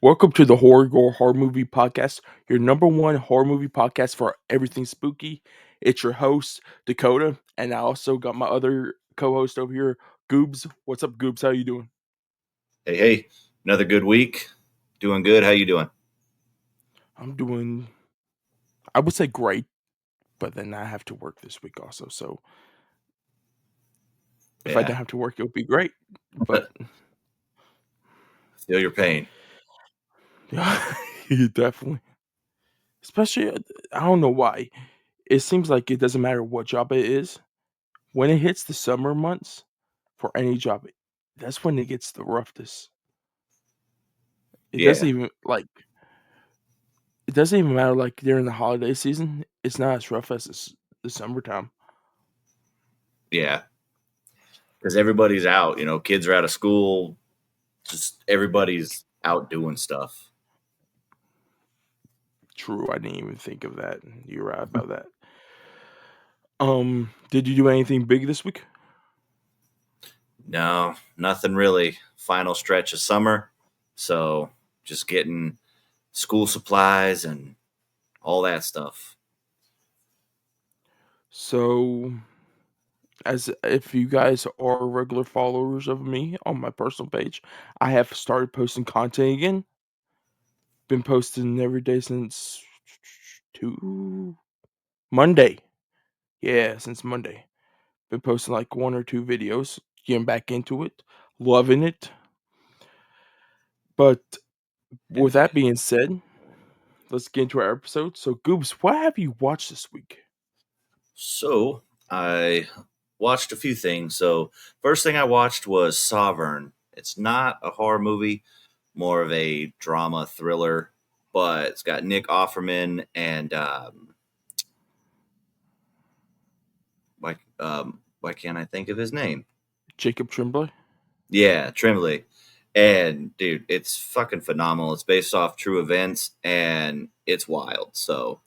Welcome to the Horror and Gore Horror Movie Podcast, your number one horror movie podcast for everything spooky. It's your host, Dakota, and I also got my other co-host over here, Goobs. What's up, Goobs? How you doing? Hey, another good week. Doing good. How you doing? I'm doing, I would say great, but then I have to work this week also. So if I Yeah, didn't have to work, it would be great. But feel your pain. yeah, definitely. Especially, I don't know why. It seems like it doesn't matter what job it is. When it hits the summer months, for any job, that's when it gets the roughest. It Yeah, doesn't even it doesn't even matter like during the holiday season. It's not as rough as the summertime. yeah. Because everybody's out. Kids are out of school. Just everybody's out doing stuff. True, I didn't even think of that. You're right about that. Did you do anything big this week? No, nothing really. Final stretch of summer. So just getting school supplies and all that stuff. So, as if you guys are regular followers of me on my personal page, I have started posting content again. Been posting every day since two Monday. Yeah, since Monday. Been posting like one or two videos, getting back into it, loving it. But with that being said, let's get into our episode. So, Goobs, what have you watched this week? So I watched a few things. So first thing I watched was Sovereign. It's not a horror movie, more of a drama thriller, but it's got Nick Offerman and why can't I think of his name? Jacob Tremblay? Yeah, Tremblay. And dude, it's fucking phenomenal. It's based off true events and it's wild. So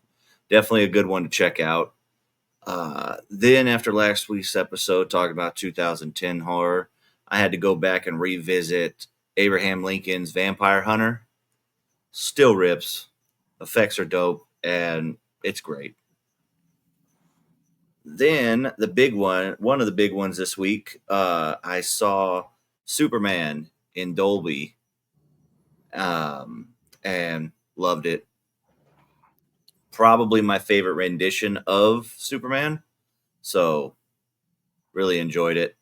definitely a good one to check out. Then after last week's episode talking about 2010 horror, I had to go back and revisit Abraham Lincoln's Vampire Hunter. Still rips, effects are dope, and it's great. Then one of the big ones this week, I saw Superman in Dolby, um, and loved it. Probably my favorite rendition of Superman, so really enjoyed it.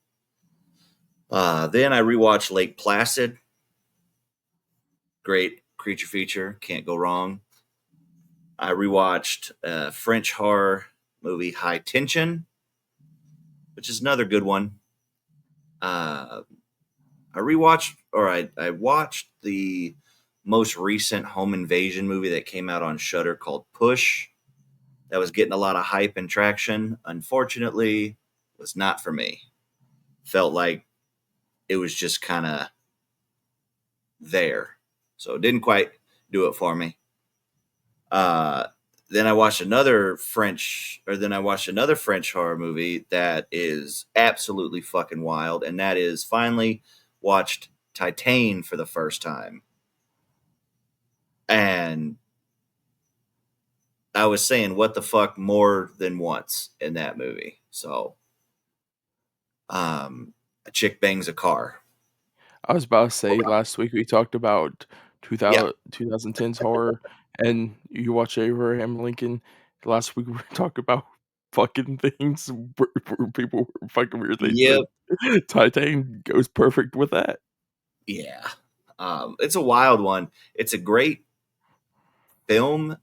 Then I rewatched Lake Placid. Great creature feature, can't go wrong. I rewatched French horror movie High Tension, which is another good one. Uh, I watched the most recent home invasion movie that came out on Shudder called Push. That was getting a lot of hype and traction. Unfortunately, was not for me. Felt like it was just kind of there, so it didn't quite do it for me. Uh, then I watched another French horror movie that is absolutely fucking wild, and that is finally watched Titan for the first time. And I was saying what the fuck more than once in that movie. So, a chick bangs a car. I was about to say last week we talked about Yeah. 2010's horror, and you watch Abraham Lincoln. Last week we were talking about fucking things, where people were fucking weird things, Yep. and Titan goes perfect with that. Yeah. It's a wild one. It's a great film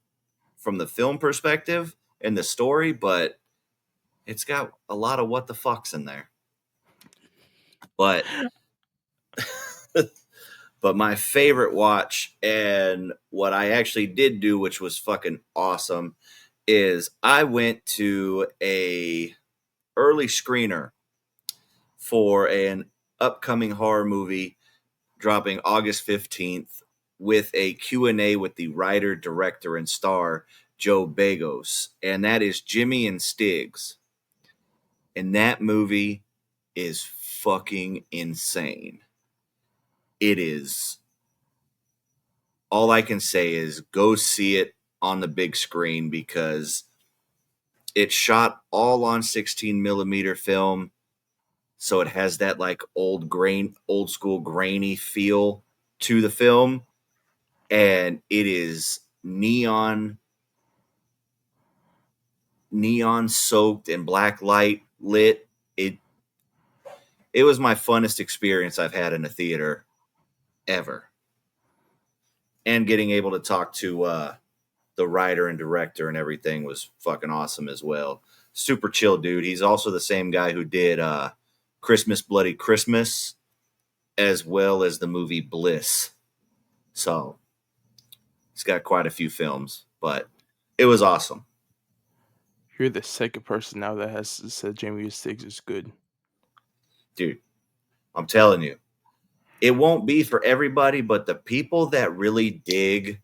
from the film perspective and the story, but it's got a lot of what the fucks in there. But but my favorite watch and what I actually did do, which was fucking awesome, is I went to a early screener for an upcoming horror movie dropping August 15th with a Q&A with the writer, director, and star Joe Bagos, and that is Jimmy and Stiggs. And that movie is fucking insane. It is all I can say is go see it on the big screen because it's shot all on 16 millimeter film. So it has that like old school grainy feel to the film. And it is neon soaked and black light lit. It was my funnest experience I've had in a theater ever. And getting able to talk to the writer and director and everything was fucking awesome as well. Super chill dude. He's also the same guy who did Christmas Bloody Christmas as well as the movie Bliss. So he's got quite a few films, but it was awesome. You're the second person now that has said Jamie Stiggs is good. Dude, I'm telling you, it won't be for everybody, but the people that really dig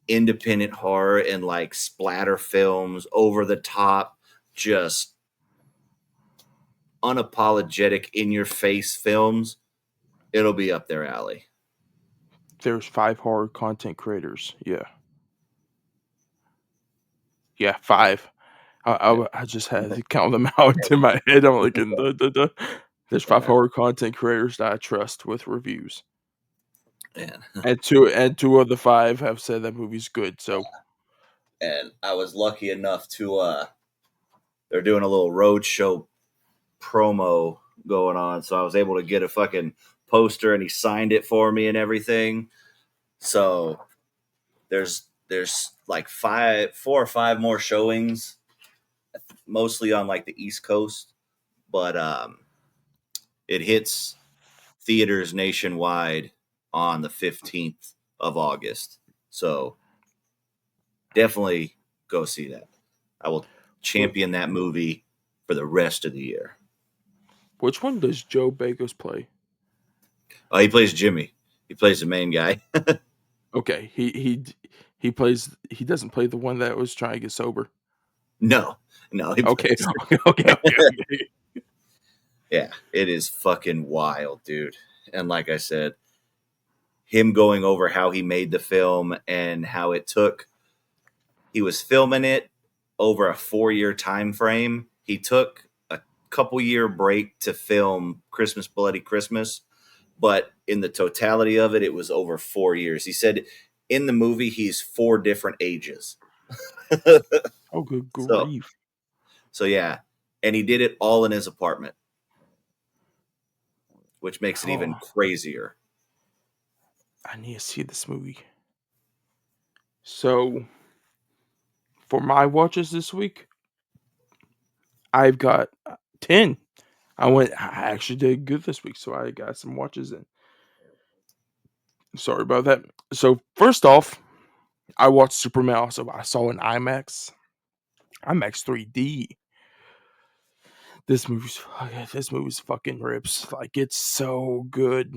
independent horror and like splatter films, over the top, just unapologetic, in your face films, it'll be up their alley. There's 5 horror content creators. Yeah, 5. I just had to count them out in my head. I'm like, there's 5 Yeah. horror content creators that I trust with reviews, Man. and two of the 5 have said that movie's good. So And I was lucky enough to they're doing a little road show promo going on, so I was able to get a fucking poster and he signed it for me and everything. So there's like 4 or 5 more showings, mostly on like the East Coast, but it hits theaters nationwide on the 15th of August. So definitely go see that. I will champion that movie for the rest of the year. which one does Joe Bagos play? Oh, he plays Jimmy. He plays the main guy. Okay, he plays. He doesn't play the one that was trying to get sober. No, he Okay, plays. okay. Yeah, it is fucking wild, dude. And like I said, him going over how he made the film and how it took. He was filming it over a 4-year time frame. He took a couple year break to film Christmas Bloody Christmas, but in the totality of it, it was over 4 years. He said in the movie he's 4 different ages. Oh, good so grief! so yeah, and he did it all in his apartment, which makes it even Oh, crazier. I need to see this movie. So, for my watches this week, I've got 10. I actually did good this week, so I got some watches in. Sorry about that. So, first off, I watched Superman. Also, I saw an IMAX 3D. This movie's fucking rips. Like, it's so good.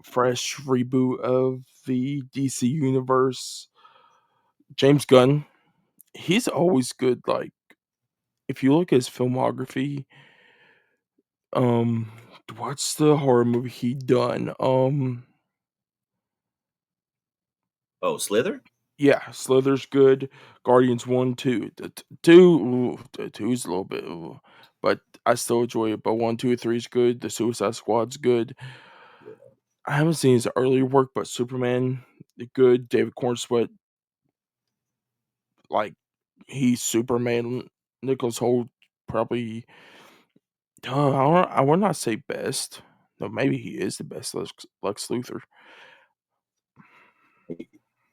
Fresh reboot of the DC universe. James Gunn, he's always good. Like, if you look at his filmography, um, what's the horror movie he done? Oh, Slither? Yeah, Slither's good. Guardians 1, 2. 2, two's a little bit, but I still enjoy it. But 1, 2, 3 is good. The Suicide Squad's good. I haven't seen his earlier work, but Superman, good. David Cornsweet, like, he's Superman. Nicholas Hoult, probably, I would not say best. No, maybe he is the best Lex Luthor.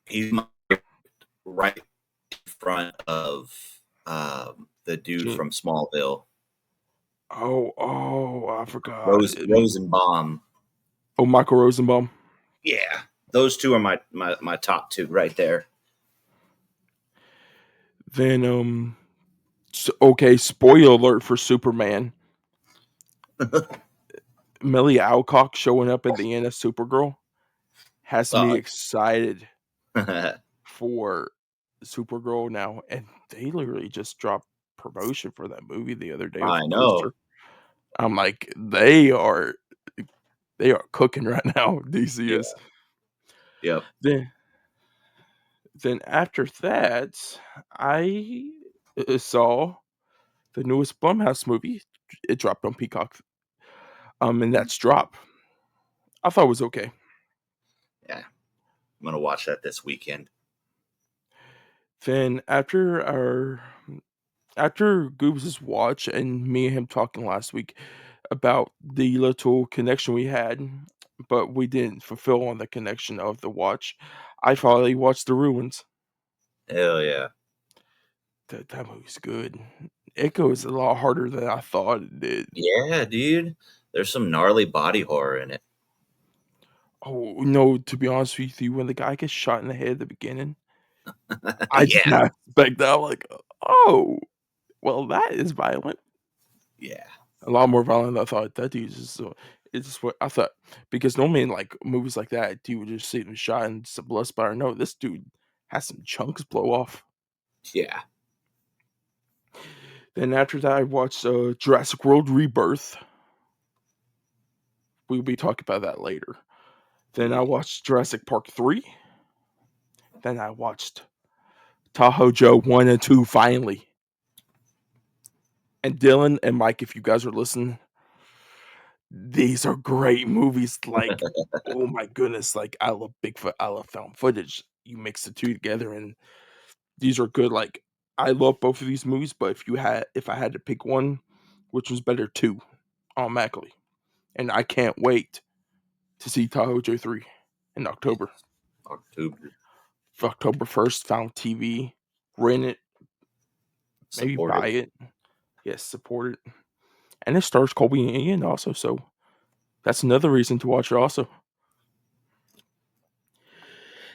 He's right in front of the dude Gene. from Smallville, I forgot. Rosenbaum. Oh, Michael Rosenbaum. Yeah, those two are my top 2 right there. Then, okay, spoiler alert for Superman. Millie Alcock showing up at the end of Supergirl has me Oh, excited I for Supergirl now, and they literally just dropped promotion for that movie the other day with a know. poster. I'm like, they are cooking right now. DC Yeah, is. Yep. Then then after that, I saw the newest Blumhouse movie. It dropped on Peacock, and that's Drop. I thought it was okay. Yeah. I'm gonna watch that this weekend. Then after Goobs' watch and me and him talking last week about the little connection we had, but we didn't fulfill on the connection of the watch, I finally watched The Ruins. Hell yeah. That movie's good. It goes a lot harder than I thought it did. Yeah, dude. There's some gnarly body horror in it. Oh no, to be honest with you, when the guy gets shot in the head at the beginning, I did Yeah. not expect that. I'm like, oh, well, that is violent. Yeah. A lot more violent than I thought. That dude is so. It's just what I thought because normally in like movies like that, dude would just see him shot and some blood spatter. No, this dude has some chunks blow off. Yeah. Then after that, I watched Jurassic World Rebirth. We'll be talking about that later. Then I Yeah. watched Jurassic Park 3. Then I watched Tahoe Joe 1 and 2 finally. And Dylan and Mike, if you guys are listening, these are great movies. Like, oh my goodness, like I love Bigfoot, I love found footage. You mix the two together and these are good. Like, I love both of these movies, but if I had to pick one, which was better, two, automatically. And I can't wait to see Tahoe Joe 3 in Yeah. October. October. October 1st, found TV, rent it, maybe Supported. buy it. Yes, support it. And it stars Colby and Ian also, so that's another reason to watch it also.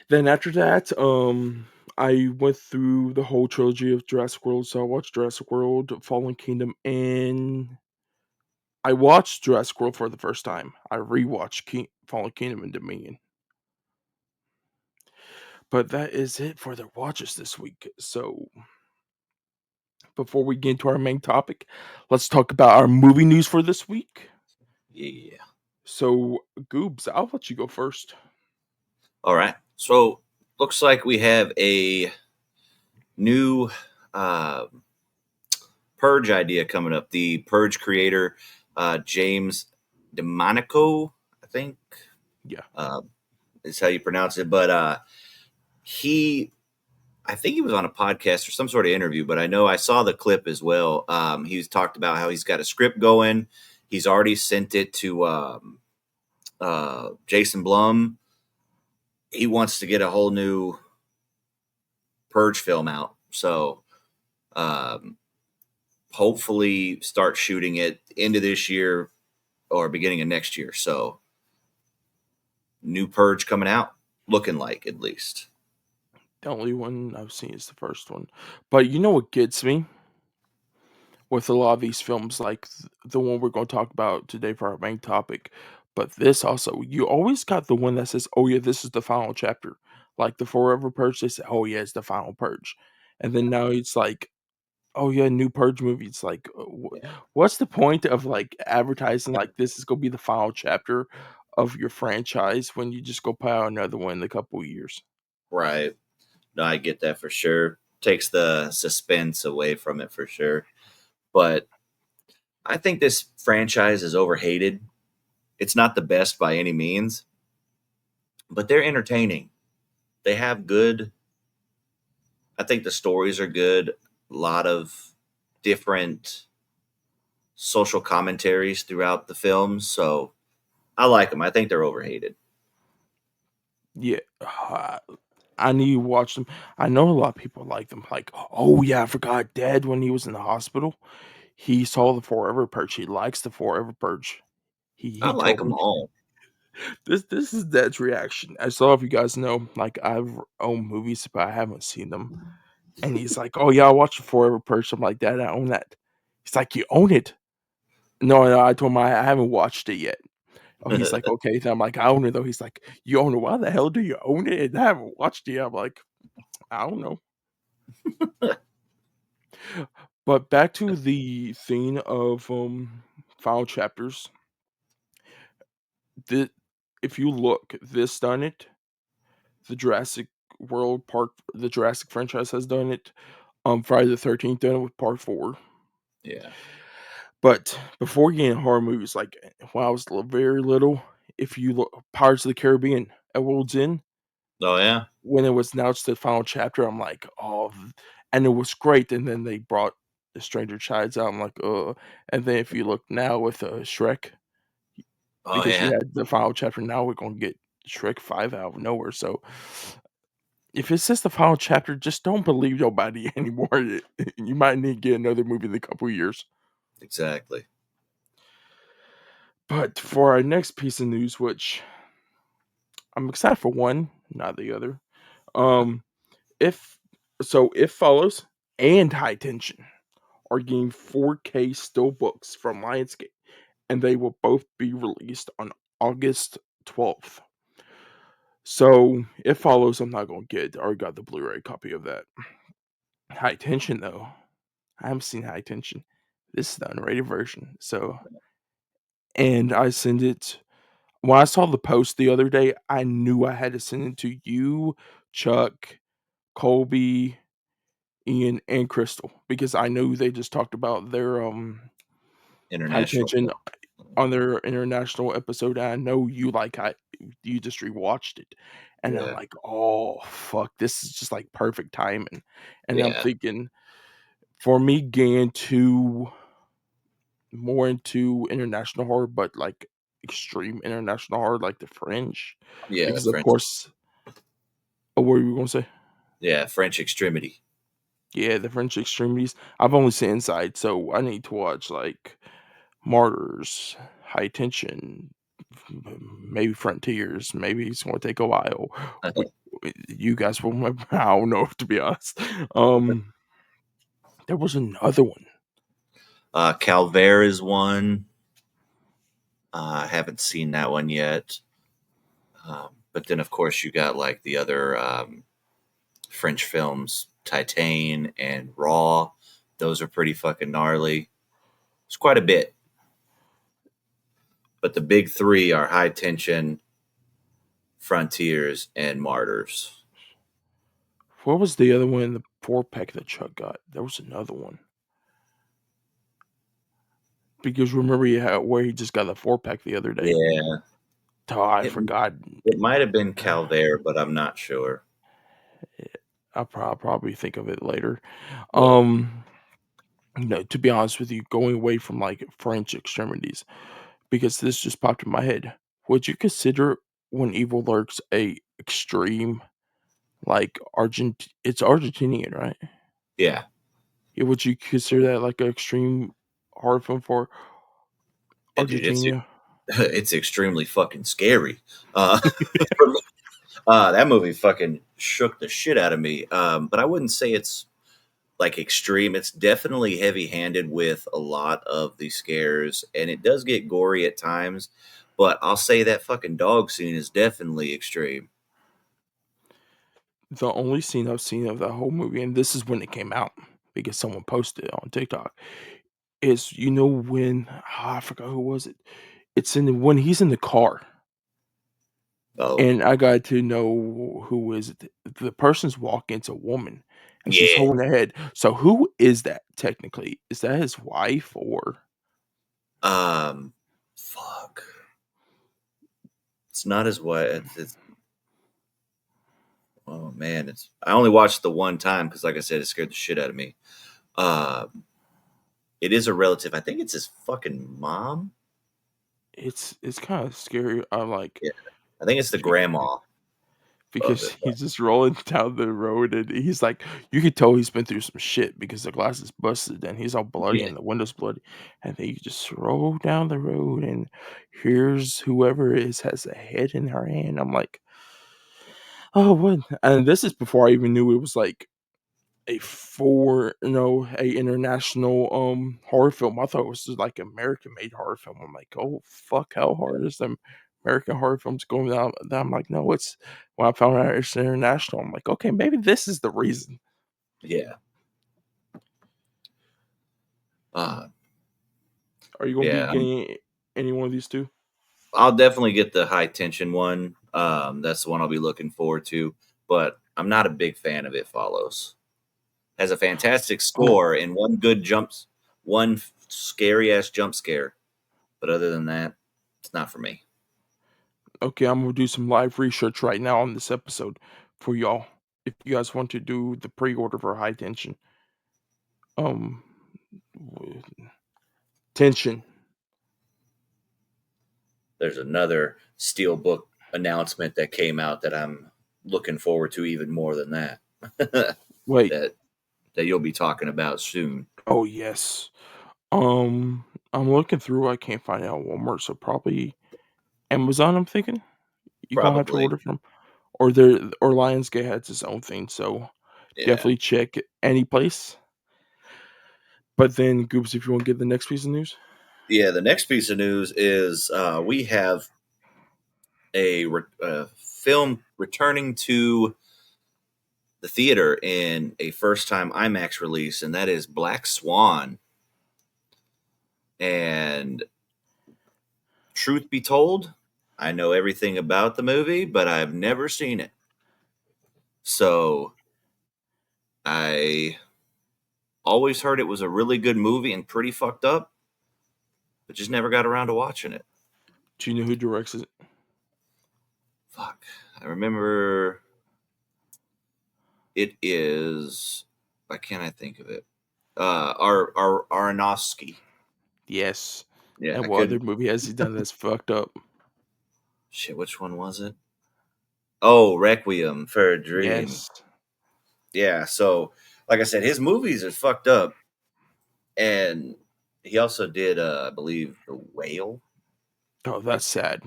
Then after that, I went through the whole trilogy of Jurassic World. So I watched Jurassic World, Fallen Kingdom, and I watched Jurassic World for the first time. I rewatched Fallen Kingdom and Dominion. But that is it for the watches this week. So before we get into our main topic, let's talk about our movie news for this week. Yeah. So Goobs, I'll let you go first. All right. So looks like we have a new uh, Purge idea coming up. The Purge creator, James DeMonico, I think Yeah. uh, is how you pronounce it. But I think he was on a podcast or some sort of interview, but I know I saw the clip as well. He's talked about how he's got a script going. He's already sent it to Jason Blum. He wants to get a whole new Purge film out. So um, hopefully start shooting it into this year or beginning of next year. So new Purge coming out, looking like at least. The only one I've seen is the first one. But you know what gets me with a lot of these films, like the one we're going to talk about today for our main topic, but this also, you always got the one that says, "Oh yeah, this is the final chapter." Like the Forever Purge, they say, "Oh yeah, it's the final purge," and then now it's like, "Oh yeah, new Purge movie." It's like, Yeah. what's the point of like advertising like this is going to be the final chapter of your franchise when you just go put out another one in a couple of years? Right. No, I get that for sure. Takes the suspense away from it for sure. But I think this franchise is overhated. It's not the best by any means, but they're entertaining. They have good, I think the stories are good. A lot of different social commentaries throughout the films. So I like them. I think they're overhated. Yeah, I need to watch them. I know a lot of people like them. Like, oh yeah, I forgot Dad when he was in the hospital. He saw the Forever Purge. He likes the Forever Purge. I He like told them me all. this is Dad's reaction. I saw if you guys know, like I've owned movies, but I haven't seen them. And he's like, "Oh yeah, I watched the Forever Purge." I'm like, "Dad, I own that." He's like, "You own it?" No, no, I told him I haven't watched it yet. Oh, he's like, "Okay." Then I'm like, "I own it though." He's like, "You own it? Why the hell do you own it? And I haven't watched it yet." I'm like, "I don't know." But back to the theme of final chapters. The If you look, this done it. the Jurassic World Park, the Jurassic franchise has done it. Friday the 13th done it with Part 4. Yeah. But before getting horror movies, like when I was very little, if you look Pirates of the Caribbean at World's End, Oh yeah. when it was announced the final chapter, I'm like, oh, and it was great. And then they brought the Stranger Tides out. I'm like, and then if you look now with Shrek, Oh because you yeah. had the final chapter, now we're gonna get Shrek 5 out of nowhere. So if it's just the final chapter, just don't believe nobody anymore. You might need to get another movie in a couple years. Exactly. But for our next piece of news, which I'm excited for one, not the other. Um, if If Follows and High Tension are getting 4K still books from Lionsgate, and they will both be released on August 12th. So It Follows, I'm not gonna get. I already got the Blu-ray copy of that. High Tension though, I haven't seen High Tension. This is the unrated version. So, and I send it when I saw the post the other day, I knew I had to send it to you, Chuck, Colby, Ian, and Crystal because I knew they just talked about their High International. Tension on their international episode. And I know you just rewatched it, and I'm Yeah. like, oh fuck, this is just like perfect timing. And I'm Yeah. thinking for me getting to more into international horror, but like extreme international horror, like the French, Yeah. The because of French. course, oh, what were you gonna say? Yeah. French extremity. Yeah, the French extremities. I've only seen Inside, so I need to watch like Martyrs, High Tension, maybe Frontiers. Maybe it's gonna take a while. We, you guys will remember. I don't know to be honest. Um, there was another one. Calvaire is one. I haven't seen that one yet. But then, of course, you got like the other French films, Titan and Raw. Those are pretty fucking gnarly. It's quite a bit. But the big three are High Tension, Frontiers, and Martyrs. What was the other one in the 4 pack that Chuck got? There was another one. Because remember he had where he just got the 4 pack the other day. Yeah. Oh, I It, forgot. it might have been Calvaire, but I'm not sure. I'll probably think of it later. Yeah. Um, no, to be honest with you, going away from like French extremities, because this just popped in my head. Would you consider When Evil Lurks a extreme like It's Argentinian, right? Yeah. Yeah, would you consider that like an extreme horror film for Dude, Argentina? it's extremely fucking scary. Uh, that movie fucking shook the shit out of me. But I wouldn't say it's like extreme. It's definitely heavy handed with a lot of the scares, and it does get gory at times. But I'll say that fucking dog scene is definitely extreme. The only scene I've seen of the whole movie, and this is when it came out because someone posted it on TikTok, is when I forgot who was it. It's when he's in the car, Oh, and I got to know who is it. The person's walking, it's a woman, and she's yeah. holding her head. So who is that technically? Is that his wife or Fuck. It's not as what it's. Oh man, it's. I only watched the one time because, like I said, it scared the shit out of me. Um, it is a relative. I think it's his fucking mom. it's kind of scary. I'm like Yeah, I think it's the grandma of because it. he's just rolling down the road and he's like you could tell he's been through some shit because the glass is busted and he's all bloody Yeah, and the window's bloody and then you just roll down the road and here's whoever is has a head in her hand. I'm like, oh what? And this is before I even knew it was like a international horror film. I thought it was just like American made horror film. I'm like, oh fuck, how hard is them American horror films going down? Then I'm like, no, it's when I found out it's international. I'm like, okay, maybe this is the reason. yeah, uh, Are you gonna be yeah. getting any one of these two? I'll definitely get the high tension one. That's the one I'll be looking forward to. But I'm not a big fan of It Follows. Has a fantastic Oh, score and one scary ass jump scare. But other than that, it's not for me. okay. I'm gonna do some live research right now on this episode for y'all. If you guys want to do the pre-order for High Tension, um, w- tension. There's another Steelbook announcement that came out that I'm looking forward to even more than that. Wait. that that you'll be talking about soon. Oh yes. I'm looking through. I can't find it on Walmart, so probably Amazon. I'm thinking you gonna have to Probably. order from, or Lionsgate has its own thing. So Yeah. definitely check any place. But then, Goops, if you want to get the next piece of news, Yeah, the next piece of news is we have a film returning to the theater in a first time IMAX release, and that is Black Swan. And truth be told, I know everything about the movie, but I've never seen it. So I always heard it was a really good movie and pretty fucked up, but just never got around to watching it. do you know who directs it? Fuck. I remember it is. Why can't I think of it? Our Aronofsky. Yes. Yeah, And I what other couldn't. movie has he done that's fucked up? Shit, which one was it? Oh, Requiem for a Dream. Yes. Yeah, so like I said, his movies are fucked up, and he also did, I believe, The Whale. Oh, that's sad.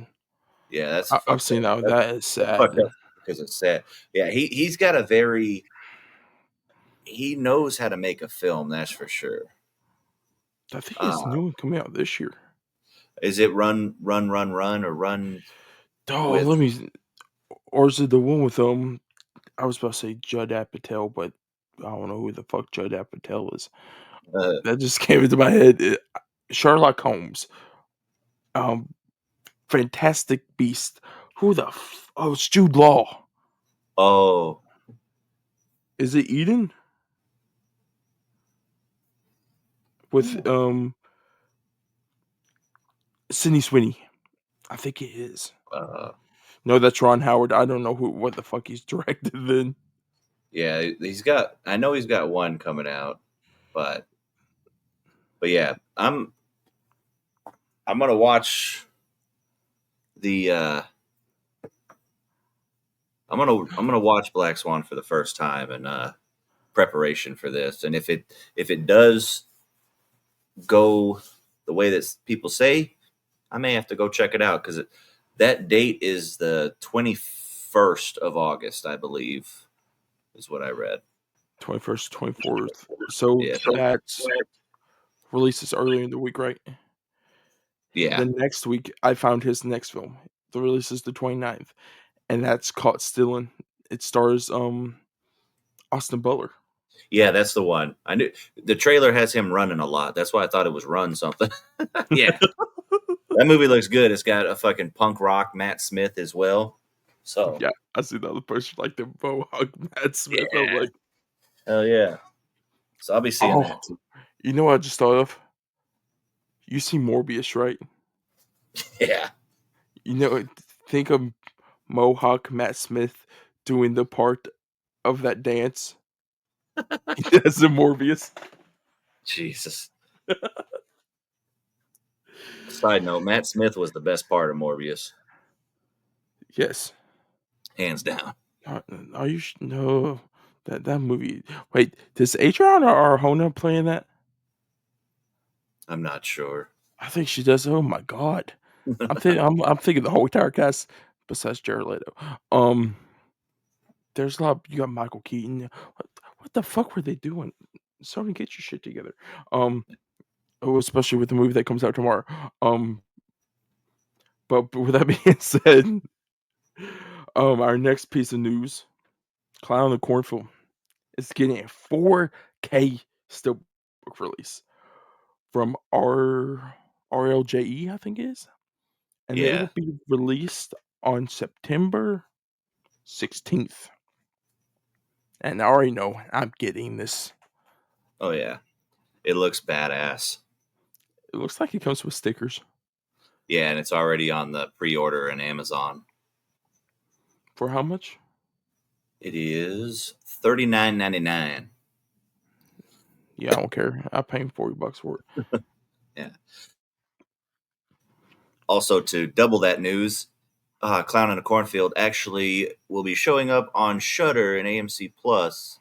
Yeah, that's I've fucked seen up. that. That's, That is that's sad. fucked up because it's sad. Yeah, he's got a very he knows how to make a film. That's for sure. I think it's Uh, new one coming out this year. is it Run, or Run Oh, with? or is it the one with I was about to say Judd Apatow, but I don't know who the fuck Judd Apatow is. Uh, That just came into my head. Sherlock Holmes, um, Fantastic Beast. Who the oh, it's Jude Law. oh, Is it Eden with Sydney Sweeney? I think it is. uh, No, that's Ron Howard. I don't know what the fuck he's directed then. yeah, he's got. I know he's got one coming out, but yeah, I'm gonna watch the. I'm gonna watch Black Swan for the first time in preparation for this, and if it does go the way that people say, I may have to go check it out because that date is the 21st of August, I believe, is what I read. 21st, 24th. So Yeah, that's releases earlier in the week, right? yeah, The next week, I found his next film. The release is the 29th, and that's Caught Stealing'. It stars Austin Butler. yeah. That's the one. I knew the trailer has him running a lot. That's why I thought it was Run something. Yeah, that movie looks good. It's got a fucking punk rock Matt Smith as well. So Yeah, I see the other person like the Mohawk Matt Smith. I'm yeah, like, hell yeah. So I'll be seeing oh, that too. you know what I just thought of? You see Morbius, right? Yeah. You know, think of Mohawk Matt Smith doing the part of that dance. That's in Morbius. Jesus. Side note: Matt Smith was the best part of Morbius, Yes. hands down. Are you no that movie? Wait, does Adriana Arjona play in that? I'm not sure. I think she does. Oh my god, I'm thinking the whole entire cast besides Jared Leto. Um, there's a lot. You got Michael Keaton. What the fuck were they doing? Sony, get your shit together. Um, oh, especially with the movie that comes out tomorrow. Um, but with that being said, our next piece of news: Clown in the Cornfield is getting a 4K steelbook release from RLJE, I think it is. and it Yeah. will be released on September 16th. And I already know I'm getting this. Oh yeah. It looks badass. It looks like it comes with stickers. Yeah, and it's already on the pre-order in Amazon. For how much? It is $39.99. Yeah, I don't care. I'm paying $40 for it. Yeah. Also, to double that news, Clown in a Cornfield actually will be showing up on Shudder and AMC Plus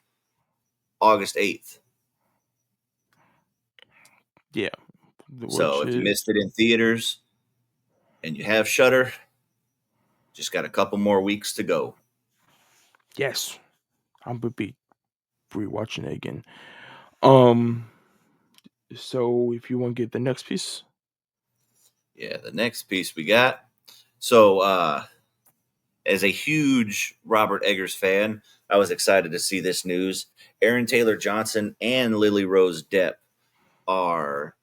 August 8th. Yeah, So which if you is missed it in theaters and you have Shudder, just got a couple more weeks to go. yes. I'm gonna be rewatching it again. Um, so if you want to get the next piece, Yeah, the next piece we got. So, as a huge Robert Eggers fan, I was excited to see this news. Aaron Taylor Johnson and Lily Rose Depp are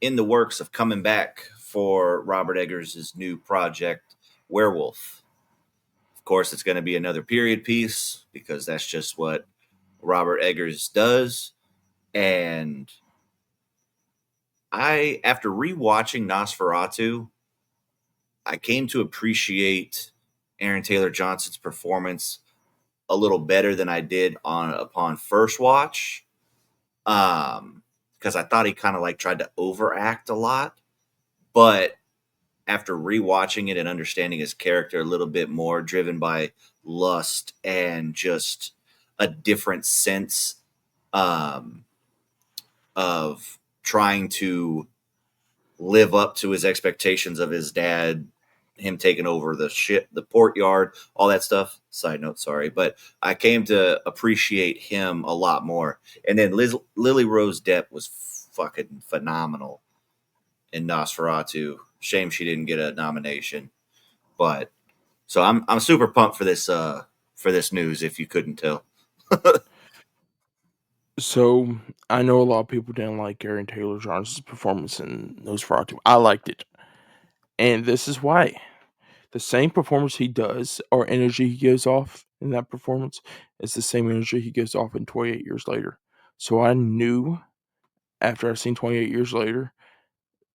in the works of coming back for Robert Eggers' new project, Werewolf. Of course, it's going to be another period piece because that's just what Robert Eggers does. And after rewatching Nosferatu, I came to appreciate Aaron Taylor Johnson's performance a little better than I did on upon first watch. Because I thought he kind of like tried to overact a lot, but after rewatching it and understanding his character a little bit more, driven by lust and just a different sense um, of trying to live up to his expectations of his dad, him taking over the port yard, all that stuff. Side note, sorry, but I came to appreciate him a lot more. And then Lily Rose Depp was fucking phenomenal in Nosferatu. Shame she didn't get a nomination, but so I'm super pumped for this news. If you couldn't tell, so I know a lot of people didn't like Aaron Taylor Johnson's performance in Nosferatu. I liked it, and this is why. The same performance he does, or energy he gives off in that performance, is the same energy he gives off in 28 Years Later. So I knew after I seen 28 Years Later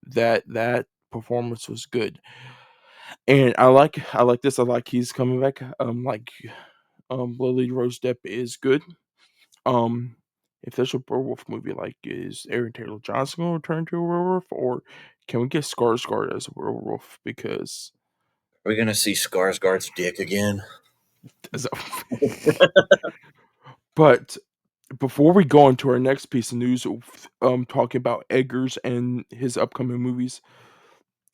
that that performance was good, and I like this. I like he's coming back. Lily Rose Depp is good. Um, if there's a werewolf movie, like, is Aaron Taylor Johnson gonna return to a werewolf, or can we get Skarsgård as a werewolf? Because are we gonna see Skarsgård's dick again? as a but before we go into our next piece of news, talking about Eggers and his upcoming movies,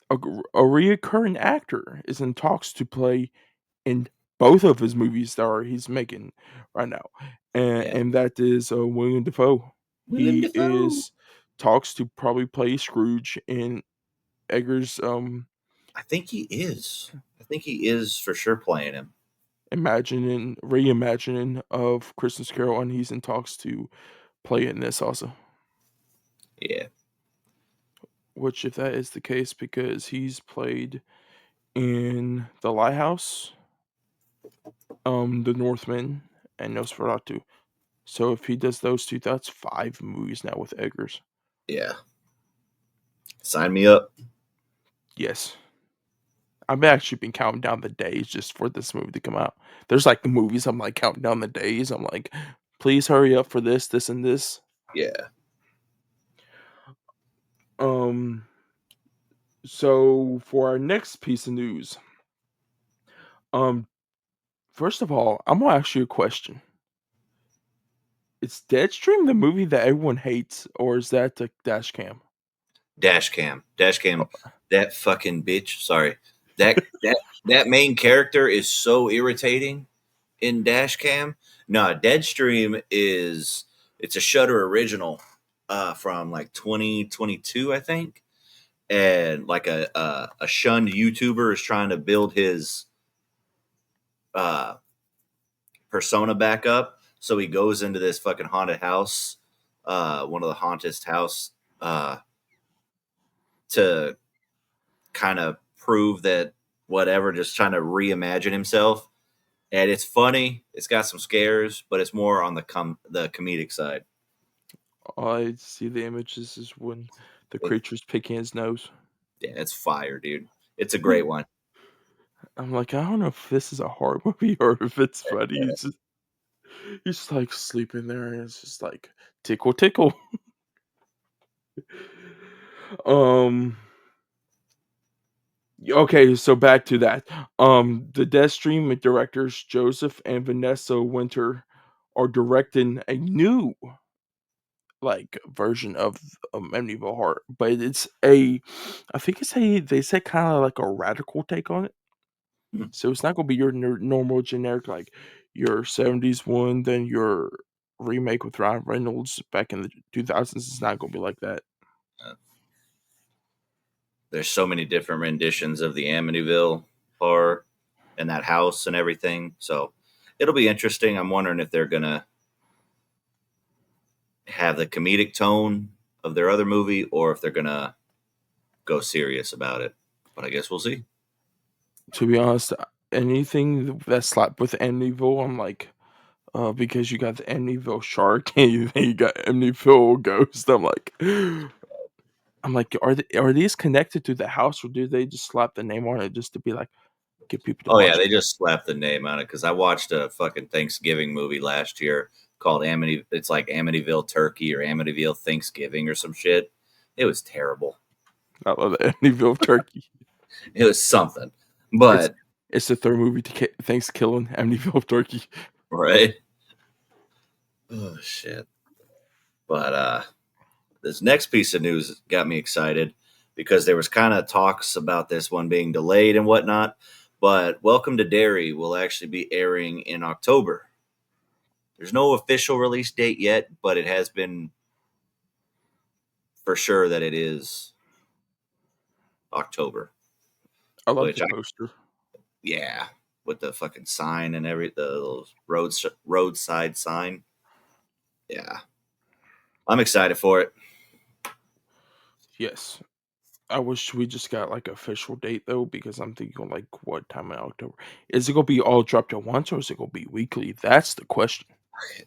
a reoccurring actor is in talks to play in both of his movies that he's making right now, Yeah, and that is William Dafoe. William He Dafoe. is talks to probably play Scrooge in Eggers' I think he is. I think he is for sure playing him. reimagining of Christmas Carol, and he's in talks to play in this also. Yeah, Which, if that is the case, because he's played in The Lighthouse, The Northman, and Nosferatu. So if he does those two, that's 5 movies now with Eggers. yeah. Sign me up. Yes. I've actually been counting down the days just for this movie to come out. There's like the movies I'm like counting down the days. I'm like, please hurry up for this, this, and this. Yeah. Um so for our next piece of news, um first of all, I'm gonna ask you a question. Is Deadstream the movie that everyone hates, or is that the dash cam? Dash cam. Dash Oh, cam. That fucking bitch. Sorry. That main character is so irritating in Dash Cam. No, Deadstream is it's a Shutter original from like 2022, I think. And like a shunned YouTuber is trying to build his uh persona back up. So he goes into this fucking haunted house, one of the hauntest house, to kind of prove that whatever, just trying to reimagine himself. And it's funny. It's got some scares, but it's more on the comedic side. All I see the images is when the creature's picking his nose. Yeah, it's fire, dude. It's a great one. I'm like, I don't know if this is a horror movie or if it's funny. He's like sleeping there, and it's just like tickle, tickle. um. Okay, so back to that. The Deathstream directors Joseph and Vanessa Winter are directing a new like version of Medieval Horror, but I think they said kind of like a radical take on it. So it's not gonna be your normal generic like your '70s one, then your remake with Ryan Reynolds back in the 2000s. It's not gonna be like that. Uh, there's so many different renditions of the Amityville horror and that house and everything. So it'll be interesting. I'm wondering if they're gonna have the comedic tone of their other movie or if they're gonna go serious about it. But I guess we'll see. To be honest, anything that's slapped with Amityville, I'm like, because you got the Amityville shark and you got Amityville ghost. I'm like, are these connected to the house, or do they just slap the name on it just to be like get people to Oh yeah, watch they it? just slapped the name on it because I watched a fucking Thanksgiving movie last year called Amity. It's like Amityville Turkey or Amityville Thanksgiving or some shit. It was terrible. I love the Amityville turkey. It was something, It's but it's the third movie to thanks killing Amityville turkey. right. Oh shit. But this next piece of news got me excited because there was kind of talks about this one being delayed and whatnot. But Welcome to Derry will actually be airing in October. There's no official release date yet, but it has been for sure that it is October. I love Which the poster. yeah, with the fucking sign and the roadside sign. Yeah, I'm excited for it. Yes. I wish we just got like official date though, because I'm thinking like what time in October? Is it gonna be all dropped at once, or is it gonna be weekly? That's the question.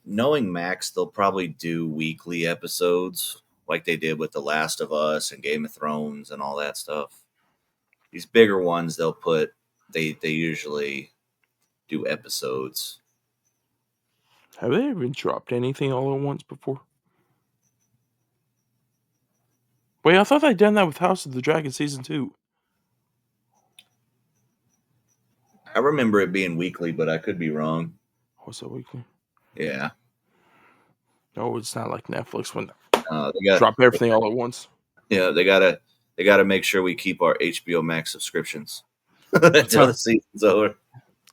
Knowing Max, they'll probably do weekly episodes like they did with The Last of Us and Game of Thrones and all that stuff. These bigger ones, they usually do episodes. Have they even dropped anything all at once before? Wait, I thought they'd done that with House of the Dragon season 2. I remember it being weekly, but I could be wrong. Was it weekly? Yeah, No, it's not like Netflix when they got drop everything all at once. yeah they gotta make sure we keep our HBO Max subscriptions until Huh. the season's over.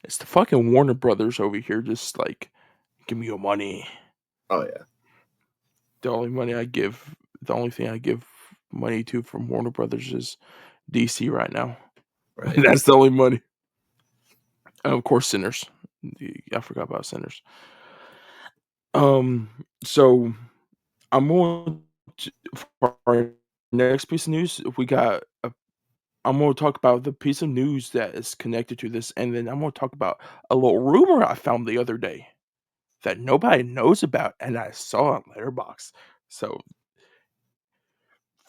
It's the fucking Warner Brothers over here, just like, give me your money. Oh yeah, The only thing I give money to from Warner Brothers is DC right now. right. That's the only money. And of course, Sinners. I forgot about Sinners. So I'm going to, for our next piece of news. I'm going to talk about the piece of news that is connected to this, and then I'm going to talk about a little rumor I found the other day that nobody knows about, and I saw on Letterboxd. So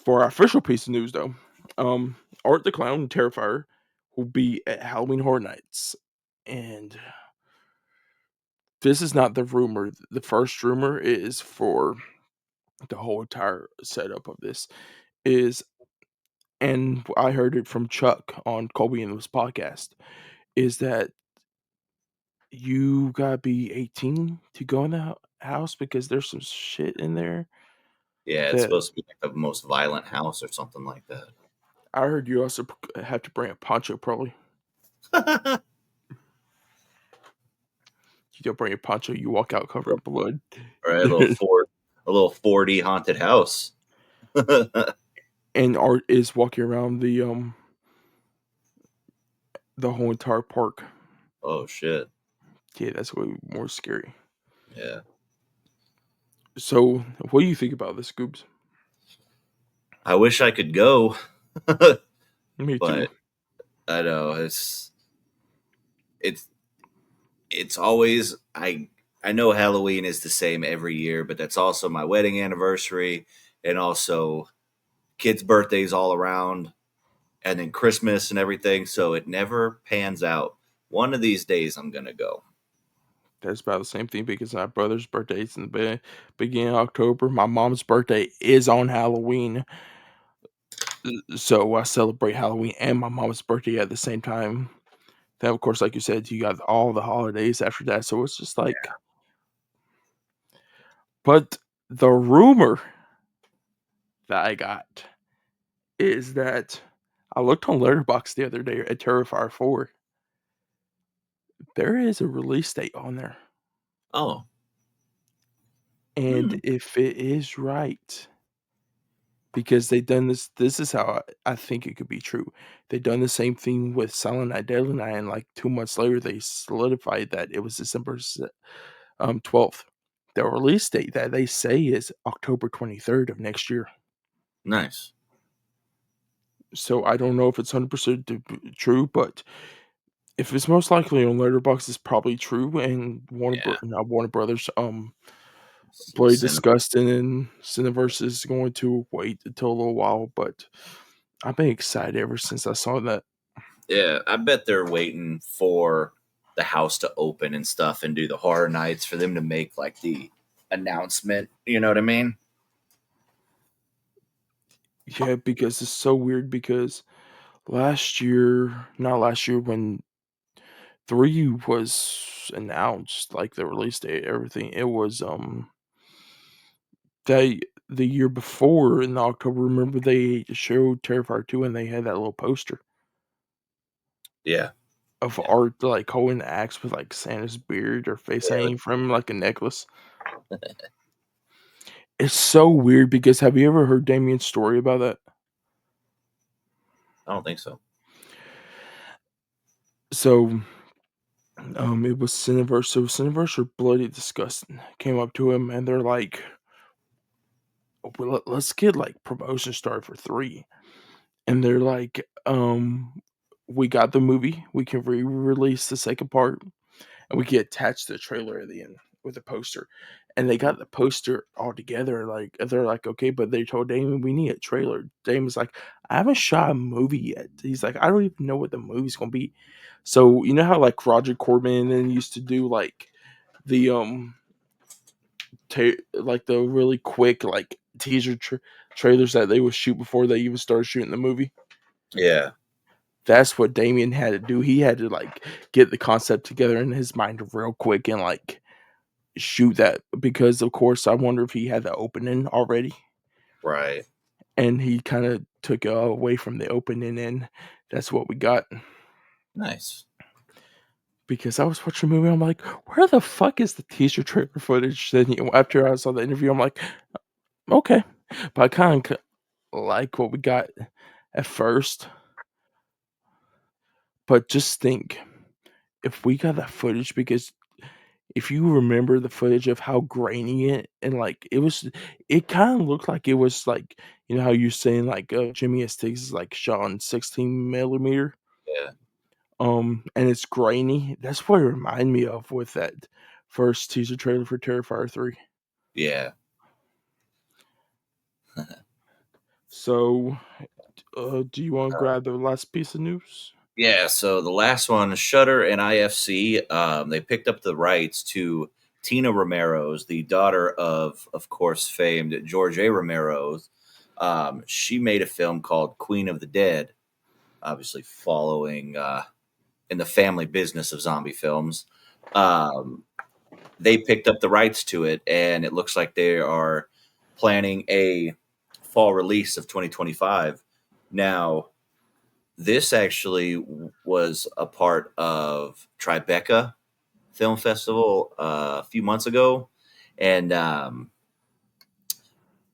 for our official piece of news, though, Art the Clown and Terrifier will be at Halloween Horror Nights, and this is not the rumor. The first rumor is for the whole entire setup of this is, and I heard it from Chuck on Colby and his podcast, is that you gotta be 18 to go in the house because there's some shit in there Yeah, it's that supposed to be like the most violent house or something like that. I heard you also have to bring a poncho. Probably you don't bring a poncho, you walk out covered in blood. Right, a little 4D haunted house. And Art is walking around the whole entire park. Oh shit. Yeah, that's way more scary. Yeah. So, what do you think about this, Scoobs? I wish I could go, Me but too. I know it's it's always I know Halloween is the same every year, but that's also my wedding anniversary and also kids' birthdays all around and then Christmas and everything, so it never pans out. One of these days I'm going to go. That's about the same thing because my brother's birthday is in the beginning of October. My mom's birthday is on Halloween. So I celebrate Halloween and my mom's birthday at the same time. Then, of course, like you said, you got all the holidays after that. So it's just like, but the rumor that I got is that I looked on Letterboxd the other day at Terrifier 4. There is a release date on there. Oh. And if it is right, because they done this is how I think it could be true. They done the same thing with Silent Night, Deadly Night, and like 2 months later, they solidified that it was December 12th. The release date that they say is October 23rd of next year. Nice. So I don't know if it's 100% true, but if it's most likely on Letterboxd, it's probably true. And Yeah. Warner Brothers, Bloody Cinema. Disgusting and Cineverse is going to wait until a little while, but I've been excited ever since I saw that. Yeah, I bet they're waiting for the house to open and stuff and do the horror nights for them to make like the announcement. You know what I mean? Yeah, because it's so weird because not last year, when 3 was announced, like the release date, everything, it was they the year before in October, remember they showed Terrifier 2 and they had that little poster Yeah. of Yeah. art like holding the axe with like Santa's beard or face Yeah. hanging from him like a necklace. It's so weird because have you ever heard Damien's story about that? I don't think so. So it was Cineverse. So Cineverse are bloody disgusting. Came up to him and they're like, well, let's get like promotion started for 3. And they're like, we got the movie. We can re-release the second part, and we can attach the trailer at the end with a poster. And they got the poster all together. Like they're like, okay, but they told Damon we need a trailer. Damon's like, I haven't shot a movie yet. He's like, I don't even know what the movie's gonna be. So you know how like Roger Corman then used to do like the like the really quick like teaser trailers that they would shoot before they even started shooting the movie. Yeah. That's what Damien had to do. He had to like get the concept together in his mind real quick and like shoot that because of course I wonder if he had the opening already Right. and he kind of took it away from the opening and that's what we got. Nice. Because I was watching the movie, I'm like, where the fuck is the teaser trailer footage? Then after I saw the interview, I'm like, okay, but I kind of like what we got at first. But just think, if we got that footage, because if you remember the footage of how grainy it and like it kind of looked like it was like how you're saying like Jimmy S. Tiggs is like shot on 16 millimeter, Yeah. and it's grainy. That's what it reminded me of with that first teaser trailer for Terrifier 3. Yeah. So, do you want to grab the last piece of news? Yeah, so the last one, Shutter and IFC, they picked up the rights to Tina Romero's, the daughter of course, famed George A. Romero's. She made a film called Queen of the Dead, obviously following in the family business of zombie films. Um, they picked up the rights to it, and it looks like they are planning a fall release of 2025. Now, this actually was a part of Tribeca Film Festival a few months ago, and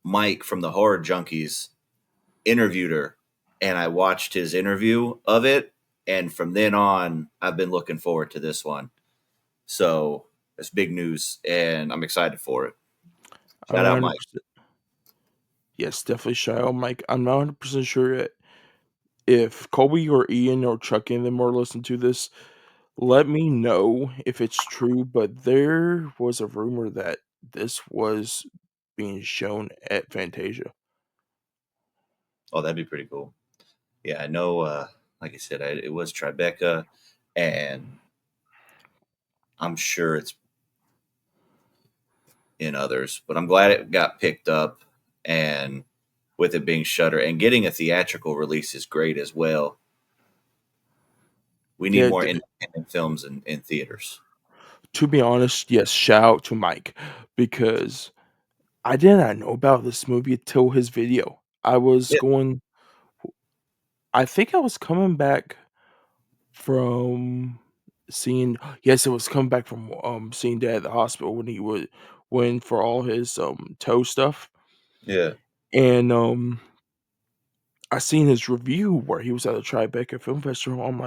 Mike from the Horror Junkies interviewed her, and I watched his interview of it, and from then on, I've been looking forward to this one. So it's big news, and I'm excited for it. I'm Shout out, Mike. 100%. Yes, definitely shy. Oh, Mike, I'm not 100% sure yet if Colby or Ian or Chuck and them are listening to this, let me know if it's true. But there was a rumor that this was being shown at Fantasia. Oh, that'd be pretty cool. Yeah, I know. Like I said, it was Tribeca, and I'm sure it's in others. But I'm glad it got picked up, and with it being Shutter and getting a theatrical release is great as well. We need Yeah, more independent films in theaters. to be honest, yes, shout out to Mike because I did not know about this movie until his video. I was Yeah, going I think I was coming back from seeing yes, it was coming back from, seeing dad at the hospital when he would went for all his, toe stuff, yeah, and, I seen his review where he was at the Tribeca Film Festival. I'm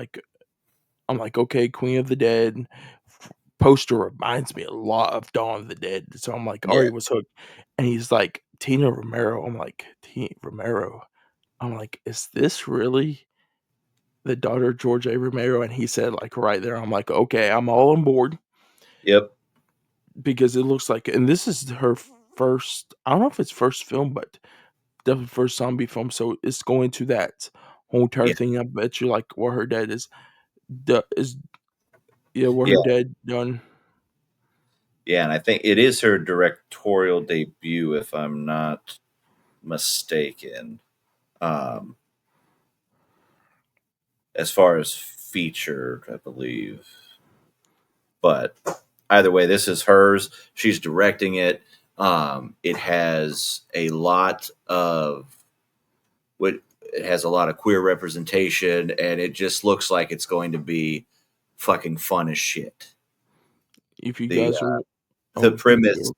like, "Okay, Queen of the Dead f poster reminds me a lot of Dawn of the Dead," so I'm like, yeah, already was hooked, and he's like, "Tina Romero." I'm like, "Tina Romero?" I'm like, "Is this really the daughter of George A. Romero?" And he said, like, right there, I'm like, "Okay, I'm all on board," yep, because it looks like and this is her first I don't know if it's first film, but definitely first zombie film, so it's going to that whole entire yeah, thing. I bet you, like, what her dad is yeah, what her yeah, dad done. yeah. And I think it is her directorial debut, if I'm not mistaken. Um, as far as featured, I believe. But either way, this is hers. She's directing it. It has a lot of what it has a lot of queer representation, and it just looks like it's going to be fucking fun as shit. If you The guys are the oh, you premise go.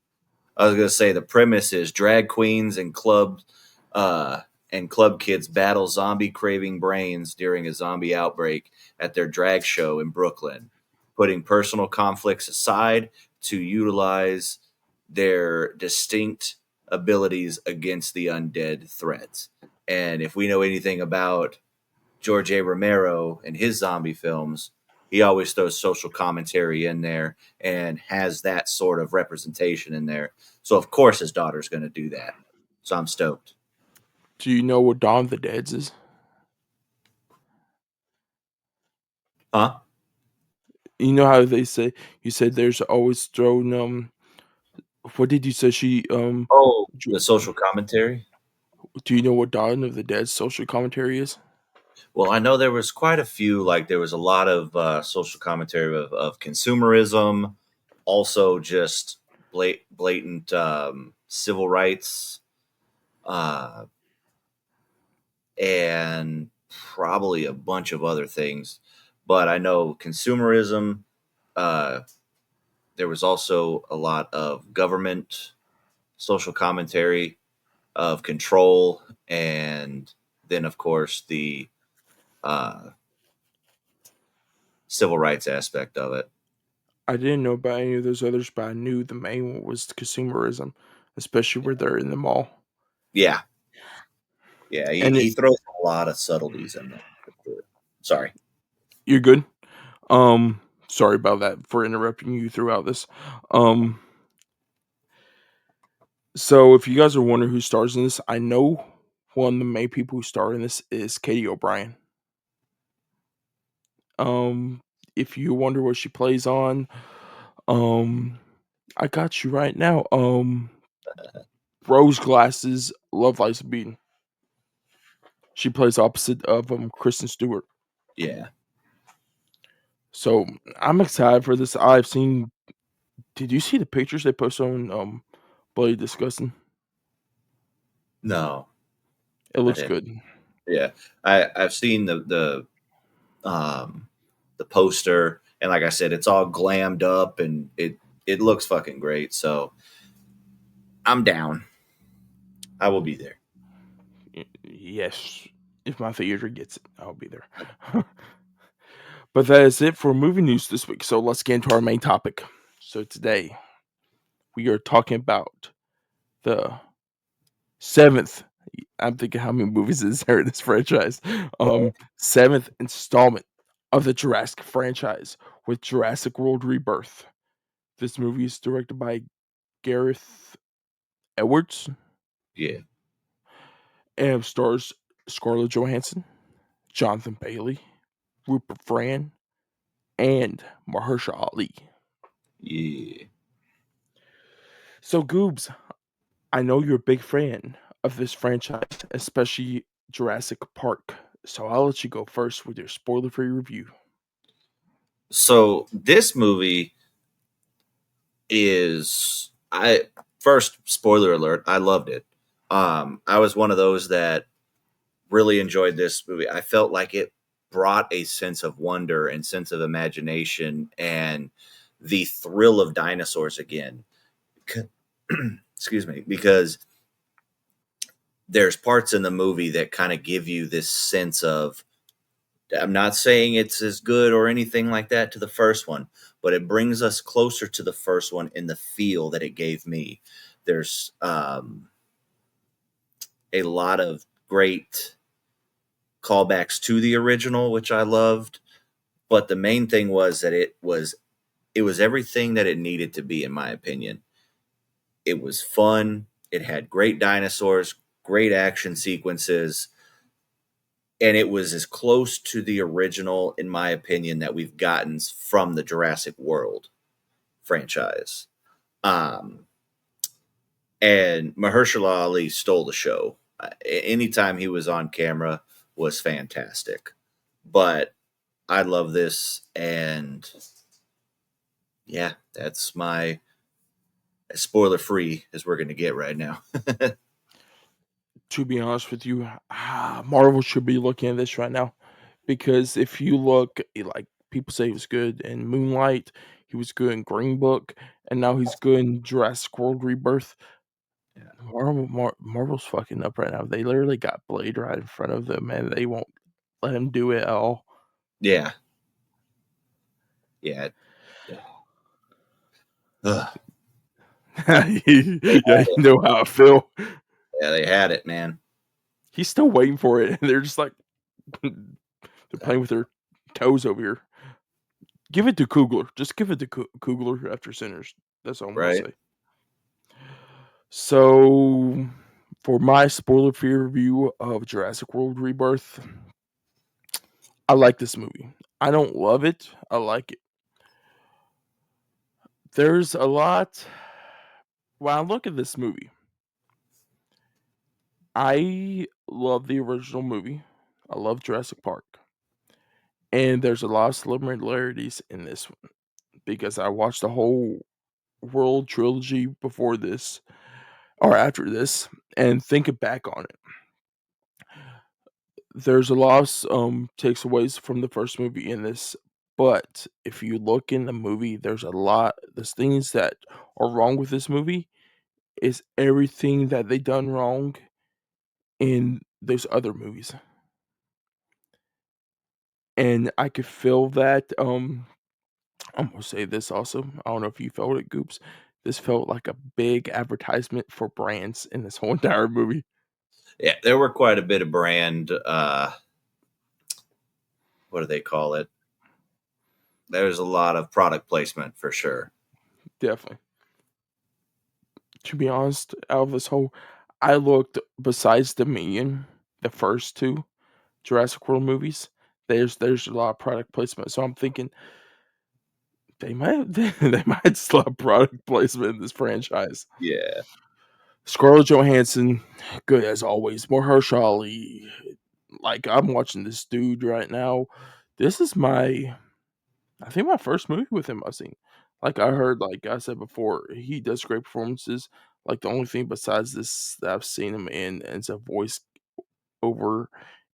I was gonna say the premise is drag queens uh, and club kids battle zombie craving brains during a zombie outbreak at their drag show in Brooklyn, putting personal conflicts aside to utilize their distinct abilities against the undead threats. And if we know anything about George A. Romero and his zombie films, he always throws social commentary in there and has that sort of representation in there. So of course his daughter's going to do that. So I'm stoked. Do you know what Dawn of the Dead is? Huh? You know how they say you said there's always thrown, what did you say she, Oh, ju the social commentary. do you know what Dawn of the Dead's social commentary is? Well, I know there was quite a few. Like there was a lot of social commentary of consumerism, also just blatant civil rights, uh, and probably a bunch of other things. But I know consumerism. Uh, there was also a lot of government social commentary of control, and then of course the uh, civil rights aspect of it. I didn't know about any of those others, but I knew the main one was consumerism, especially where they're in the mall. Yeah, yeah. He And it he throws a lot of subtleties in there. For sure. Sorry. you're good? Um, sorry about that for interrupting you throughout this. Um, so if you guys are wondering who stars in this, I know one of the main people who star in this is Katie O'Brien. Um, if you wonder what she plays on, um, I got you right now. Rose Glasses, Love Lies Beaten. She plays opposite of Kristen Stewart. Yeah. So I'm excited for this. I've seen. Did you see the pictures they posted on Bloody Disgusting? No, It I looks didn't. good. Yeah, I've seen the poster, and like I said, it's all glammed up, and it looks fucking great. So I'm down. I will be there. Yes, if my theater gets it, I'll be there. But that is it for movie news this week. So let's get into our main topic. So today we are talking about the seventh I'm thinking how many movies is there in this franchise? Right. Seventh installment of the Jurassic franchise with Jurassic World Rebirth. This movie is directed by Gareth Edwards Yeah. and stars Scarlett Johansson, Jonathan Bailey, Rupert Friend, and Mahershala Ali. Yeah. So, Goobs, I know you're a big fan of this franchise, especially Jurassic Park. So I'll let you go first with your spoiler-free review. So this movie is I first spoiler alert, I loved it. I was one of those that really enjoyed this movie. I felt like it brought a sense of wonder and sense of imagination and the thrill of dinosaurs again. Excuse me, because there's parts in the movie that kind of give you this sense of, I'm not saying it's as good or anything like that to the first one, but it brings us closer to the first one in the feel that it gave me. There's a lot of great callbacks to the original, which I loved. But the main thing was that it was everything that it needed to be, in my opinion. It was fun. It had great dinosaurs, great action sequences, and it was as close to the original, in my opinion, that we've gotten from the Jurassic World franchise. Um, and Mahershala Ali stole the show. Anytime he was on camera was fantastic. But I love this, and yeah, that's my as spoiler free as we're going to get right now. To be honest with you, Marvel should be looking at this right now because if you look, like people say he was good in Moonlight, he was good in Green Book, and now he's good in Jurassic World Rebirth. Yeah. Marvel's fucking up right now. They literally got Blade right in front of them, and they won't let him do it at all. Yeah. Yeah. Ugh. Yeah, you know how I feel. Yeah, they had it, man. He's still waiting for it, and they're just like they're playing with their toes over here. Give it to Coogler. Just give it to Coogler after Sinners. That's all I'm gonna Right? say. So, for my spoiler-free review of Jurassic World Rebirth, I like this movie. I don't love it. I like it. There's a lot. When I look at this movie, I love the original movie. I love Jurassic Park. And there's a lot of similarities in this one because I watched the whole World trilogy before this or after this and thinking back on it. There's a lot of takeaways from the first movie in this, but if you look in the movie, there's things that are wrong with this movie is everything that they done wrong in those other movies. And I could feel that I'm gonna say this also. I don't know if you felt it, Goops. This felt like a big advertisement for brands in this whole entire movie. Yeah, there were quite a bit of brand. What do they call it? There's a lot of product placement for sure. Definitely. To be honest, out of this whole, I looked besides Dominion, the first two Jurassic World movies. There's a lot of product placement, so I'm thinking they might they might still have product placement in this franchise. Yeah, Scarlett Johansson, good as always. Mahershala Ali, like I'm watching this dude right now. This is I think my first movie with him I've seen. Like I heard, like I said before, he does great performances. Like the only thing besides this that I've seen him in as a voice over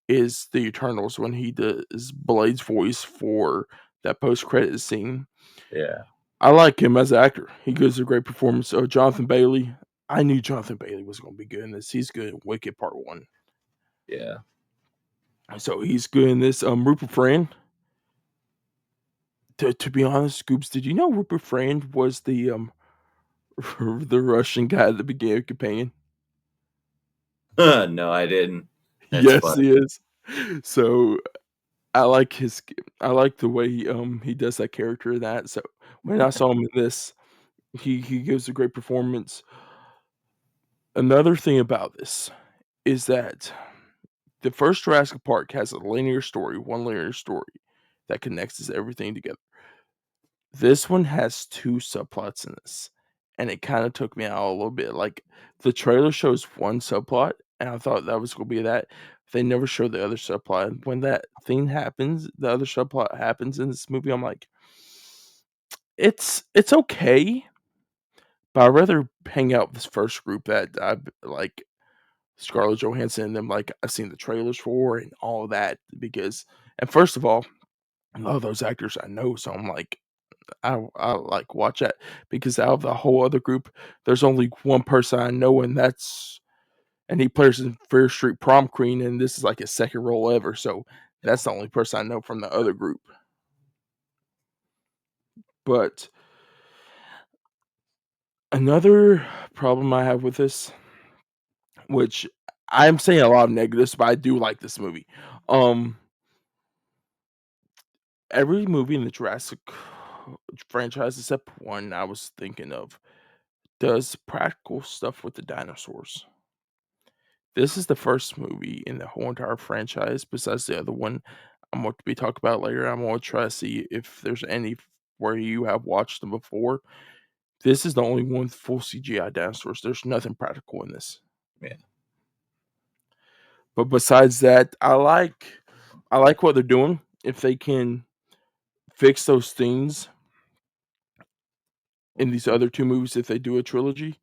is the Eternals when he does Blade's voice for that post credit scene. yeah, I like him as an actor. He gives a great performance. So Jonathan Bailey, I knew Jonathan Bailey was going to be good in this. He's good in Wicked Part One. yeah. So he's good in this. Rupert Friend. To be honest, Scoops, did you know Rupert Friend was the the Russian guy at the beginning of Companion? No, I didn't. That's Yes, funny. he is. So I like I like the way he does that character in that. So when I saw him in this, he gives a great performance. Another thing about this is that the first Jurassic Park has a linear story, one linear story that connects everything together. This one has 2 subplots in this, and it kinda took me out a little bit. Like, the trailer shows 1 subplot, and I thought that was gonna be that. They never show the other subplot, and when that thing happens, the other subplot happens in this movie, I'm like, it's okay, but I'd rather hang out with this first group that I like Scarlett Johansson and them, like, I've seen the trailers for and all that because and first of all, a lot of those actors I know, so I'm like, I like watch that because out of the whole other group, there's only one person I know, and he plays in Fear Street Prom Queen, and this is like his second role ever. So that's the only person I know from the other group. But another problem I have with this, which I'm saying a lot of negatives, but I do like this movie. Um, every movie in the Jurassic franchise except one I was thinking of does practical stuff with the dinosaurs. This is the first movie in the whole entire franchise besides the other one I'm going to be talking about later. I'm gonna try to see if there's any where you have watched them before. This is the only one with full CGI dinosaurs. There's nothing practical in this. Yeah. But besides that, I like what they're doing. If they can fix those things in these other 2 movies, if they do a trilogy,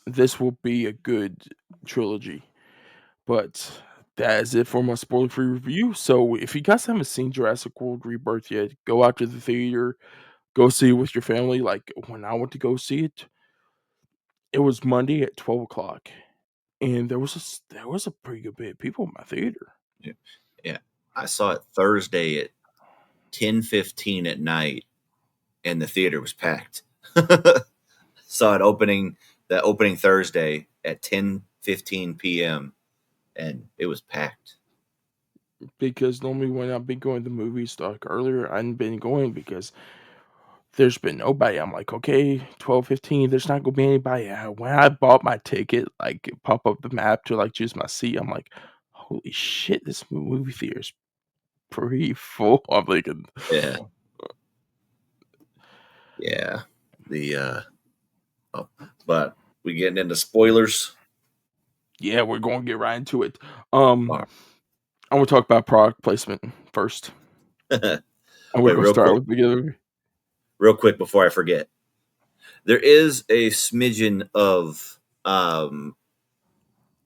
this will be a good trilogy. But that is it for my spoiler-free review. So if you guys haven't seen Jurassic World Rebirth yet, go out to the theater, go see it with your family. Like when I went to go see it, it was Monday at 12 o'clock, and there was a pretty good bit of people in my theater. Yeah. Yeah. I saw it Thursday at 10:15 at night, and the theater was packed. Saw it opening Thursday at 10:15 p.m. and it was packed. Because normally when I've been going to movies like earlier, I hadn't been going because there's been nobody. I'm like, okay, 12:15. There's not gonna be anybody. When I bought my ticket, like pop up the map to like choose my seat, I'm like, holy shit, this movie theater is pretty full. I'm thinking, Yeah. Yeah. The oh, but we getting into spoilers. yeah, we're going to get right into it. All I'm gonna talk about product placement first, right. and we're Wait, gonna start with the beginning. real quick before I forget. There is a smidgen of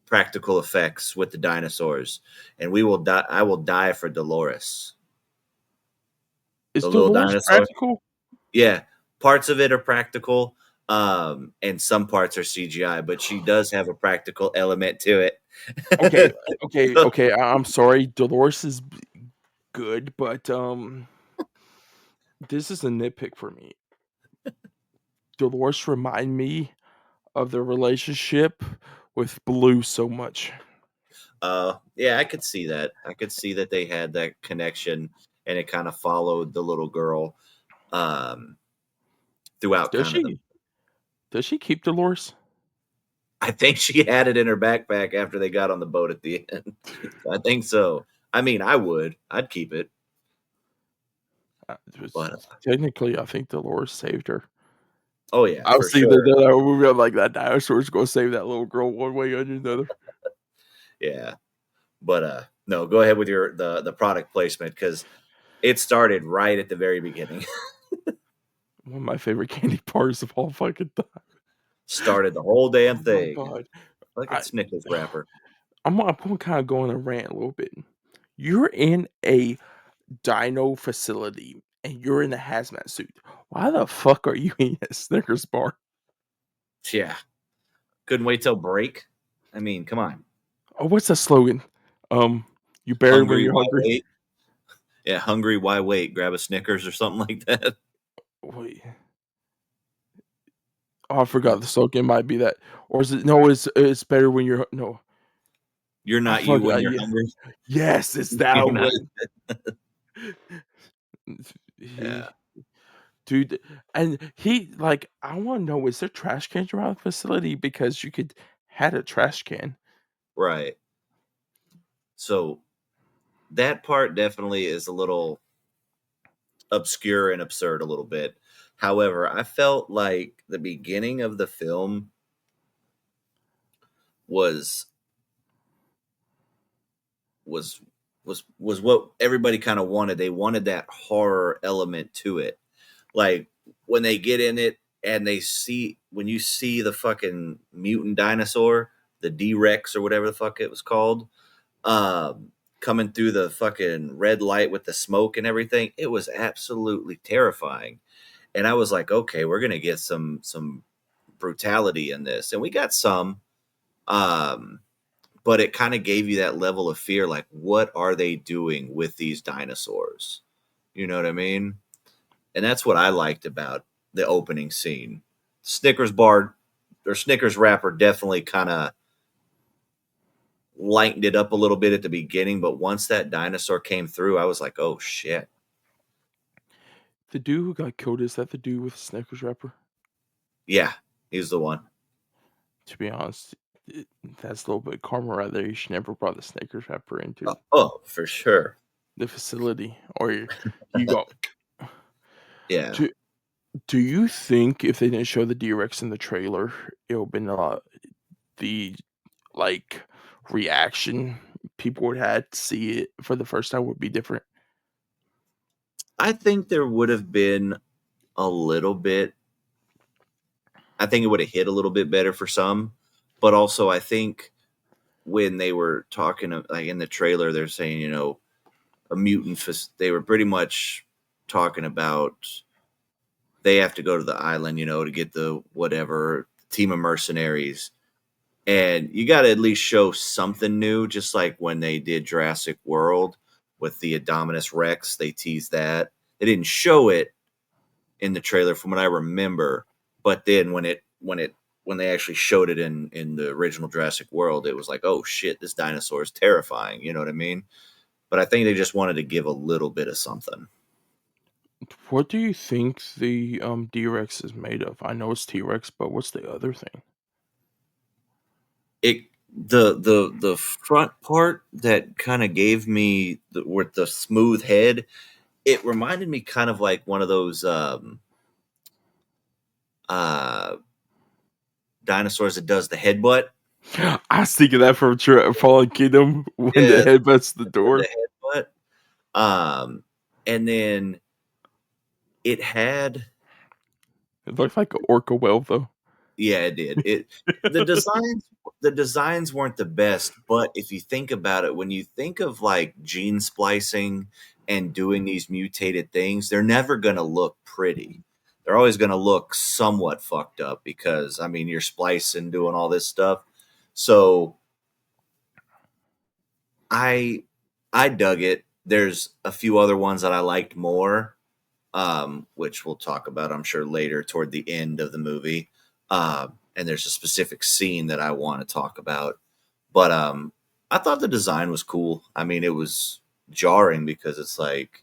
practical effects with the dinosaurs, and we will die. I will die for Dolores, Is the little Dolores dinosaur. practical? Yeah, parts of it are practical, and some parts are CGI, but she does have a practical element to Okay, it. okay. I'm sorry, Dolores is good, but this is a nitpick for me. Dolores remind me of the relationship with Blue so much. Yeah, I could see that. I could see that they had that connection, and it kind of followed the little girl um, throughout. Does Kind of the. she? Does she keep Dolores? I think she had it in her backpack after they got on the boat at the end. I think so. I mean, I would. I'd keep it, It was, but technically, I think Dolores saved her. oh yeah, I've for seen the sure. movie. I'm like that dinosaur's gonna save that little girl one way or another. Yeah, but no, go ahead with your the product placement because it started right at the very beginning. One of my favorite candy bars of all fucking time. Started the whole damn Oh my thing god. like a I Snickers wrapper. I'm kind of going to rant a little bit. You're in a dino facility and you're in a hazmat suit. Why the fuck are you in a Snickers bar? Yeah, couldn't wait till break. I mean, come on, Oh, what's that slogan? Um, you better when hungry, you're why hungry. wait? Yeah, hungry, why wait? Grab a Snickers or something like that. Wait, oh, I forgot the slogan. Might be that, or is it? No, it's better when you're no. You're I not you when forgot. you're Yeah. hungry. Yes, it's that You're not. one. He, Yeah, dude, and he like I want to know is there trash cans around the facility because you could had a trash can. right. So that part definitely is a little obscure and absurd a little bit. However, I felt like the beginning of the film was was was what everybody kind of wanted. They wanted that horror element to it. Like when they get in it and they see when you see the fucking mutant dinosaur, the D-Rex or whatever the fuck it was called, coming through the fucking red light with the smoke and everything, it was absolutely terrifying. And I was like, okay, we're gonna get some brutality in this, and we got some. Um, but it kind of gave you that level of fear, like what are they doing with these dinosaurs? You know what I mean? And that's what I liked about the opening scene. Snickers bar or Snickers wrapper definitely kind of lightened it up a little bit at the beginning, but once that dinosaur came through, I was like, oh shit. The dude who got killed, is that the dude with the Snickers wrapper? Yeah, he's the one. To be honest, that's a little bit karma right there. You should never brought the Snickers wrapper into Oh, for sure. the facility, or you go. Yeah. Do Do you think if they didn't show the D-Rex in the trailer, it would been the like reaction people would have to see it for the first time would be different? I think there would have been a little bit. I think it would have hit a little bit better for some, but also I think when they were talking like in the trailer, they're saying, a mutant. They were pretty much talking about they have to go to the island, to get the whatever team of mercenaries, and you got to at least show something new. Just like when they did Jurassic World with the Indominus Rex, they teased that. They didn't show it in the trailer, from what I remember, but then when they actually showed it in the original Jurassic World, it was like, oh shit, this dinosaur is terrifying. You know what I mean? But I think they just wanted to give a little bit of something. What do you think the D-Rex is made of? I know it's T-Rex, but what's the other thing? It the front part that kind of gave me with the smooth head, it reminded me kind of like one of those uh dinosaurs that does the headbutt. I was thinking that from Fallen Kingdom when the Yeah, head butts the the door. headbutt. And then it had, It looked like an orca whale though. yeah, it did. The designs the designs weren't the best, but if you think about it, when you think of like gene splicing and doing these mutated things, they're never going to look pretty. They're always going to look somewhat fucked up because I mean, you're splicing doing all this stuff. So, I I dug it. There's a few other ones that I liked more, which we'll talk about, I'm sure, later toward the end of the movie. And there's a specific scene that I want to talk about. But I thought the design was cool. I mean, it was jarring because it's like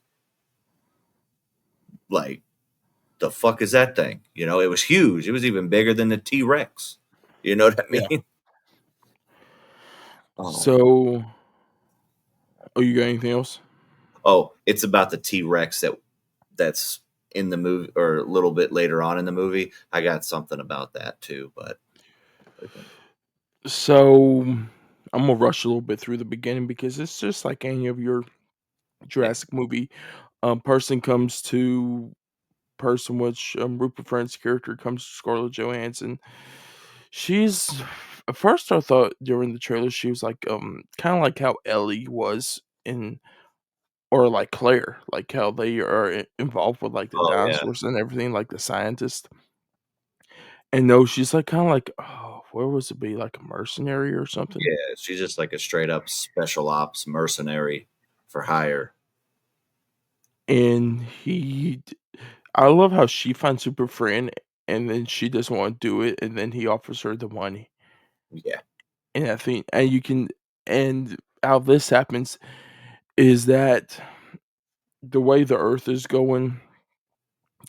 the fuck is that thing? It was huge. It was even bigger than the T Rex. You know what I Yeah. mean? Oh, So, oh, you got anything else? oh, it's about the T Rex that's in the movie or a little bit later on in the movie. I got something about that too, but So, I'm gonna rush a little bit through the beginning because it's just like any of your yeah. Jurassic movie. Person comes to person, which Rupert Friend's character comes to Scarlett Johansson. She's at first I thought during the trailer she was like kind of like how Ellie was in or like Claire, like how they are involved with like the Oh yeah. dinosaurs and everything, like the scientist. And no, she's like kind of like oh, where was it be like a mercenary or something? Yeah, she's just like a straight up special ops mercenary for hire. And I love how she finds Super Friend and then she doesn't want to do it, and then he offers her the money. Yeah. And I think, and you can. And how this happens is that the way the Earth is going,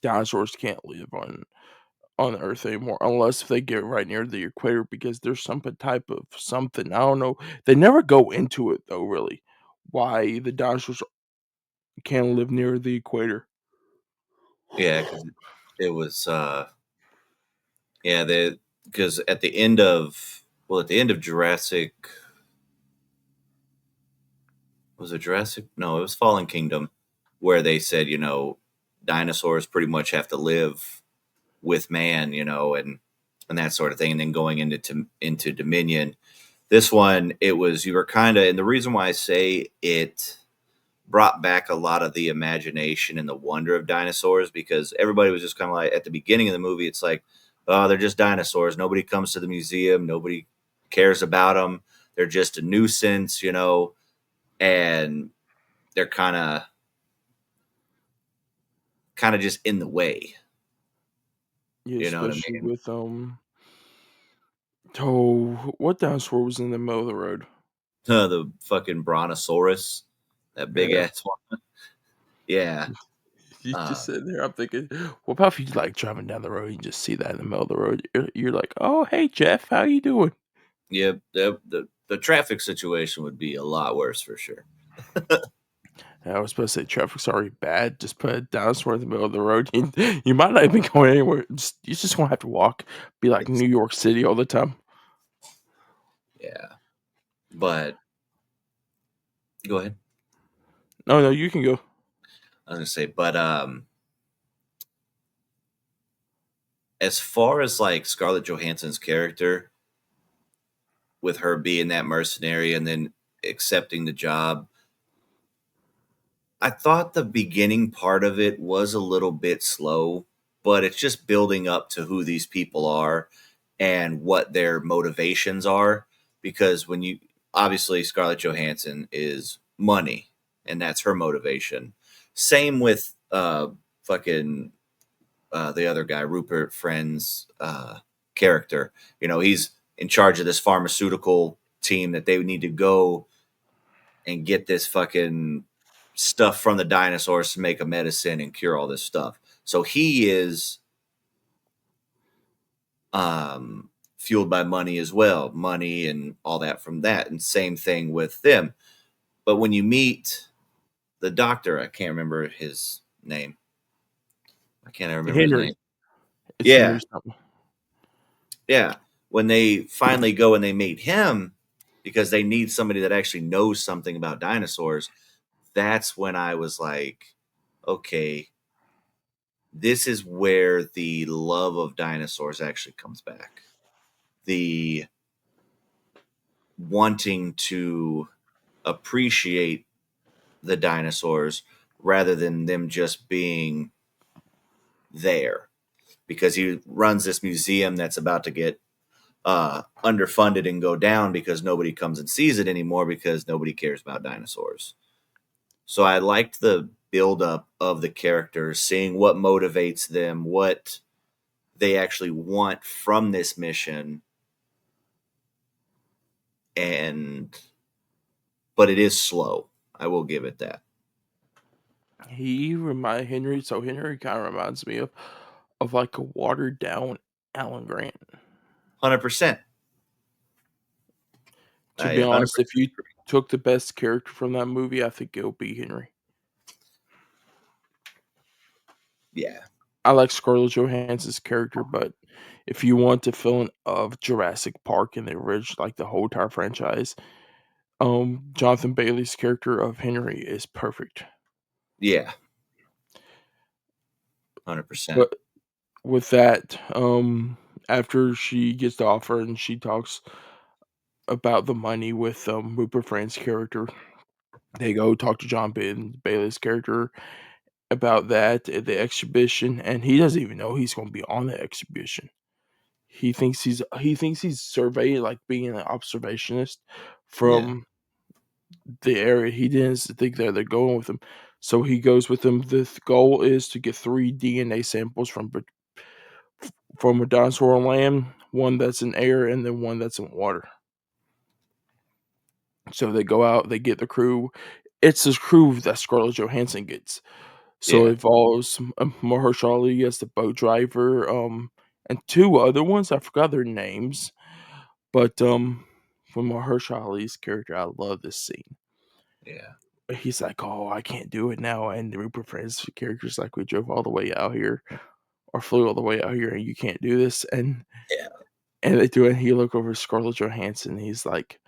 dinosaurs can't live on Earth anymore unless they get right near the equator because there's some type of something. I don't know. They never go into it though, really. Why the dinosaurs can't live near the equator? Yeah, because it was yeah, they because at the end of Jurassic, was it Jurassic? No, it was Fallen Kingdom, where they said, dinosaurs pretty much have to live with man, and that sort of thing. And then going into Dominion, this one, it was, you were kind of, and the reason why I say it brought back a lot of the imagination and the wonder of dinosaurs, because everybody was just kind of like, at the beginning of the movie, it's like, oh, they're just dinosaurs. Nobody comes to the museum. Nobody cares about them. They're just a nuisance, and they're kind of just in the way. Yeah, You know what I especially mean? with oh, what dinosaur was in the middle of the road? The fucking brontosaurus, that big Yeah. ass one. Yeah. You just Uh, sit there. I'm thinking, what about if you like driving down the road, you just see that in the middle of the road? You're like, oh, hey Jeff, how you doing? yeah. The traffic situation would be a lot worse for sure. I was supposed to say traffic's already bad. Just put a dinosaur in the middle of the road. You might not even go anywhere. You just won't have to walk. Be like It's New York City all the time. Yeah. But go ahead. No, no, you can go. I was gonna say, but as far as like Scarlett Johansson's character, with her being that mercenary and then accepting the job, I thought the beginning part of it was a little bit slow, but it's just building up to who these people are and what their motivations are. Because when you, obviously, Scarlett Johansson is money, and that's her motivation. Same with fucking the other guy, Rupert Friend's character. He's in charge of this pharmaceutical team that they need to go and get this fucking stuff from the dinosaurs to make a medicine and cure all this stuff. So he is fueled by money as well, money and all that from that. And same thing with them. But when you meet the doctor, I can't remember his name. I can't remember his name. Henry. It's Yeah, Henry something. yeah. When they finally go and they meet him, because they need somebody that actually knows something about dinosaurs, that's when I was like, okay, this is where the love of dinosaurs actually comes back. The wanting to appreciate the dinosaurs rather than them just being there. Because he runs this museum that's about to get underfunded and go down because nobody comes and sees it anymore because nobody cares about dinosaurs. So I liked the buildup of the characters, seeing what motivates them, what they actually want from this mission, and but it is slow. I will give it that. Henry. So Henry kind of reminds me of like a watered down Alan Grant. 100%. To I be honest, if 100% you agree. took the best character from that movie, I think it'll be Henry. Yeah. I like Scarlett Johansson's character, but if you want to fill in of Jurassic Park and the original, like the whole entire franchise, Jonathan Bailey's character of Henry is perfect. Yeah. 100%. But with that, after she gets the offer and she talks about the money with Rupert Friend's character, they go talk to Bailey's character about that at the exhibition, and he doesn't even know he's going to be on the exhibition. He thinks he's surveying, like being an observationist Yeah. from the area. He didn't think that they're going with him, so he goes with them. The goal is to get 3 DNA samples from a dinosaur on land, one that's in air, and then one that's in water. So they go out, they get the crew. It's this crew that Scarlett Johansson gets. So it Yeah. involves Mahershala Ali as the boat driver, and 2 other ones, I forgot their names, but, for Mahershala Ali's character, I love this scene. Yeah. He's like, "Oh, I can't do it now," and Rupert Friend's character's like, "We drove all the way out here, or flew all the way out here, and you can't do this," Yeah. and they do it, and he look over at Scarlett Johansson, he's like,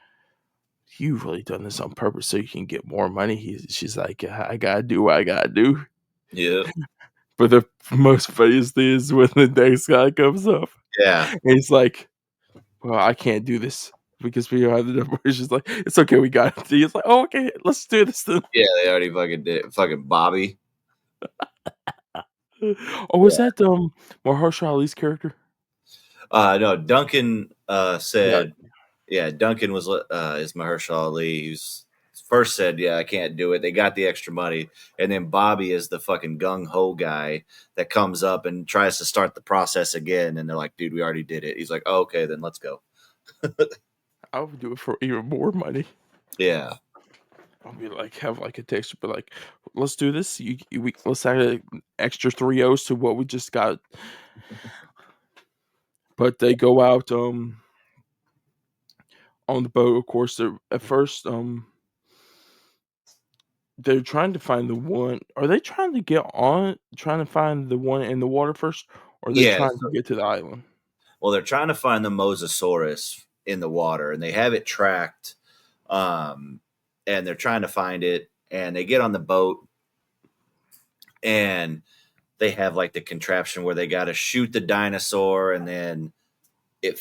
"You've really done this on purpose so you can get more money." She's like, "I gotta do what I gotta do." Yeah. But the most funniest thing is when the next guy comes up, Yeah. and he's like, "Well, I can't do this because we don't have the number." She's like, "It's okay, we got it." He's like, "Oh, okay, let's do this then." Yeah. They already fucking did. Fucking Bobby. Oh, was Yeah. that, Mahershala Ali's character? No, Duncan Yeah. said, yeah, Duncan was is Mahershala Ali. He's first said, yeah, I can't do it. They got the extra money, and then Bobby is the fucking gung ho guy that comes up and tries to start the process again, and they're like, dude, we already did it. He's like, oh, okay, then let's go. I would do it for even more money. Yeah, I'll be like, have like a texture, but like, let's do this. Let's add an extra 3 O's to what we just got. But they go out on the boat. Of course, they're at first they're trying to find the one. Are they trying to get on? Trying to find the one in the water first, or are they yeah. trying to get to the island? Well, they're trying to find the Mosasaurus in the water, and they have it tracked. Um, and they're trying to find it, and they get on the boat, and they have like the contraption where they got to shoot the dinosaur, and then it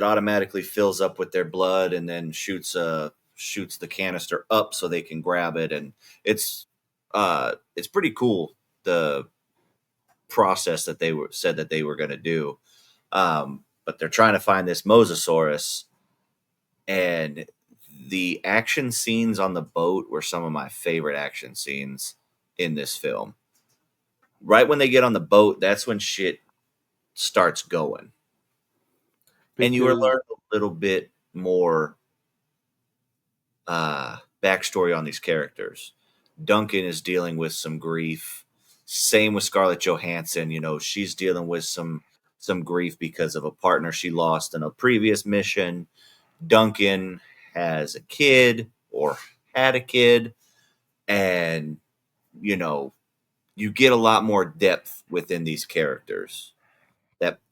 automatically fills up with their blood, and then shoots the canister up so they can grab it, and it's pretty cool, the process that they said that they were going to do. But they're trying to find this Mosasaurus, and the action scenes on the boat were some of my favorite action scenes in this film. Right when they get on the boat, that's when shit starts going, and you Because learn a little bit more backstory on these characters. Duncan is dealing with some grief. Same with Scarlett Johansson. You know, she's dealing with some grief because of a partner she lost in a previous mission. Duncan has a kid or had a kid, and you know, you get a lot more depth within these characters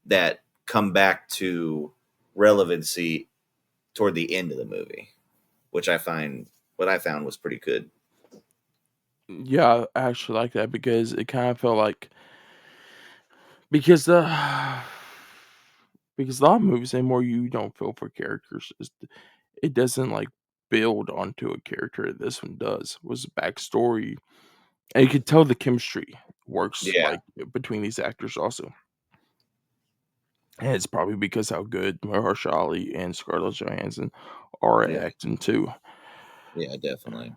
that come back to relevancy toward the end of the movie, which I found was pretty good. yeah, I actually like that because it kind of felt like because the because a lot of movies anymore you don't feel for characters. It doesn't like build onto a character. This one does. Was a backstory, and you could tell the chemistry works Yeah, like between these actors also. And it's probably because how good Mahershala Ali and Scarlett Johansson are at yeah, acting too. yeah, definitely.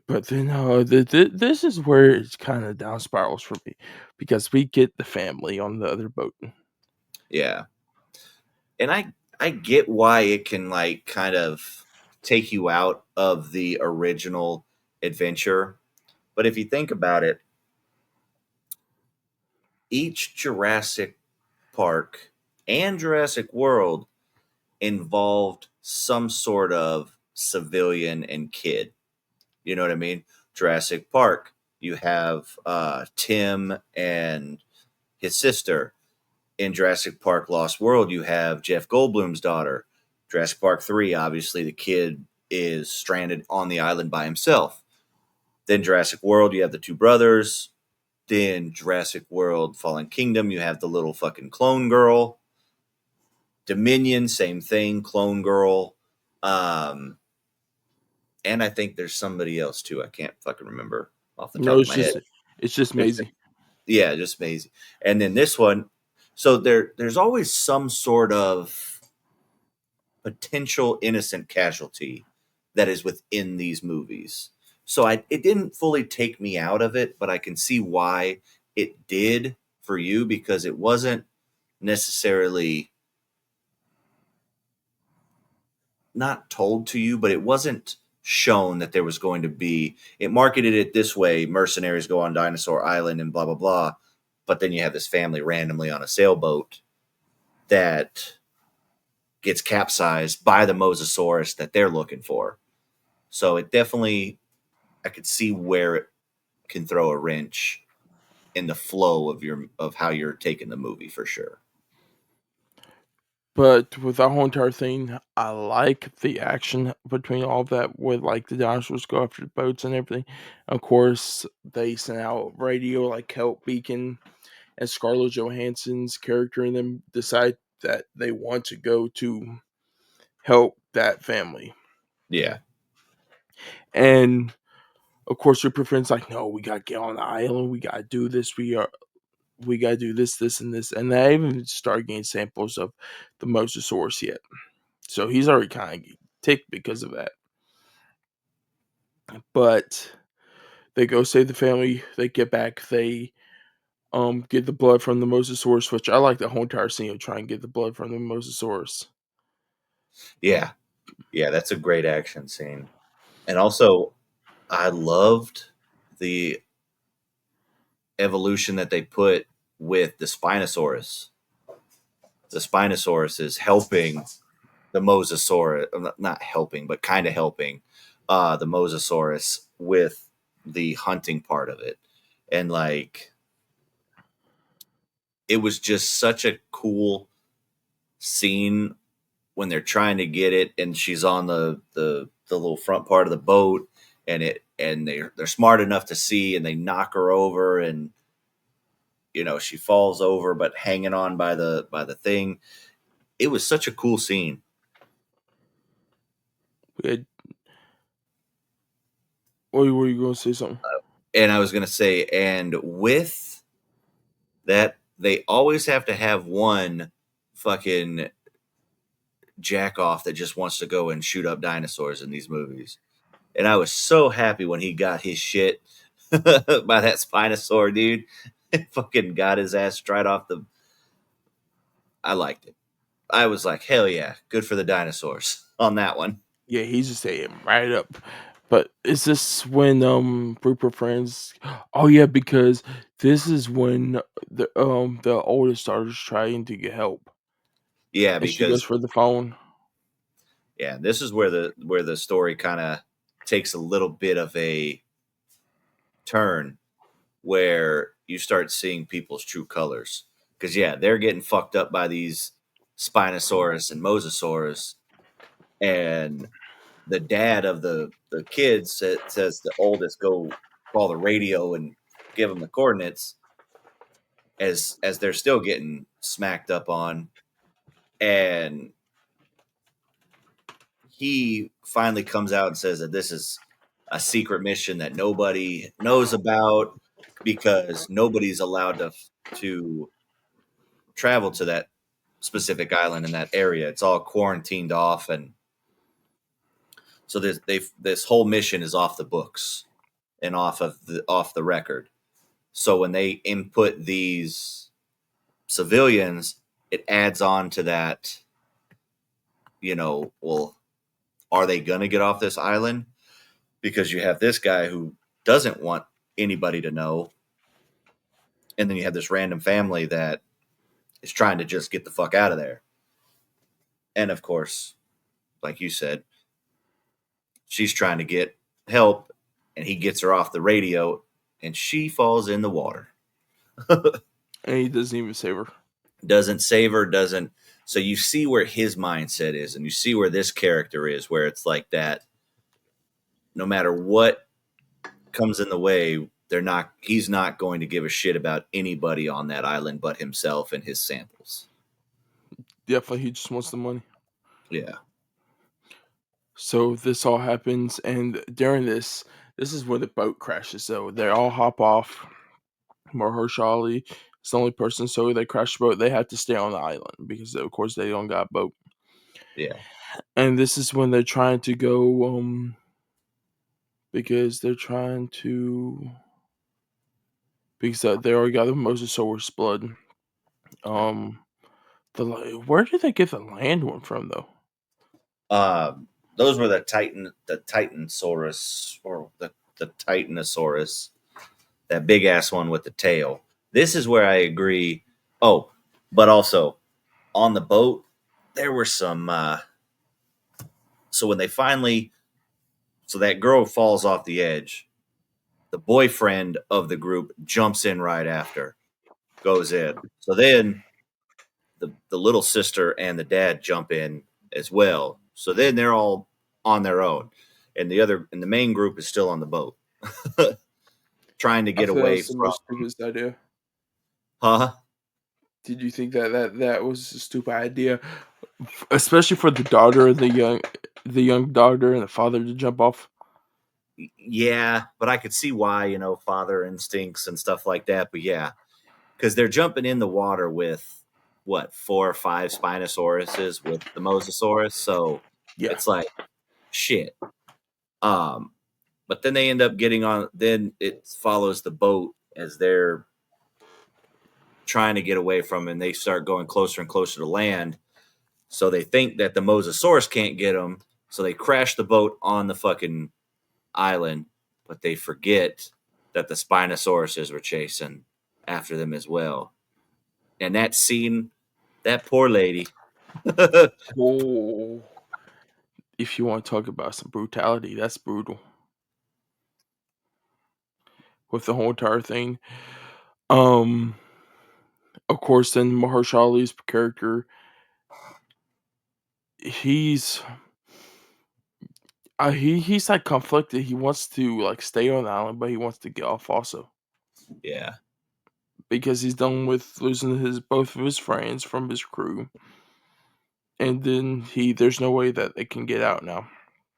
But then this is where it's kind of down spirals for me because we get the family on the other boat. Yeah, and I get why it can like kind of take you out of the original adventure, but if you think about it, each Jurassic Park and Jurassic World involved some sort of civilian and kid. You know what I mean? Jurassic Park, you have Tim and his sister. In Jurassic Park Lost World, you have Jeff Goldblum's daughter. Jurassic Park 3, obviously, the kid is stranded on the island by himself. Then Jurassic World, you have the two brothers. Then Jurassic World Fallen Kingdom, you have the little fucking clone girl. Dominion, same thing, clone girl. Um, and I think there's somebody else too. I can't fucking remember off the No, top of my head. it's just Maisie. Yeah, just amazing. And then this one, so there's always some sort of potential innocent casualty that is within these movies. So it didn't fully take me out of it, but I can see why it did for you, because it wasn't necessarily not told to you, but it wasn't shown that there was going to be. It marketed it this way: mercenaries go on Dinosaur Island and blah blah blah. But then you have this family randomly on a sailboat that gets capsized by the Mosasaurus that they're looking for. So it definitely, I could see where it can throw a wrench in the flow of how you're taking the movie for sure. But with that whole entire thing, I like the action between all of that with like the dinosaurs go after the boats and everything. Of course, they sent out radio like Help Beacon and Scarlett Johansson's character in them decide that they want to go to help that family. Yeah. And of course your friend's like, no, we gotta get on the island, we gotta do this, we gotta do this, this, and this. And they even start getting samples of the Mosasaurus yet. So he's already kind of ticked because of that. But they go save the family, they get back, they get the blood from the Mosasaurus, which I like the whole entire scene of trying to get the blood from the Mosasaurus. Yeah. Yeah, that's a great action scene. And also, I loved the evolution that they put with the Spinosaurus. The Spinosaurus is helping the Mosasaurus, not helping, but kind of helping the Mosasaurus with the hunting part of it. And like, it was just such a cool scene when they're trying to get it, and she's on the little front part of the boat, and they're smart enough to see, and they knock her over, and she falls over, but hanging on by the thing. It was such a cool scene. It, or were you going to say something? And I was gonna say, and with that, they always have to have one fucking jack off that just wants to go and shoot up dinosaurs in these movies. And I was so happy when he got his shit by that Spinosaur dude. Fucking got his ass right off the. I liked it. I was like, hell yeah, good for the dinosaurs on that one. Yeah, he's just saying right up. But is this when group of friends? Oh yeah, because this is when the oldest daughter's trying to get help, Yeah, and she goes because for the phone. this is where the story kind of takes a little bit of a turn where you start seeing people's true colors. Because they're getting fucked up by these Spinosaurus and Mosasaurus, and the dad of the kids says the oldest go call the radio and give them the coordinates as they're still getting smacked up on, and he finally comes out and says that this is a secret mission that nobody knows about because nobody's allowed to travel to that specific island in that area. It's all quarantined off, and so this whole mission is off the books and off the record. So when they input these civilians, it adds on to that. Well, are they gonna get off this island? Because you have this guy who doesn't want anybody to know, and then you have this random family that is trying to just get the fuck out of there. And of course, like you said, she's trying to get help, and he gets her off the radio, and she falls in the water. And he doesn't even save her. Doesn't save her, doesn't. So you see where his mindset is, and you see where this character is, where it's like that. No matter what comes in the way, he's not going to give a shit about anybody on that island but himself and his samples. Definitely, he just wants the money. Yeah. So this all happens, and during this is where the boat crashes. So they all hop off. Mahershala is the only person, so they crash the boat. They have to stay on the island because, of course, they don't got a boat. Yeah. And this is when they're trying to go, because they're trying to, because they already got the Mosasaurus blood. Where did they get the land one from though? Those were the Titansaurus, or the Titanosaurus, that big ass one with the tail. This is where I agree. Oh, but also on the boat, there were some. So when they finally, so that girl falls off the edge, the boyfriend of the group jumps in right after, goes in. So then the little sister and the dad jump in as well. So then they're all on their own, and the main group is still on the boat, trying to I get feel that away was the from. most stupidest idea. Huh? Did you think that was a stupid idea, especially for the daughter, the young daughter, and the father to jump off? Yeah, but I could see why, father instincts and stuff like that. But yeah, because they're jumping in the water with what, 4 or 5 Spinosauruses with the Mosasaurus, so Yeah. it's like shit. Um, but then they end up getting on. Then it follows the boat as they're trying to get away from, and they start going closer and closer to land. So they think that the Mosasaurus can't get them, so they crash the boat on the fucking island, but they forget that the Spinosauruses were chasing after them as well. And that scene, that poor lady. Oh, if you want to talk about some brutality, that's brutal with the whole entire thing. Um, of course, then Mahershala Ali's character, he's he's like conflicted. He wants to like stay on the island, but he wants to get off also Yeah, because he's done with losing his both of his friends from his crew, and then there's no way that they can get out now.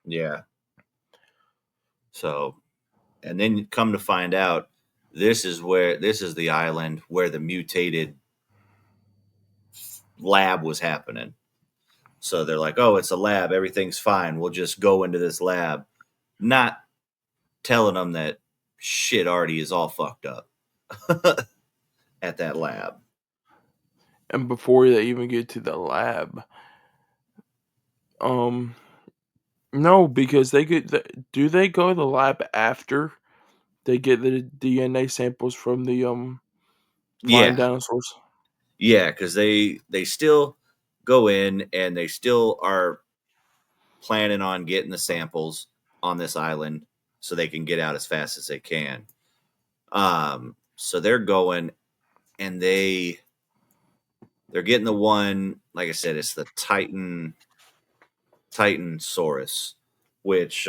yeah. So, and then come to find out, this is the island where the mutated lab was happening. So they're like, "Oh, it's a lab. Everything's fine. We'll just go into this lab," not telling them that shit already is all fucked up at that lab. And before they even get to the lab, um, no, because they get do they go to the lab after they get the DNA samples from the flying Yeah, dinosaurs? yeah, because they still go in and they still are planning on getting the samples on this island so they can get out as fast as they can. So they're going, and they're getting the one. Like I said, it's the Titansaurus, which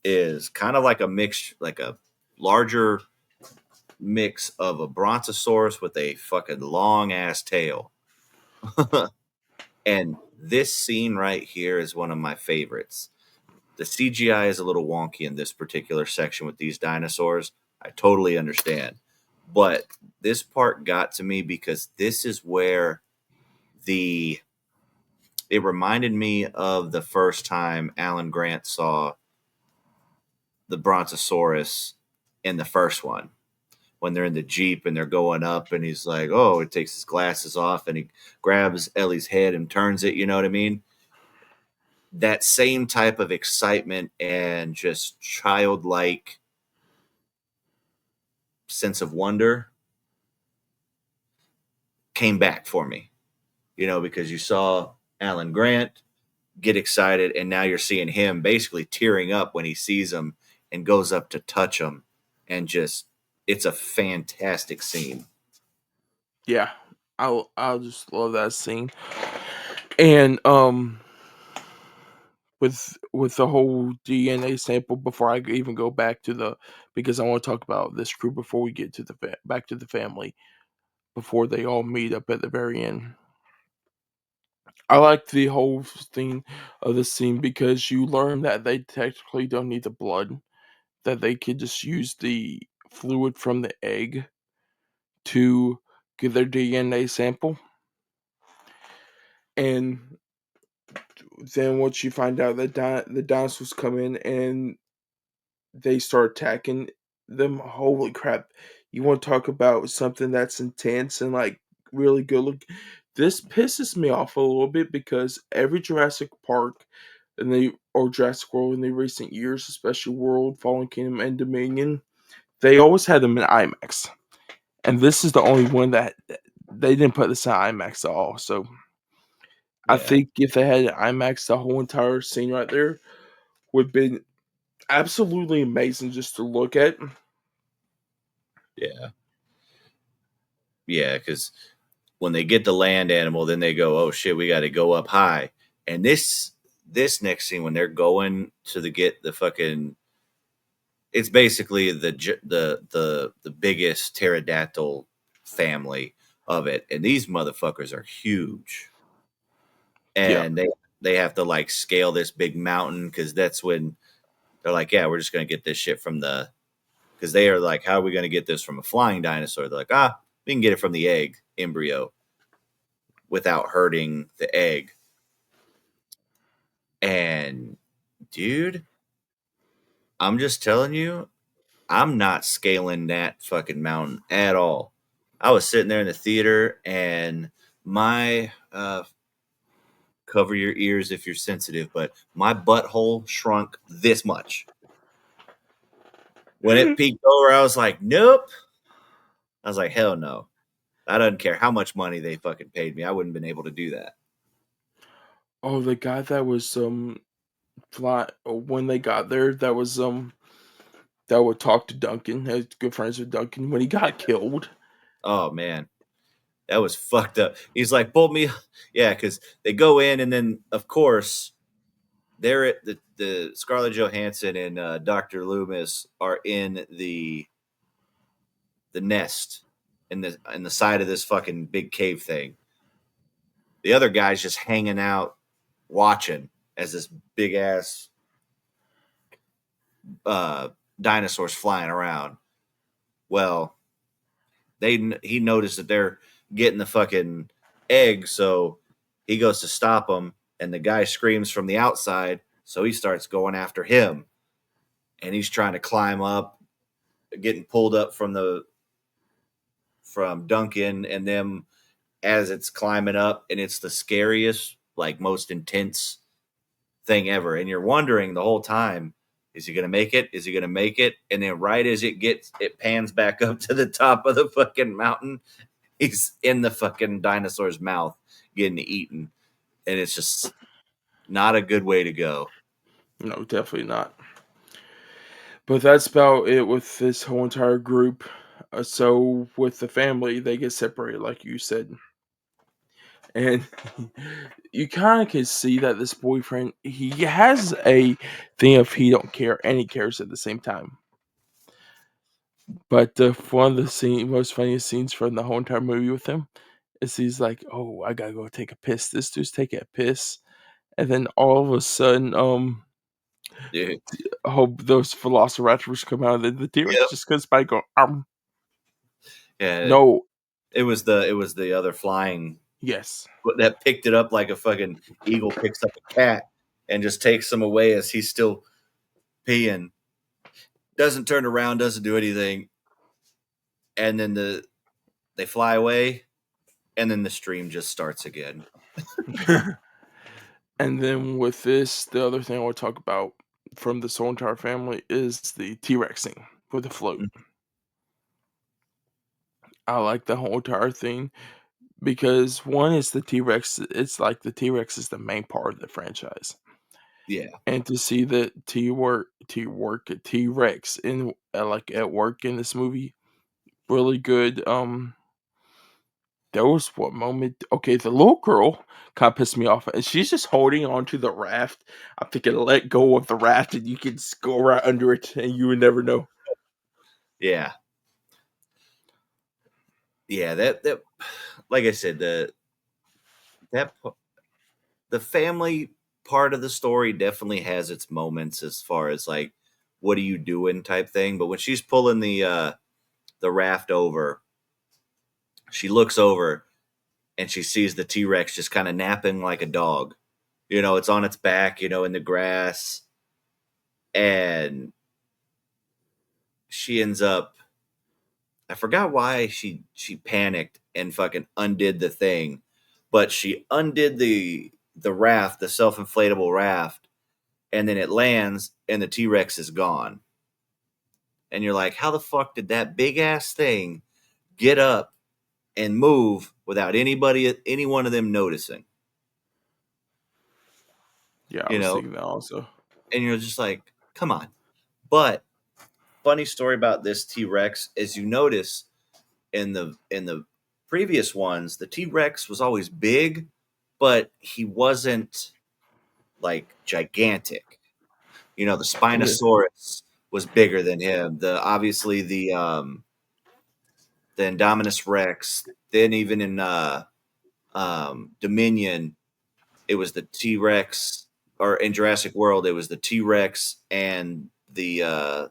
is kind of like a mix, like a larger mix of a brontosaurus with a fucking long ass tail. And this scene right here is one of my favorites. The CGI is a little wonky in this particular section with these dinosaurs. I totally understand. But this part got to me because this is where the it reminded me of the first time Alan Grant saw the Brontosaurus in the first one, when they're in the Jeep and they're going up, and he's like, "Oh," it takes his glasses off and he grabs Ellie's head and turns it. You know what I mean? That same type of excitement and just childlike sense of wonder came back for me, because you saw Alan Grant get excited, and now you're seeing him basically tearing up when he sees him and goes up to touch him, and just, it's a fantastic scene. Yeah, I'll just love that scene. And with the whole DNA sample, before I even go back to the, because I want to talk about this crew before we get to the back to the family, before they all meet up at the very end. I like the whole thing of the scene because you learn that they technically don't need the blood, that they could just use the fluid from the egg to get their DNA sample. And then once you find out that the dinosaurs come in and they start attacking them, holy crap! You want to talk about something that's intense and like really good look? This pisses me off a little bit because every Jurassic Park or Jurassic World in the recent years, especially World, Fallen Kingdom, and Dominion, they always had them in IMAX. And this is the only one that they didn't put this in IMAX at all. So I Yeah, think if they had IMAX, the whole entire scene right there would have been absolutely amazing just to look at. yeah, yeah. Because when they get the land animal, then they go, "Oh shit, we got to go up high." And this next scene when they're going to get the fucking, it's basically the biggest pterodactyl family of it, and these motherfuckers are huge, Yeah. and they have to like scale this big mountain because that's when they're like, yeah, we're just gonna get this shit from the, because they are like, how are we gonna get this from a flying dinosaur? They're like, we can get it from the egg embryo without hurting the egg. And dude, I'm just telling you, I'm not scaling that fucking mountain at all. I was sitting there in the theater and my cover your ears if you're sensitive, but my butthole shrunk this much. When it peeked over, I was like, nope. I was like, hell no. I don't care how much money they fucking paid me. I wouldn't have been able to do that. Oh, the guy that was fly when they got there, that would talk to Duncan, has good friends with Duncan when he got killed. Oh man, that was fucked up. He's like, pull me. Yeah, because they go in, and then of course they're at the Scarlett Johansson and Dr. Loomis are in the nest in the side of this fucking big cave thing. The other guy's just hanging out watching as this big ass uh, dinosaurs flying around. Well, he noticed that they're getting the fucking egg, so he goes to stop them, and the guy screams from the outside, so he starts going after him, and he's trying to climb up, getting pulled up from Duncan and them as it's climbing up, and it's the scariest, like most intense thing ever. And you're wondering the whole time, is he gonna make it? Is he gonna make it? And then right as it pans back up to the top of the fucking mountain, he's in the fucking dinosaur's mouth getting eaten. And it's just not a good way to go. No, definitely not. But that's about it with this whole entire group. So with the family, they get separated, like you said, and you kind of can see that this boyfriend he has a thing of he don't care and he cares at the same time. But one of the most funniest scenes from the whole entire movie with him is he's like, "Oh, I gotta go take a piss." This dude's taking a piss, and then all of a sudden, Dude. I hope those velociraptors come out, and the T-Rex Yep. just goes by, go, Yeah. no, It was the other flying yes, that picked it up like a fucking eagle picks up a cat and just takes him away as he's still peeing. Doesn't turn around, doesn't do anything. And then they fly away, and then the stream just starts again. and then with this, the other thing I want to talk about from this whole entire family is the T-Rex thing with the float. I like the whole entire thing because one is the T-Rex. It's like the T-Rex is the main part of the franchise, Yeah. and to see the T-Rex in like at work in this movie, really good. There was one moment. Okay, the little girl kind of pissed me off, and she's just holding onto the raft. I'm thinking, let go of the raft, and you can just go right under it, and you would never know. Yeah. Yeah, that like I said, that the family part of the story definitely has its moments as far as like what are you doing type thing. But when she's pulling the raft over, she looks over and she sees the T Rex just kind of napping like a dog. It's on its back, in the grass, and she ends up. I forgot why she panicked and fucking undid the thing, but she undid the raft, the self-inflatable raft, and then it lands and the T-Rex is gone. And you're like, how the fuck did that big ass thing get up and move without any one of them noticing? Yeah, I You was know, thinking that also. and you're just like, come on. But funny story about this T-Rex is you notice in the previous ones, the T-Rex was always big, but he wasn't like gigantic. You know, the Yeah, Spinosaurus was bigger than him. Obviously the Indominus Rex. Then even in Dominion, it was the T-Rex, or in Jurassic World, it was the T-Rex and the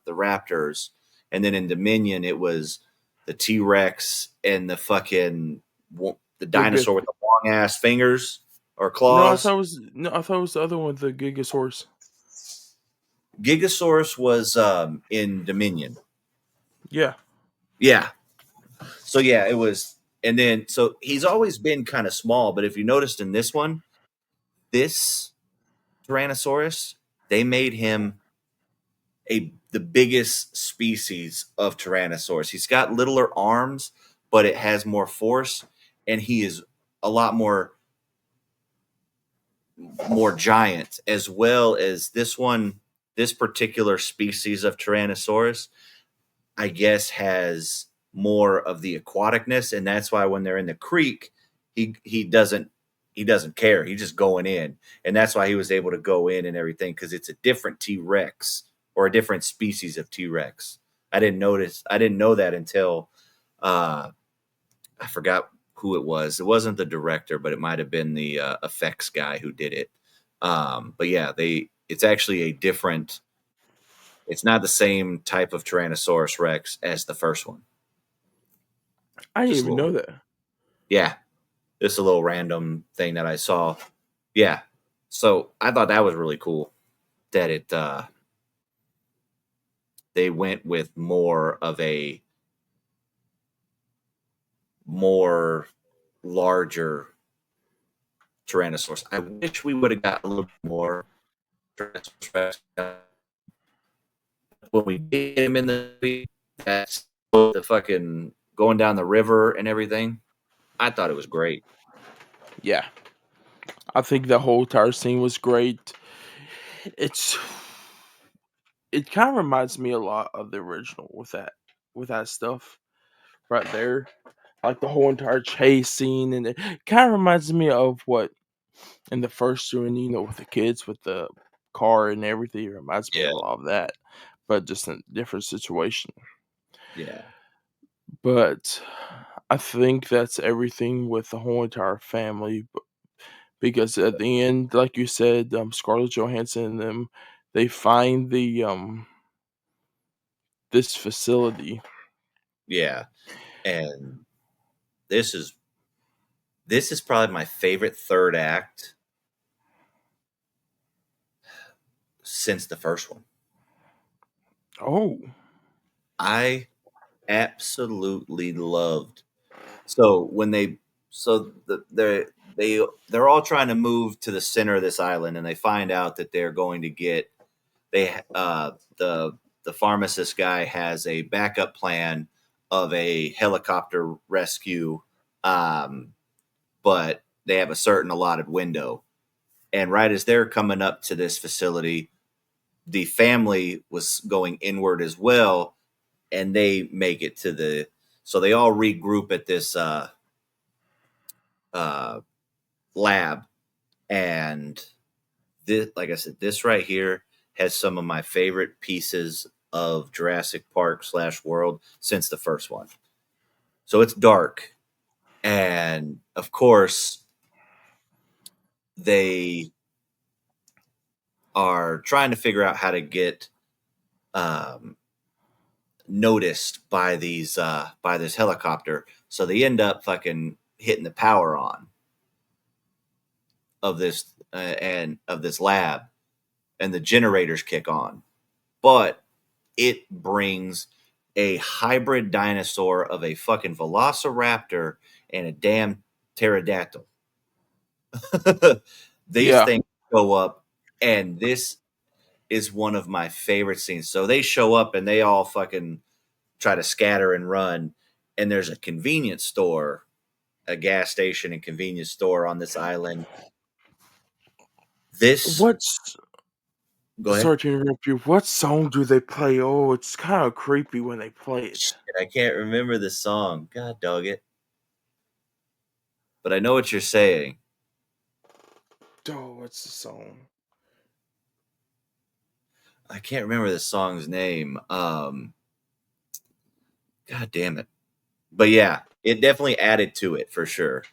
Raptors, and then in Dominion, it was the T-Rex and the fucking the Giga. dinosaur with the long ass fingers or No, claws. I thought it was the other one, the Gigasaurus. Gigasaurus was in Dominion. Yeah, Yeah. So yeah, it was, and then so he's always been kind of small, but if you noticed in this one, this Tyrannosaurus, they made him the biggest species of Tyrannosaurus. He's got littler arms, but it has more force, and he is a lot more giant, as well as this one. This particular species of Tyrannosaurus, I guess, has more of the aquaticness, and that's why when they're in the creek, he doesn't care. He's just going in, and that's why he was able to go in and everything, because it's a different T Rex or a different species of T Rex. I didn't know that until I forgot who it was. It wasn't the director, but it might have been the effects guy who did it. But yeah, it's actually a different. It's not the same type of Tyrannosaurus Rex as the first one. I didn't Just a even little, know that. yeah, just a little random thing that I saw. Yeah, so I thought that was really cool that they went with more of a more larger Tyrannosaurus. I wish we would have got a little bit more Tyrannosaurus Rex when we get him in the movie. That's the fucking going down the river and everything. I thought it was great. Yeah, I think the whole entire scene was great. It's it kind of reminds me a lot of the original with that stuff right there, like the whole entire chase scene, and it kind of reminds me of what in the first one, with the kids with the car and everything. It reminds me Yeah, a lot of that, but just in a different situation. yeah, But I think that's everything with the whole entire family. Because at the end, like you said, Scarlett Johansson and them, they find the this facility. yeah. And this is this is probably my favorite third act since the first one. Oh, I absolutely loved. So when they're all trying to move to the center of this island, and they find out that they're going to get they the pharmacist guy has a backup plan of a helicopter rescue, um, but they have a certain allotted window. And right as they're coming up to this facility, the family was going inward as well, and they make it to so they all regroup at this uh, lab. And this, like I said, this right here has some of my favorite pieces of Jurassic Park / World since the first one. So it's dark, and of course they are trying to figure out how to get um, noticed by by this helicopter. So they end up fucking hitting the power on of this and of this lab, and the generators kick on. But it brings a hybrid dinosaur of a fucking velociraptor and a damn pterodactyl. These Yeah. things show up, and this is one of my favorite scenes. So they show up and they all fucking try to scatter and run, and there's a convenience store, a gas station and convenience store on this island. This What's Go ahead. Sorry to interrupt you. What song do they play? Oh, it's kind of creepy when they play it. Shit, I can't remember the song. God dog it. But I know what you're saying. Oh, what's the song? I can't remember the song's name. God damn it. But yeah, it definitely added to it for sure.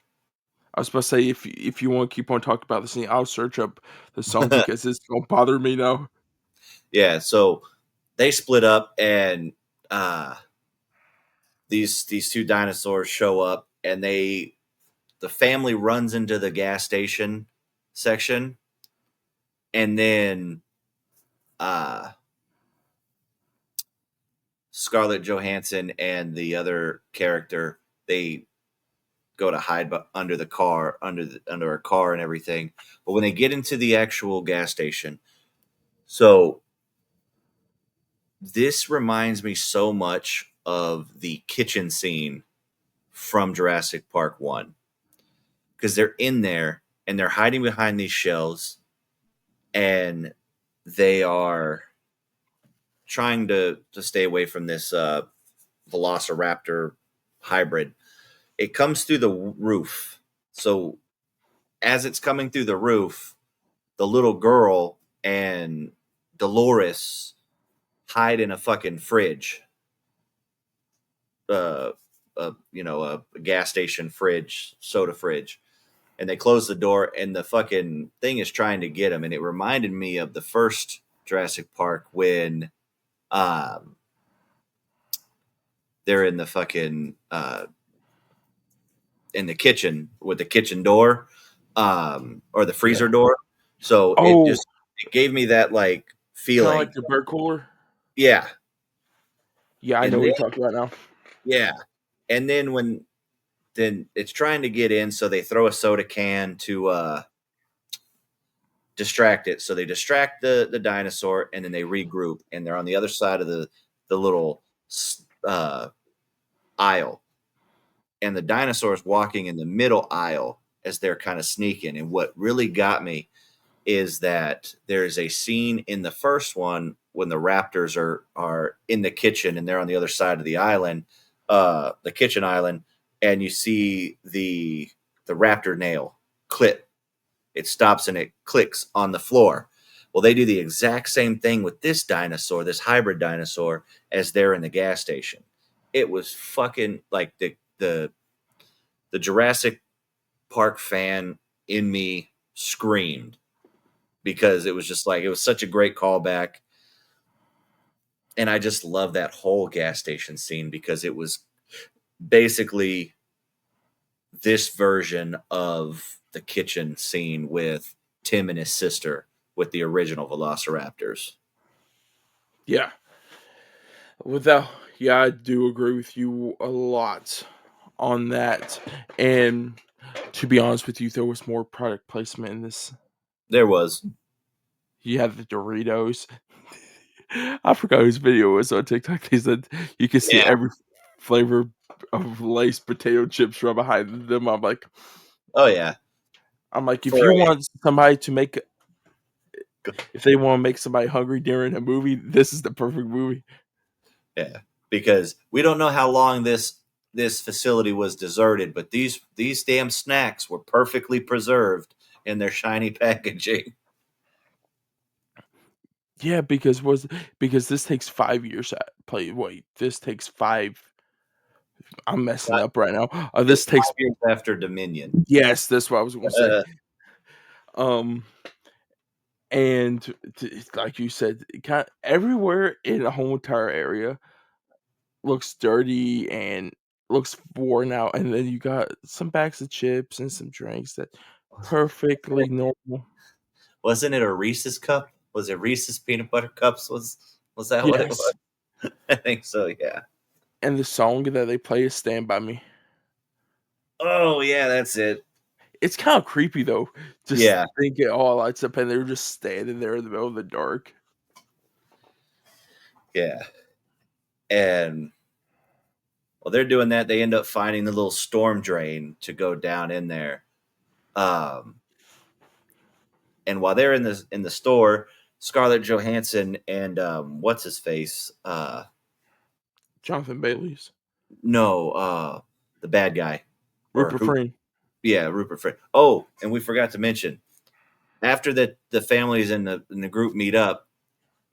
I was about to say if you want to keep on talking about the scene, I'll search up the song because it's gonna bother me now. Yeah, so they split up and these two dinosaurs show up and the family runs into the gas station section, and then uh Scarlett Johansson and the other character, they go to hide under the car, under a car and everything. But when they get into the actual gas station, so this reminds me so much of the kitchen scene from Jurassic Park 1, because they're in there and they're hiding behind these shelves, and they are trying to stay away from this velociraptor hybrid. It comes through the roof. So as it's coming through the roof, the little girl and Dolores hide in a fucking fridge. A gas station fridge, soda fridge. And they close the door, and the fucking thing is trying to get them. And it reminded me of the first Jurassic Park when um, they're in the fucking in the kitchen with the kitchen door, or the freezer Yeah. door. So Oh, it gave me that like kind of feeling. like the bird cooler. Yeah. Yeah, I know And what then you're talking about now. yeah. And then it's trying to get in, so they throw a soda can to distract it. So they distract the dinosaur, and then they regroup, and they're on the other side of the little uh, aisle, and the dinosaur is walking in the middle aisle as they're kind of sneaking. And what really got me is that there's a scene in the first one when the raptors are in the kitchen and they're on the other side of the island, the kitchen island, and you see the raptor nail clip. It stops and it clicks on the floor. Well, they do the exact same thing with this dinosaur, this hybrid dinosaur, as they're in the gas station. It was fucking like the Jurassic Park fan in me screamed, because it was just like, it was such a great callback. And I just love that whole gas station scene because it was basically this version of the kitchen scene with Tim and his sister with the original Velociraptors. Yeah. Without, yeah, I do agree with you a lot on that. And to be honest with you, there was more product placement in this. There was. You had the Doritos. I forgot whose video it was on TikTok. They said you can see Yeah. every flavor of Lay's potato chips right behind them. Oh, yeah. If For you a, want somebody to make, if they want to make somebody hungry during a movie, this is the perfect movie. yeah, because we don't know how long this facility was deserted, but these damn snacks were perfectly preserved in their shiny packaging. Yeah, because this takes 5 years at play. Wait, this takes five. I'm messing up right now. It's This takes 5 years after Dominion. Yes, that's what I was going to say. Um, and like you said, kind of everywhere in the whole entire area looks dirty and looks worn out, and then you got some bags of chips and some drinks that perfectly normal. Wasn't it a Reese's cup? Was it Reese's peanut butter cups? Was that what it Yes, was? I think so. Yeah. and the song that they play is "Stand by Me." Oh yeah, that's it. It's kind of creepy though. Just Yeah, think it all lights up and they're just standing there in the middle of the dark. yeah. And while they're doing that, they end up finding the little storm drain to go down in there. Um, and while they're in the store, Scarlett Johansson and what's his face? Jonathan Bailey's No, the bad guy, or Rupert who? Friend. Yeah, Rupert Friend. Oh, and we forgot to mention after the families in the group meet up,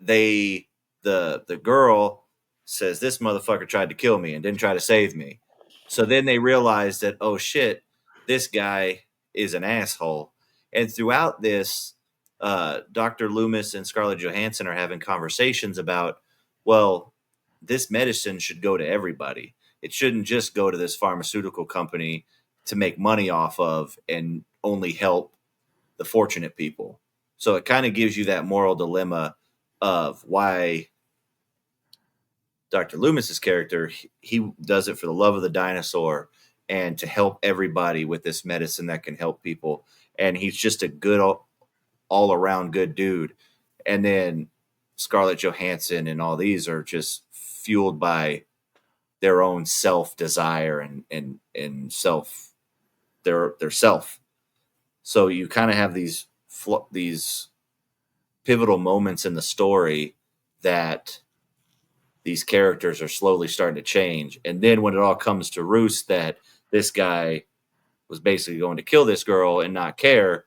they the girl says this motherfucker tried to kill me and didn't try to save me. So then they realize that, oh shit, this guy is an asshole. And throughout this, Dr. Loomis and Scarlett Johansson are having conversations about, well, this medicine should go to everybody. It shouldn't just go to this pharmaceutical company to make money off of and only help the fortunate people. So it kind of gives you that moral dilemma of why Dr. Loomis's character, he does it for the love of the dinosaur and to help everybody with this medicine that can help people. And he's just a good all around good dude. And then Scarlett Johansson and all these are just fueled by their own self desire and self their self. So you kind of have these pivotal moments in the story that these characters are slowly starting to change. And then when it all comes to roost that this guy was basically going to kill this girl and not care,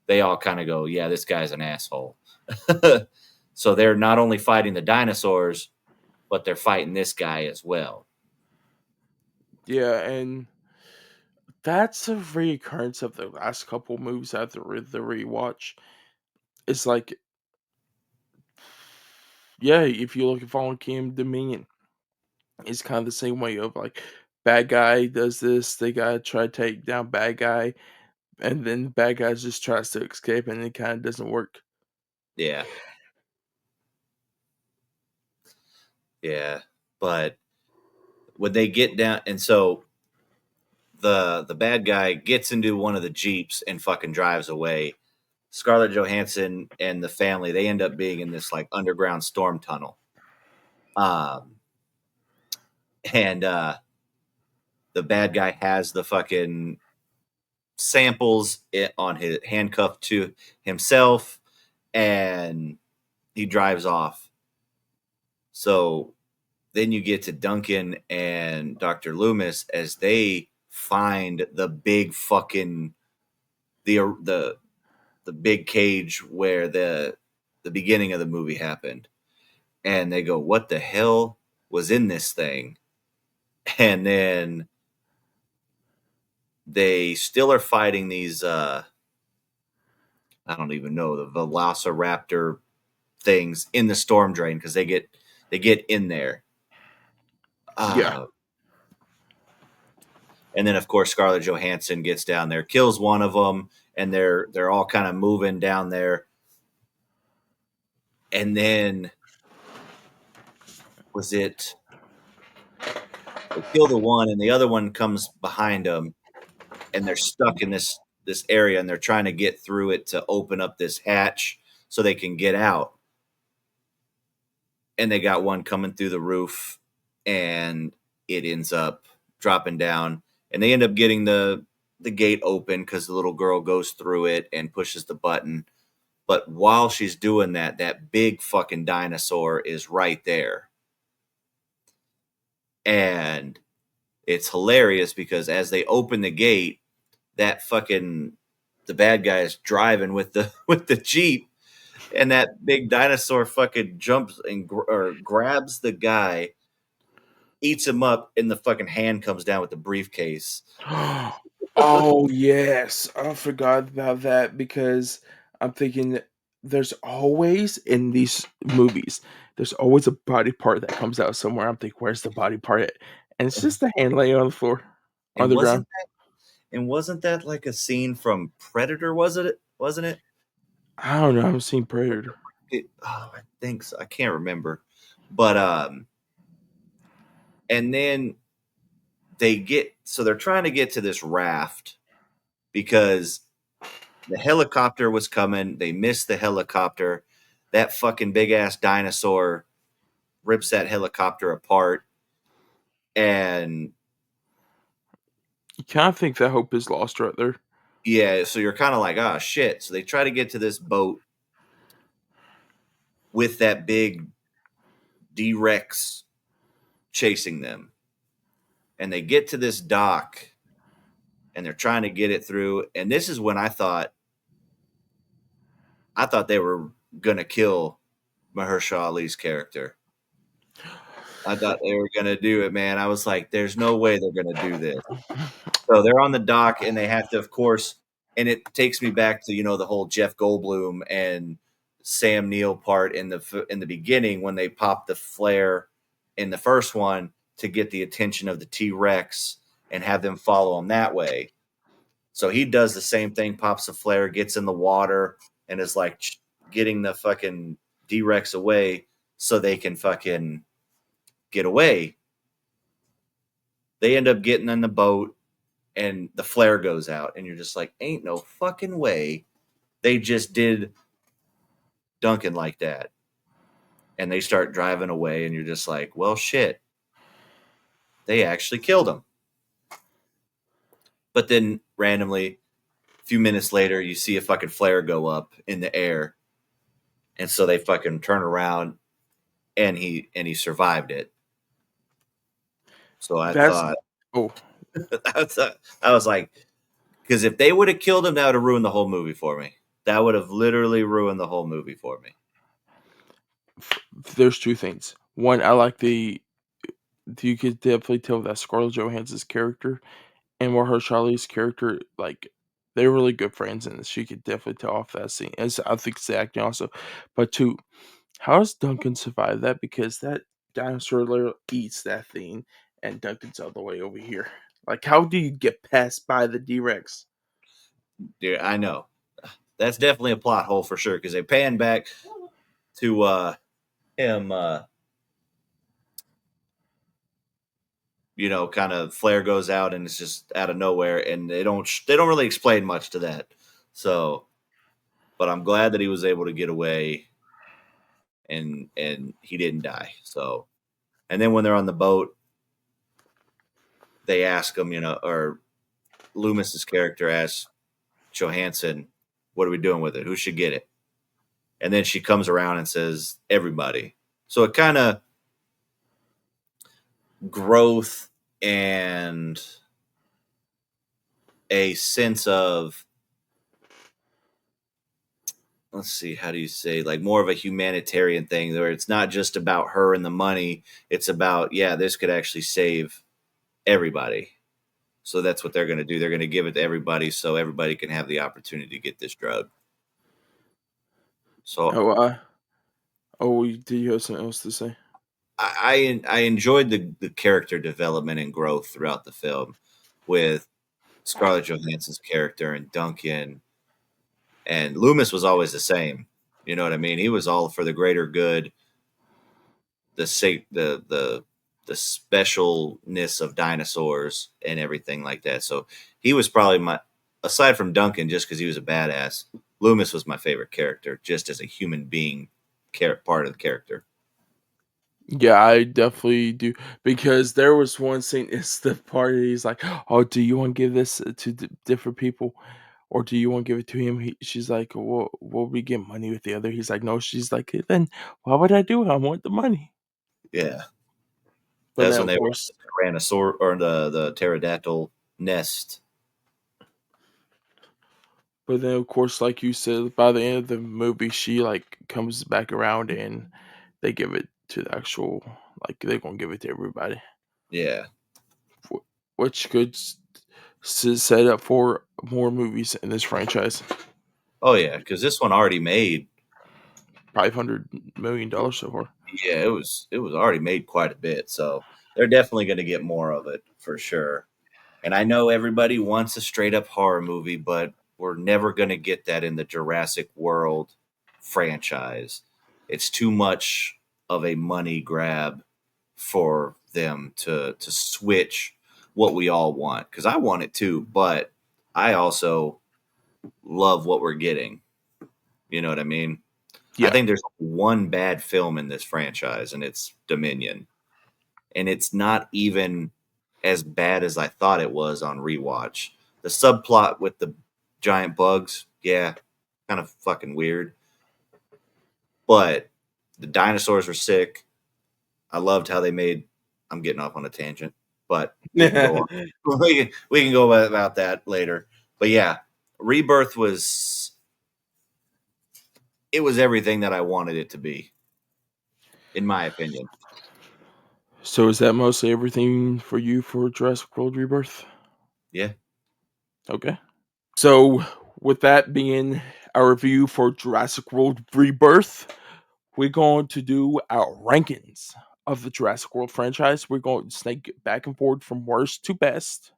they all kind of go, yeah, this guy's an asshole. So they're not only fighting the dinosaurs, but they're fighting this guy as well. Yeah, and that's a reoccurrence of the last couple movies after the rewatch. It's like, yeah, if you look at Fallen Kingdom Dominion, it's kind of the same way of like, bad guy does this, they gotta try to take down bad guy, and then bad guy just tries to escape, and it kind of doesn't work. Yeah. Yeah. But when they get down, and so the bad guy gets into one of the Jeeps and fucking drives away. Scarlett Johansson and the family, they end up being in this like underground storm tunnel. Um, and the bad guy has the fucking samples on his handcuffed to himself, and he drives off. So then you get to Duncan and Dr. Loomis as they find the big fucking the the big cage where the beginning of the movie happened, and they go, what the hell was in this thing? And then they still are fighting these I don't even know, the velociraptor things in the storm drain because they get in there. Yeah, uh and then of course Scarlett Johansson gets down there, kills one of them, and they're all kind of moving down there. And then was it they kill the one and the other one comes behind them, and they're stuck in this area, and they're trying to get through it to open up this hatch so they can get out. And they got one coming through the roof, and it ends up dropping down, and they end up getting the gate open because the little girl goes through it and pushes the button. But while she's doing that, that big fucking dinosaur is right there. And it's hilarious because as they open the gate, that fucking the bad guy is driving with the with the Jeep, and that big dinosaur fucking jumps and or grabs the guy, eats him up, and the fucking hand comes down with the briefcase. oh yes, I forgot about that because I'm thinking there's always in these movies, there's always a body part that comes out somewhere. I'm thinking, where's the body part at? And it's just the hand laying on the floor, on And the ground. wasn't that like a scene from Predator? Was it? Wasn't it? I don't know. I haven't seen Predator. I think so. I can't remember. But and then they're trying to get to this raft, because the helicopter was coming. They missed the helicopter. That fucking big ass dinosaur rips that helicopter apart. And You kind of think that hope is lost right there. yeah, so you're kind of like, ah, shit. So they try to get to this boat with that big D-Rex chasing them. And they get to this dock and they're trying to get it through. And this is when I thought they were gonna kill Mahershala Ali's character. I thought they were gonna do it, man. I was like, there's no way they're gonna do this. So they're on the dock and they have to, of course, and it takes me back to, the whole Jeff Goldblum and Sam Neill part in the beginning when they popped the flare in the first one to get the attention of the T-Rex and have them follow him that way. So he does the same thing, pops a flare, gets in the water, and is like getting the fucking D-Rex away so they can fucking get away. They end up getting in the boat and the flare goes out, and you're just like, ain't no fucking way they just did Duncan like that. And they start driving away, and you're just like, well, shit. They actually killed him. But then randomly, a few minutes later, you see a fucking flare go up in the air. And so they fucking turn around and he survived it. So I thought, I was like, because if they would have killed him, that would have ruined the whole movie for me. That would have literally ruined the whole movie for me. There's two things. One, I like you could definitely tell that Scarlett Johansson's character and Mahershala Ali's character, like, they're really good friends, and she could definitely tell off that scene. And so I think it's the acting also. But two, how does Duncan survive that? Because that dinosaur literally eats that thing, and Duncan's all the way over here. Like, how do you get past by the D-Rex? Dude, I know. That's definitely a plot hole for sure, because they pan back to him, kind of flare goes out and it's just out of nowhere, and they don't really explain much to that. So, but I'm glad that he was able to get away and he didn't die. So, and then when they're on the boat, they ask him, or Loomis's character asks Johansson, "What are we doing with it? Who should get it?" And then she comes around and says, "Everybody." So it kind of growth and a sense of, let's see, how do you say, like more of a humanitarian thing where it's not just about her and the money. It's about, yeah, this could actually save everybody. So that's what they're going to do. They're going to give it to everybody so everybody can have the opportunity to get this drug. So Do you have something else to say? I enjoyed the character development and growth throughout the film with Scarlett Johansson's character and Duncan, and Loomis was always the same. You know what I mean? He was all for the greater good, the specialness of dinosaurs and everything like that. So he was probably aside from Duncan, just because he was a badass, Loomis was my favorite character, just as a human being, part of the character. Yeah, I definitely do, because there was one scene. It's the part he's like, "Oh, do you want to give this to different people, or do you want to give it to him?" She's like, "Well, will we get money with the other?" He's like, "No." She's like, "Then why would I do it? I want the money." Yeah, But that's then when of they were course, Tyrannosaur or the pterodactyl nest. like you said, by the end of the movie, she like comes back around and they give it to the actual, like they're gonna give it to everybody, Yeah. which could set up for more movies in this franchise. Oh yeah, because this one already made. $500 million so far. Yeah, it was already made quite a bit, so they're definitely going to get more of it for sure. And I know everybody wants a straight up horror movie, but we're never going to get that in the Jurassic World franchise. It's too much of a money grab for them to switch what we all want, because I want it too, but I also love what we're getting. You know what I mean? I Yeah. think there's one bad film in this franchise, and it's Dominion. And it's not even as bad as I thought it was on rewatch. The subplot with the giant bugs, yeah, kind of fucking weird. But the dinosaurs were sick. I loved how they made. I'm getting off on a tangent, but we can go on. We can go about that later. But yeah, Rebirth was it was everything that I wanted it to be, in my opinion. So is that mostly everything for you for Jurassic World Rebirth? Yeah. Okay. So with that being our review for Jurassic World Rebirth, we're going to do our rankings of the Jurassic World franchise. We're going to snake back and forth from worst to best.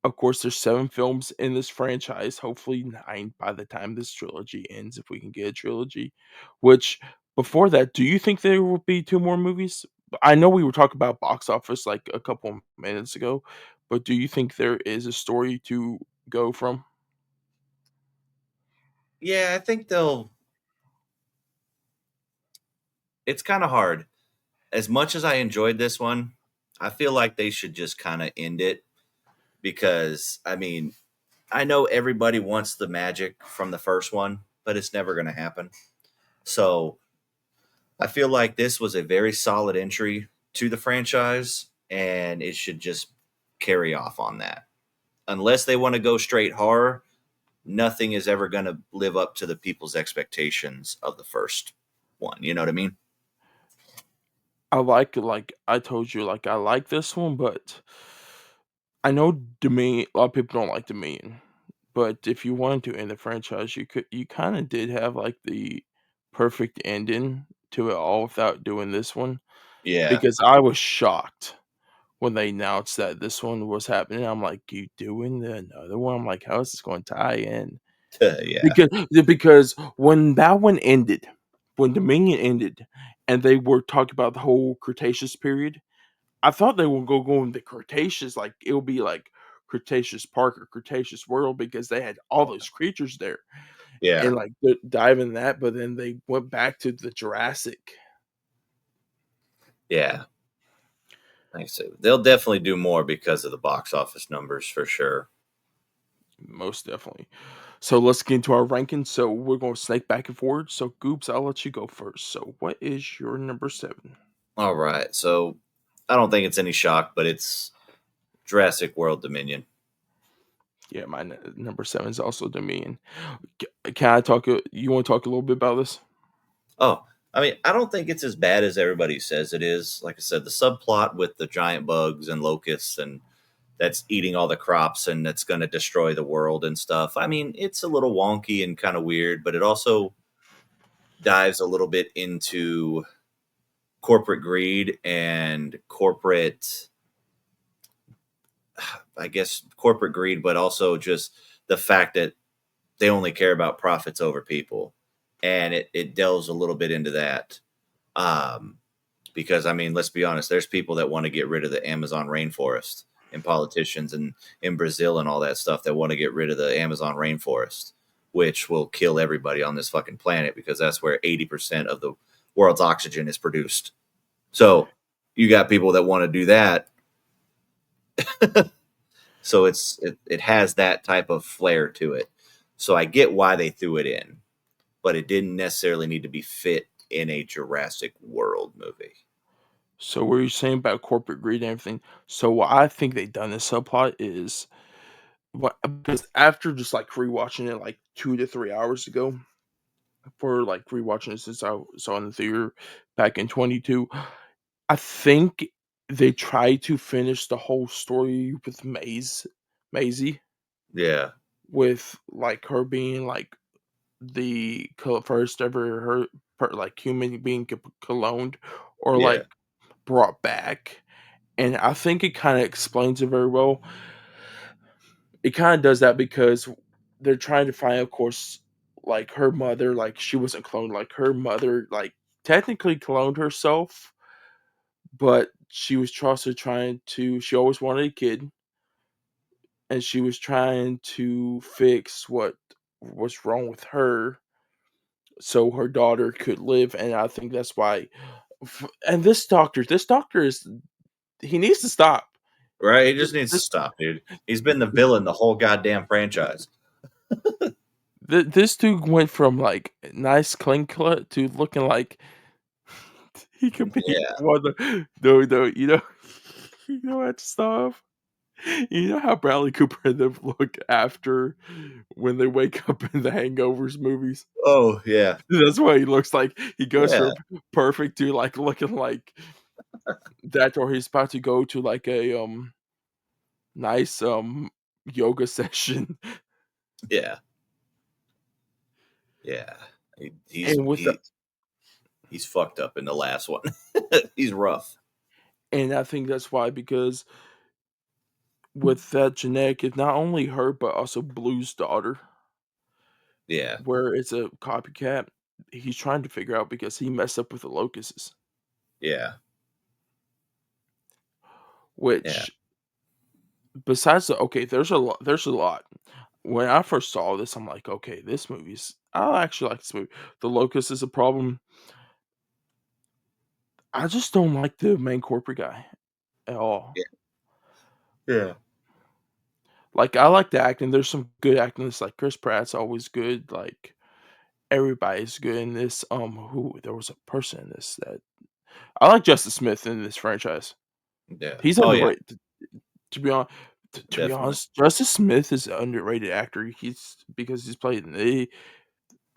Of course, there's 7 films in this franchise, hopefully 9 by the time this trilogy ends, if we can get a trilogy. Which, before that, do you think there will be 2 more movies? I know we were talking about box office like a couple minutes ago, but do you think there is a story to go from? Yeah, I think they'll it's kind of hard. As much as I enjoyed this one, I feel like they should just kind of end it because I mean, I know everybody wants the magic from the first one, but it's never going to happen. So, I feel like this was a very solid entry to the franchise and it should just carry off on that. Unless they want to go straight horror, nothing is ever going to live up to the people's expectations of the first one. You know what I mean? Like I told you, like I like this one, but I know Dominion. A lot of people don't like Dominion, but if you wanted to end the franchise, you could. You kind of did have like the perfect ending to it all without doing this one. Yeah. Because I was shocked when they announced that this one was happening. I'm like, "You doing another one?" I'm like, "How is this going to tie in?" Yeah. Because when that one ended, when Dominion ended, and they were talking about the whole Cretaceous period, I thought they would go into Cretaceous, like it would be like Cretaceous Park or Cretaceous World because they had all those creatures there Yeah. and like dive in that, but then they went back to the Jurassic. Yeah. Like I said, they'll definitely do more because of the box office numbers for sure. Most definitely. So let's get into our rankings. So we're going to snake back and forward. So Goops, I'll let you go first. So what is your number 7? All right. So I don't think it's any shock, but it's Jurassic World Dominion. Yeah, my number 7 is also Dominion. Can I talk? You want to talk a little bit about this? Oh, I mean, I don't think it's as bad as everybody says it is. Like I said, the subplot with the giant bugs and locusts and that's eating all the crops and that's going to destroy the world and stuff. I mean, it's a little wonky and kind of weird, but it also dives a little bit into corporate greed and corporate, I guess, corporate greed, but also just the fact that they only care about profits over people. And it delves a little bit into that. Um, because I mean, let's be honest, there's people that want to get rid of the Amazon rainforest and politicians and in Brazil and all that stuff that want to get rid of the Amazon rainforest, which will kill everybody on this fucking planet because that's where 80% of the world's oxygen is produced. So you got people that want to do that. So it has that type of flair to it. So I get why they threw it in, but it didn't necessarily need to be fit in a Jurassic World movie. So what you're saying about corporate greed and everything. So what I think they done this subplot is what because after just like rewatching it like 2 to 3 hours ago, for like rewatching it since I saw it in the theater back in 22, I think they tried to finish the whole story with Maisie, Yeah, with like her being like the first ever like human being cloned or yeah, like brought back. And I think it kind of explains it very well. It kind of does that because they're trying to find, of course, like her mother, like she wasn't cloned, like her mother, like technically cloned herself, but she was also trying to. She always wanted a kid, and she was trying to fix what was wrong with her so her daughter could live, and I think that's why. And this doctor is he needs to stop. Right? He Th- just needs to This stop, dude. He's been the villain the whole goddamn franchise. this dude went from like nice clean cut to looking like he could be Yeah. one of the no, you know that stuff. You know how Bradley Cooper and them look after when they wake up in the Hangovers movies? Oh, yeah. That's what he looks like. He goes Yeah. from perfect to, like, looking like that, or he's about to go to, like, a, nice, yoga session. Yeah. Yeah. He, he's And with the he, he's fucked up in the last one. He's rough. and I think that's why, because with that genetic, it's not only her, but also Blue's daughter, Yeah. where it's a copycat. He's trying to figure out because he messed up with the locusts, Yeah. Yeah. which besides the okay, there's a lot. When I first saw this, I'm like, "Okay, this movie's I actually like this movie." The locust is a problem. I just don't like the main corporate guy at all. Yeah. Yeah. Like, I like the acting, there's some good acting, it's like Chris Pratt's always good, like, everybody's good in this, who there was a person in this that I like Justice Smith in this franchise. Yeah. He's Oh, yeah. underrated, to be hon to be Definitely. honest, Justice Smith is an underrated actor, he's because he's played in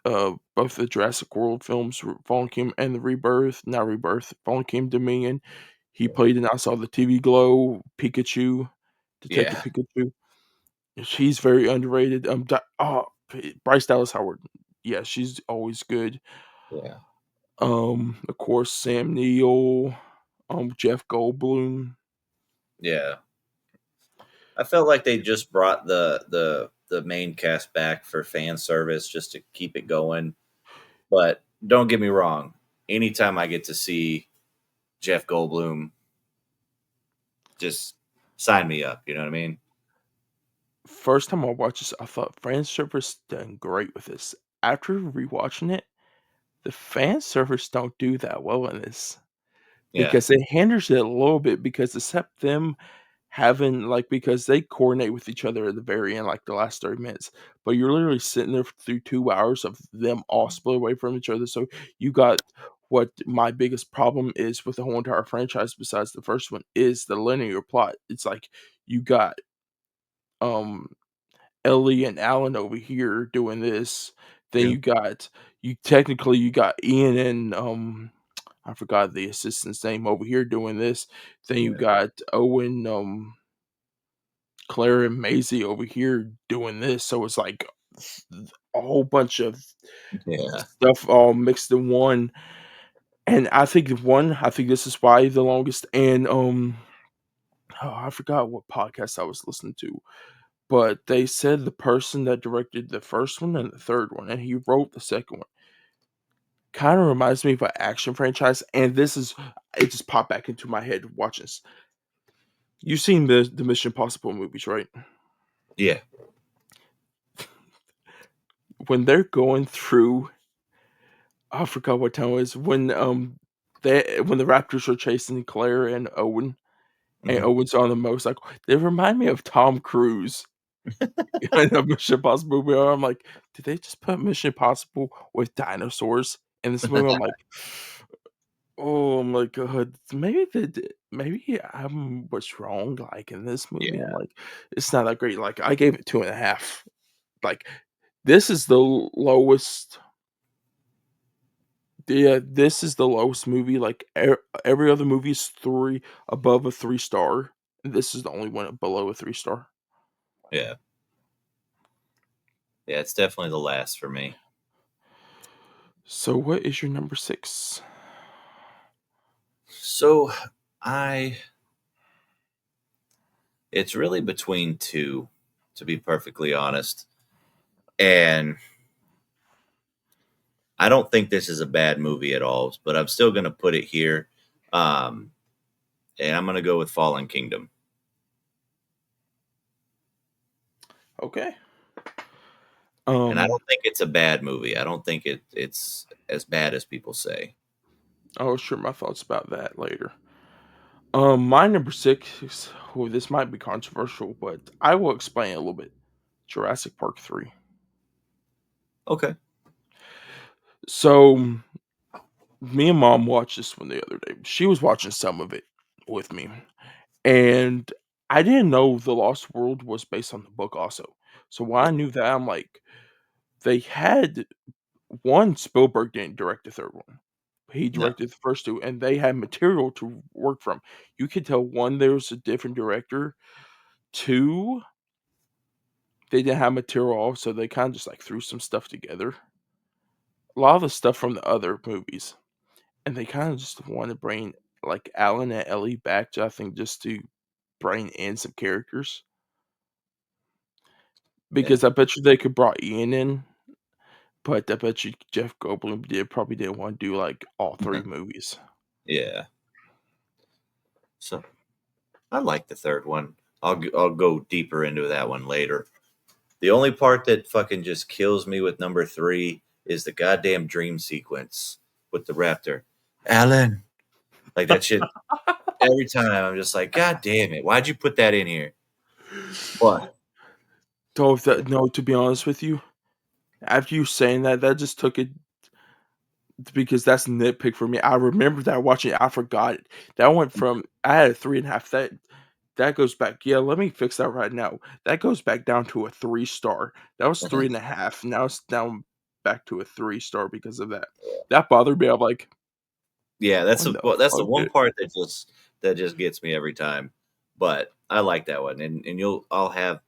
both the Jurassic World films, Fallen Kingdom and the Rebirth, not Rebirth, Fallen Kingdom Dominion. He played in I Saw the TV Glow, Pikachu, Detective Yeah. Pikachu. She's very underrated. Bryce Dallas Howard. Yeah, she's always good. Yeah. Of course, Sam Neill, Jeff Goldblum. Yeah. I felt like they just brought the main cast back for fan service just to keep it going. But don't get me wrong. Anytime I get to see Jeff Goldblum, just sign me up. You know what I mean? First time I watched this, I thought fan service done great with this. After rewatching it, the fan service don't do that well in this. Yeah. Because it hinders it a little bit because except them having like because they coordinate with each other at the very end, like the last 30 minutes, but you're literally sitting there through 2 hours of them all split away from each other, so you got what my biggest problem is with the whole entire franchise besides the first one is the linear plot. It's like you got, um, Ellie and Alan over here doing this, then Yeah. you got Ian and, I forgot the assistant's name over here doing this. Then you Yeah. got Owen, Claire, and Maisie over here doing this. So it's like a whole bunch of Yeah. stuff all mixed in one. And I think this is why the longest. And oh, I forgot what podcast I was listening to, but they said the person that directed the first one and the third one, and he wrote the second one, kind of reminds me of an action franchise. And this is it just popped back into my head watching this. You've seen the Mission Impossible movies, right? Yeah. When they're going through I forgot what town it is, when the Raptors are chasing Claire and Owen, and Hmm. Owen's on the motorcycle, they remind me of Tom Cruise in a Mission Impossible movie, where I'm like, "Did they just put Mission Impossible with dinosaurs in this movie?" I'm like, "Oh my god, maybe I'm what's wrong, like, in this movie?" I'm Yeah. like, "It's not that great." Like, I gave it 2.5. Like, this is the lowest yeah, this is the lowest movie, like, every other movie is 3 above a 3 star, and this is the only one below a 3 star. Yeah. Yeah. It's definitely the last for me. So what is your number 6? So I, it's really between two, to be perfectly honest. And I don't think this is a bad movie at all, but I'm still going to put it here. Um, and I'm going to go with Fallen Kingdom. Okay. And I Um. don't think it's a bad movie. I don't think it's as bad as people say. I'll share my thoughts about that later. My number six. Oh, this might be controversial, but I will explain it a little bit. Jurassic Park 3. Okay. So, me and mom watched this one the other day. She was watching some of it with me, and I didn't know The Lost World was based on the book also. So when I knew that, I'm like, they had one. Spielberg didn't direct the third one. He No. directed the first two, and they had material to work from. You could tell one, there was a different director. Two, they didn't have material, so they kind of just like threw some stuff together. A lot of the stuff from the other movies, and they kind of just want to bring like Alan and Ellie back, I think, just to bring in some characters. Yeah. Because I bet you they could brought Ian in, but I bet you Jeff Goldblum probably didn't want to do like all three movies. Yeah. So I like the third one. I'll go deeper into that one later. The only part that fucking just kills me with number three is the goddamn dream sequence with the raptor. Alan. Like that shit every time I'm just like, God damn it, why'd you put that in here? But So if that, no, to be honest with you, after you saying that, that just took it because that's a nitpick for me. I remember that watching it, I forgot it. That went from I had a 3.5. That goes back. Yeah, let me fix that right now. That goes back down to a 3 star. That was 3.5. Now it's down back to a 3 star because of that. That bothered me. I'm like, yeah, what the that's the fuck, one dude? part that just gets me every time. But I like that one, and you'll I'll have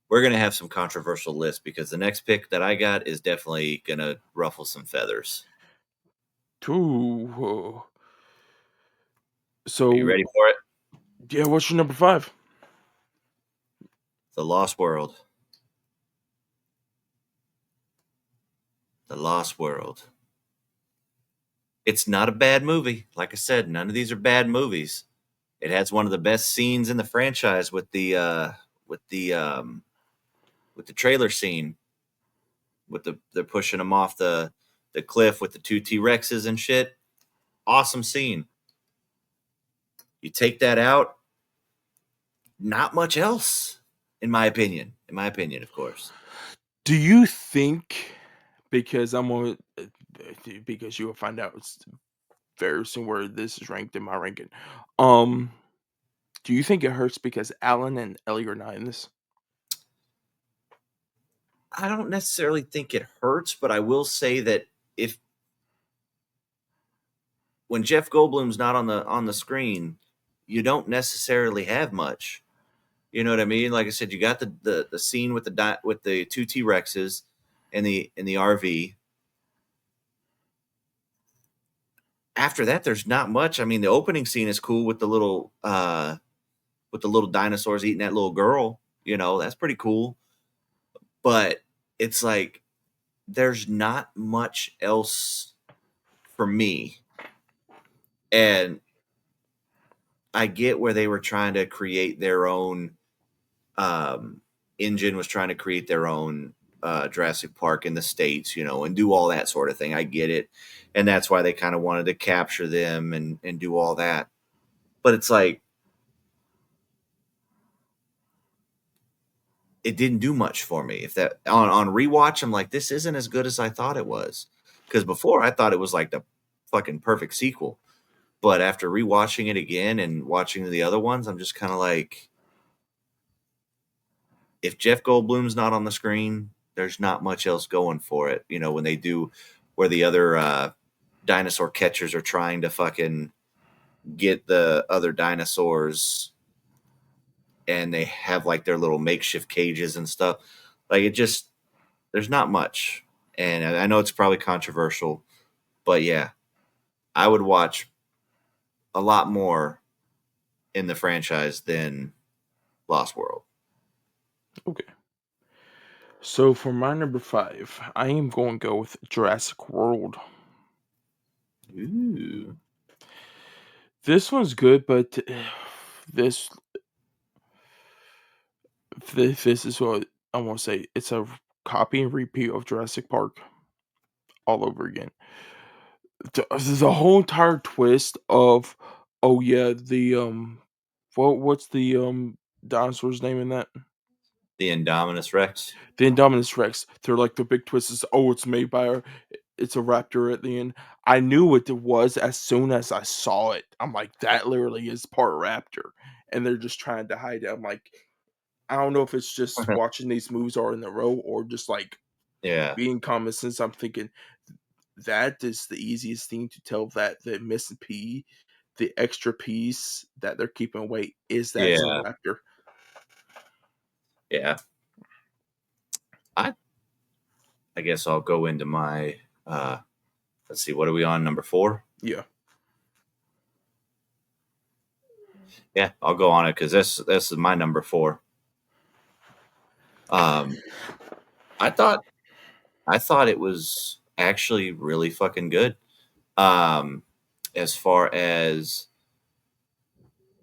we're gonna have some controversial lists because the next pick that I got is definitely gonna ruffle some feathers. Ooh. Are you So ready for it? yeah, what's your number 5? The Lost World. The Lost World. It's not a bad movie. Like I said, none of these are bad movies. It has one of the best scenes in the franchise with the with the trailer scene with they're pushing them off the cliff with the two T-Rexes and shit. Awesome scene. You take that out, not much else, in my opinion. In my opinion, of course. Do you think because I'm on because you will find out it's very soon where this is ranked in my ranking. Um, do you think it hurts because Alan and Ellie are not in this? I don't necessarily think it hurts, but I will say that if when Jeff Goldblum's not on the screen, you don't necessarily have much. You know what I mean? Like I said, you got the scene with with the two T Rexes in the RV. After that, there's not much. I mean, the opening scene is cool with the little dinosaurs eating that little girl. You know, that's pretty cool. But it's like there's not much else for me. And I get where they were trying to create their own um, engine was trying to create their own Jurassic Park in the States, you know, and do all that sort of thing. I get it. And that's why they kind of wanted to capture them and do all that. But it's like, it didn't do much for me. If that on rewatch, I'm like, this isn't as good as I thought it was. Because before I thought it was like the fucking perfect sequel. But after rewatching it again and watching the other ones, I'm just kind of like, if Jeff Goldblum's not on the screen, there's not much else going for it. You know, when they do where the other dinosaur catchers are trying to fucking get the other dinosaurs and they have like their little makeshift cages and stuff. Like it just there's not much. And I know it's probably controversial, but yeah, I would watch a lot more in the franchise than Lost World. Okay. So for my number 5, I am going to go with Jurassic World. Ooh. This one's good, but this This is what I want to say. It's a copy and repeat of Jurassic Park all over again. The whole entire twist of, oh yeah, what's the dinosaur's name in that? The Indominus Rex. The Indominus Rex. They're like the big twist is, oh, it's made by it's a raptor at the end. I knew what it was as soon as I saw it. I'm like, that literally is part raptor, and they're just trying to hide it. I'm like, I don't know if it's just watching these movies all in a row or just like Yeah, being common sense. I'm thinking that is the easiest thing to tell that the missing P, the extra piece that they're keeping away, is that it's a yeah, raptor. yeah. I I guess I'll go into my. Let's see, what are we on? Number 4. Yeah. Yeah, I'll go on it because this is my number 4. Um, I thought I thought it was actually really fucking good. Um, as far as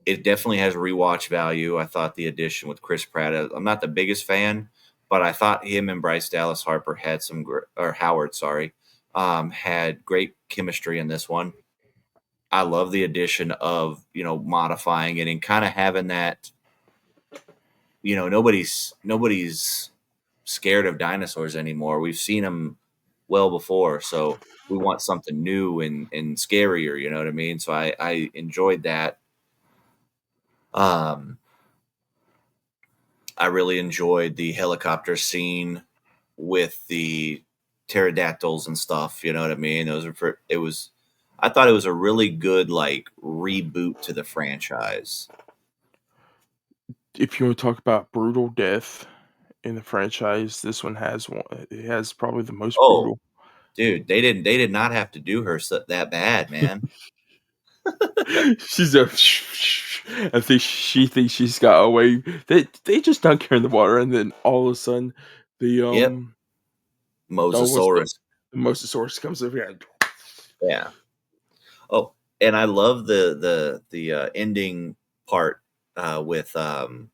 it definitely has rewatch value. I thought the addition with Chris Pratt. I'm not the biggest fan, but I thought him and Bryce Dallas Harper had or Howard, sorry, had great chemistry in this one. I love the addition of modifying it and kind of having that. Nobody's scared of dinosaurs anymore. We've seen them well before, so we want something new and scarier. You know what I mean? So I enjoyed that. Um, I really enjoyed the helicopter scene with the pterodactyls and stuff. You know what I mean? It was. I thought it was a really good like reboot to the franchise. If you want to talk about brutal death in the franchise, this one has one. It has probably the most Oh, brutal. dude, they did not have to do her that bad, man. She's a. I think she thinks she's got away. They just dunk her in the water, and then all of a sudden, the Yep, oh, what's Mosasaurus. the Mosasaurus comes over here. And, Yeah. Oh, and I love the ending part with the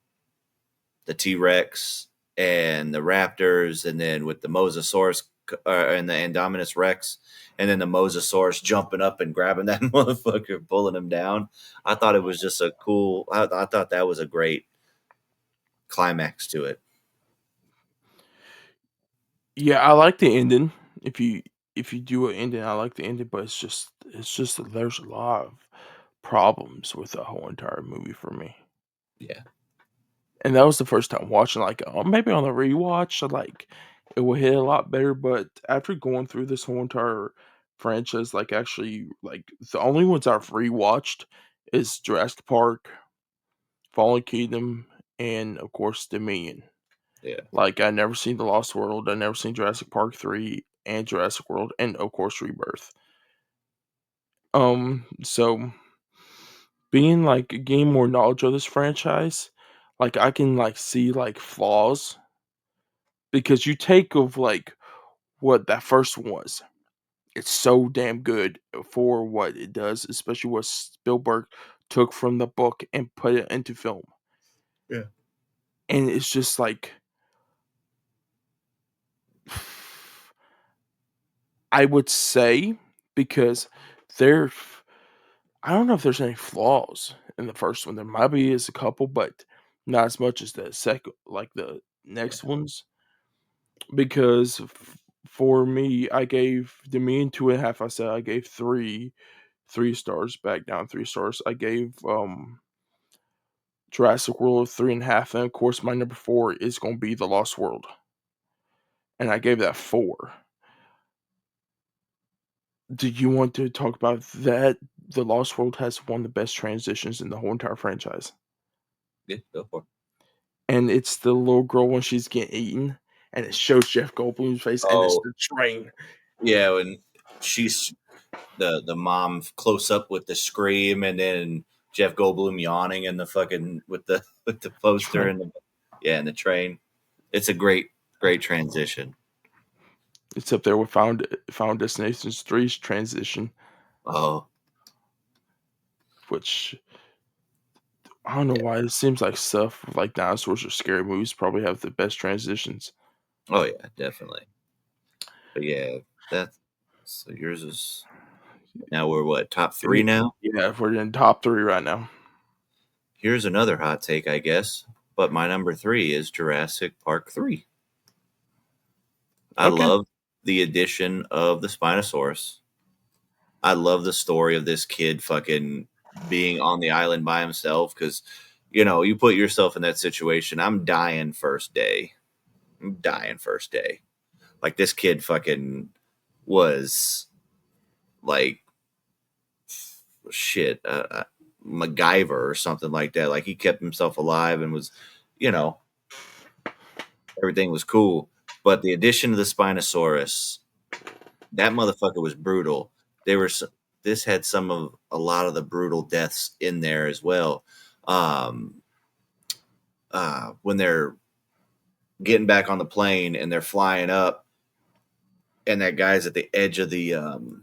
T Rex and the Raptors, and then with the Mosasaurus and the Indominus Rex, and then the Mosasaurus jumping up and grabbing that motherfucker, pulling him down. I thought it was just a cool. I thought that was a great climax to it. yeah, I like the ending. If you if you do an ending, I like the ending, but it's just that there's a lot of problems with the whole entire movie for me. Yeah, And that was the first time watching, like, maybe on a rewatch, like, it will hit a lot better, but after going through this whole entire franchise, like, actually, like, the only ones I've rewatched is Jurassic Park, Fallen Kingdom, and, of course, Dominion. yeah, Like, I never seen The Lost World, I never seen Jurassic Park 3 and Jurassic World, and, of course, Rebirth. So being, like, gaining more knowledge of this franchise, like, I can, like, see, like, flaws because you take of, like, what that first one was. It's so damn good for what it does, especially what Spielberg took from the book and put it into film. yeah, And it's just like I would say because there I don't know if there's any flaws in the first one. There might be is a couple, but not as much as the second like the next ones. Because for me, I gave Dominion 2.5. I said I gave 3 stars, back down 3 stars. I gave Jurassic World 3.5, and of course my number 4 is gonna be The Lost World. And I gave that 4. Do you want to talk about that? The Lost World has one of the best transitions in the whole entire franchise. yeah. Go for it. And it's the little girl when she's getting eaten, and it shows Jeff Goldblum's face, and it's Oh, the train. yeah, when she's the mom close up with the scream, and then Jeff Goldblum yawning in the fucking with the with the poster Train. and and the train. It's a great transition. It's up there with Found Destinations 3's transition, Oh, which I don't know why it seems like stuff like dinosaurs or scary movies probably have the best transitions. Oh yeah, definitely. But yeah, that. So yours is now we're what top three now. Yeah, if we're in top three right now. Here's another hot take, I guess. But my number three is Jurassic Park 3. I Okay. love the addition of the Spinosaurus. I love the story of this kid fucking being on the island by himself because, you put yourself in that situation. I'm dying first day. I'm dying first day. Like this kid fucking was like shit, MacGyver or something like that. Like he kept himself alive and was, you know, everything was cool. But the addition of the Spinosaurus, that motherfucker was brutal. This had a lot of the brutal deaths in there as well. Um, when they're getting back on the plane and they're flying up, and that guy's at the edge of the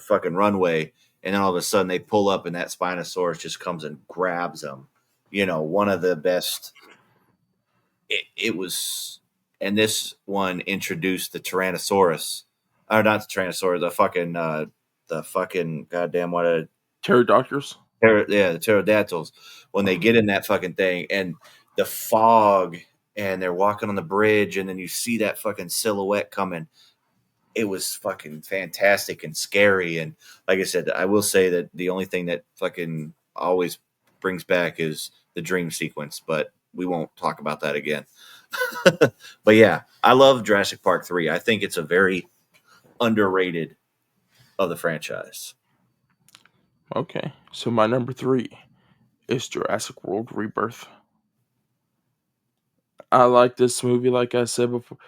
fucking runway, and then all of a sudden they pull up and that Spinosaurus just comes and grabs them. One of the best. It was, and this one introduced the Tyrannosaurus, or not the Tyrannosaurus, the fucking goddamn Pterodactyls. the pterodactyls. When they get in that fucking thing and the fog, and they're walking on the bridge, and then you see that fucking silhouette coming. It was fucking fantastic and scary. And like I said, I will say that the only thing that fucking always brings back is the dream sequence, but we won't talk about that again. But yeah, I love Jurassic Park 3. I think it's a very underrated of the franchise. Okay. So my number three is Jurassic World Rebirth. I like this movie, like I said before.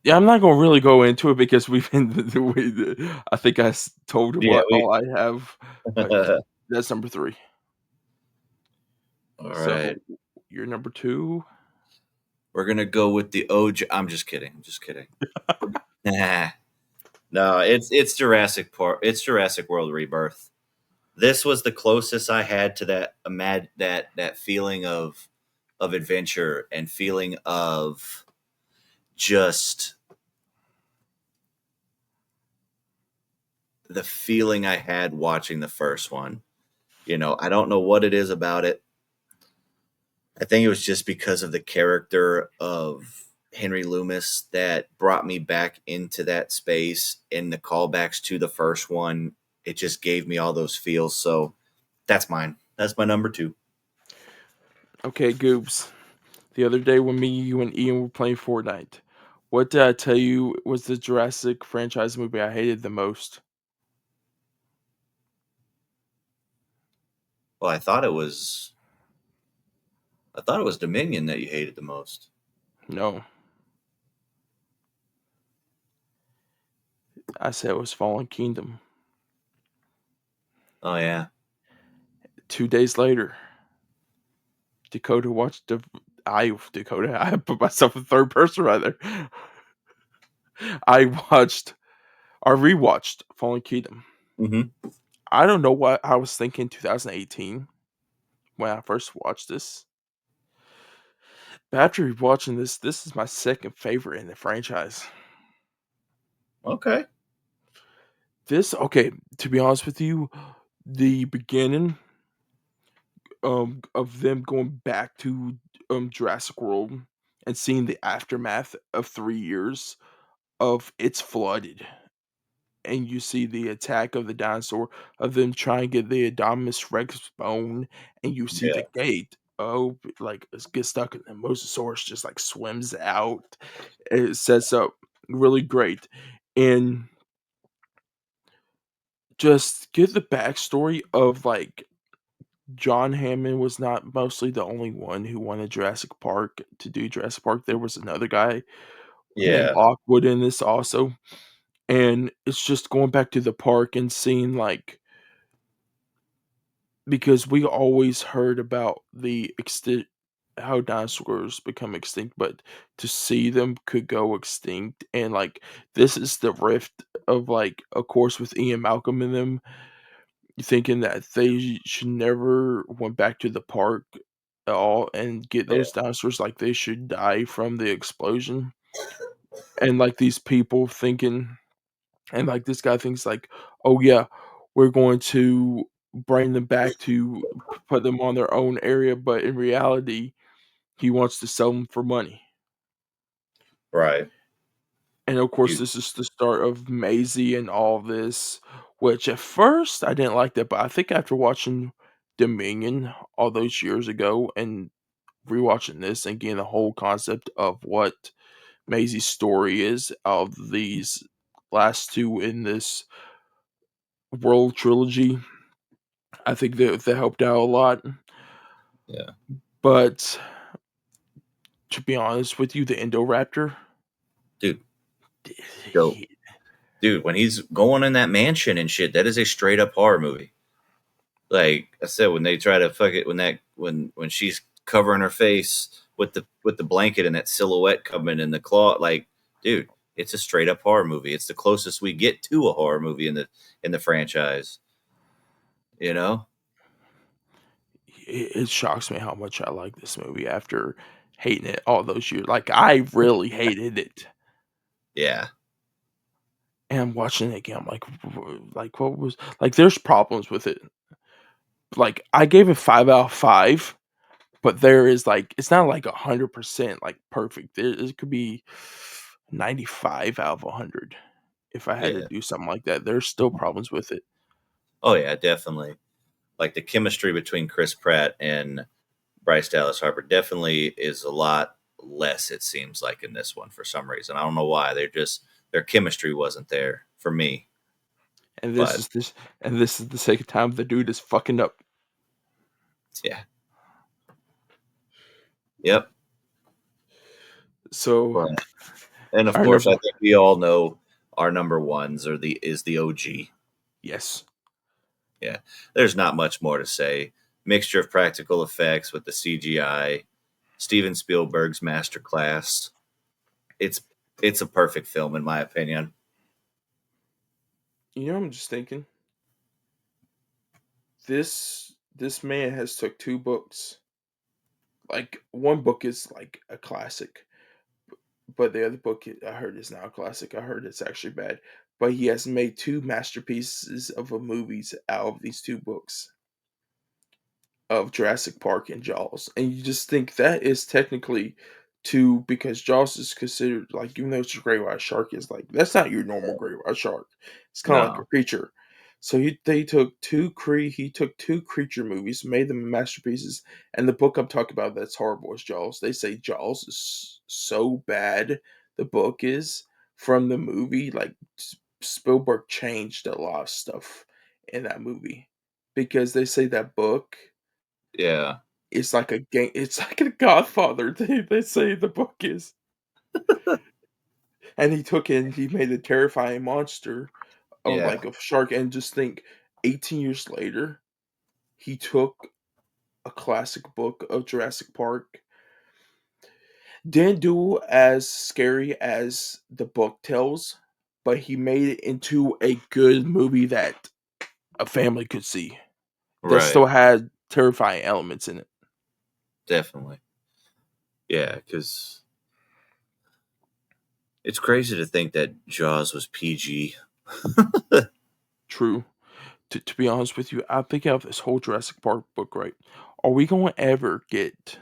Yeah, I'm not gonna really go into it because we've been I think told Yeah, what all I have, but all that's number three. right. So you're number two. We're gonna go with the OG. I'm just kidding. I'm just kidding. Nah. No, it's Jurassic Park. It's Jurassic World Rebirth. This was the closest I had to that feeling of adventure and feeling of just the feeling I had watching the first one. I don't know what it is about it. I think it was just because of the character of Henry Loomis that brought me back into that space, and the callbacks to the first one. It just gave me all those feels. So that's mine. That's my number two. Okay, Goobs. The other day when me, you, and Ian were playing Fortnite, what did I tell you was the Jurassic franchise movie I hated the most? Well, I thought it was Dominion that you hated the most. No, I said it was Fallen Kingdom. Oh yeah. 2 days later, Dakota watched Dakota. I put myself in third person right there. I watched I rewatched Fallen Kingdom. Mm-hmm. I don't know what I was thinking 2018 when I first watched this. But after watching this is my second favorite in the franchise. Okay. Okay, to be honest with you, the beginning of them going back to Jurassic World and seeing the aftermath of 3 years of it's flooded, and you see the attack of the dinosaur, of them trying to get the Indominus Rex bone, and you see Yeah. the gate. Oh, like it's get stuck, and the Mosasaurus just like swims out. It sets up really great, and just get the backstory of like John Hammond was not mostly the only one who wanted Jurassic Park to do Jurassic Park. There was another guy named Yeah. Lockwood in this also, and it's just going back to the park and seeing like, because we always heard about the extent how dinosaurs become extinct, but to see them could go extinct, and like this is the rift of like, of course, with Ian Malcolm in them. You thinking that they should never went back to the park at all and get Yeah, those dinosaurs, like, they should die from the explosion, and, like, these people thinking and, like, this guy thinks like, "Oh, yeah, we're going to bring them back to put them on their own area," but in reality, he wants to sell them for money. right. And, of course, You, this is the start of Maisie and all this, which at first I didn't like that, but I think after watching Dominion all those years ago and rewatching this and getting the whole concept of what Maisie's story is of these last 2 in this World trilogy, I think that helped out a lot, yeah, but to be honest with you, the Indoraptor, dude, go, he dude. When he's going in that mansion and shit, that is a straight up horror movie. Like I said, when they try to fuck it, when she's covering her face with the blanket and that silhouette coming in the claw, like, dude, it's a straight up horror movie. It's the closest we get to a horror movie in the franchise. You know? it shocks me how much I like this movie after hating it all those years. Like, I really hated it, Yeah, and watching it again, I'm like, like, what was like, there's problems with it. Like, I gave it 5 out of 5, but there is, like it's not, like, 100%, like, perfect. It could be 95 out of 100 if I had to yeah. do something like that. There's still problems with it. Oh yeah, definitely. Like the chemistry between Chris Pratt and Bryce Dallas Harper definitely is a lot less. It seems like in this one for some reason. I don't know why. Their chemistry wasn't there for me. And But this is the second time the dude is fucking up. yeah, yep. So, But and of our course, number I think we all know our number ones are the OG. yes. Yeah, there's not much more to say. Mixture of practical effects with the CGI, Steven Spielberg's masterclass. It's it's a perfect film in my opinion. I'm just thinking, this man has took 2 books. Like, one book is, like, a classic, but the other book I heard is not a classic. I heard it's actually bad. But he has made 2 masterpieces of a movies out of these 2 books of Jurassic Park and Jaws. And you just think that is technically 2 because Jaws is considered like even though it's a great white shark is like that's not your normal great white shark. It's kind of like a No, creature. So he took 2 creature movies, made them masterpieces, and the book I'm talking about that's horrible is Jaws. They say Jaws is so bad the book is from the movie like Spielberg changed a lot of stuff in that movie because they say that book yeah, it's like a game it's like a Godfather, they say the book is. And he took it and he made a terrifying monster of, yeah, like, a shark, and just think 18 years later, he took a classic book of Jurassic Park, didn't do as scary as the book tells, but he made it into a good movie that a family could see, that right, still had terrifying elements in it. definitely, yeah, because it's crazy to think that Jaws was PG. True. To be honest with you, I'm thinking of this whole Jurassic Park book, right? Are we gonna ever get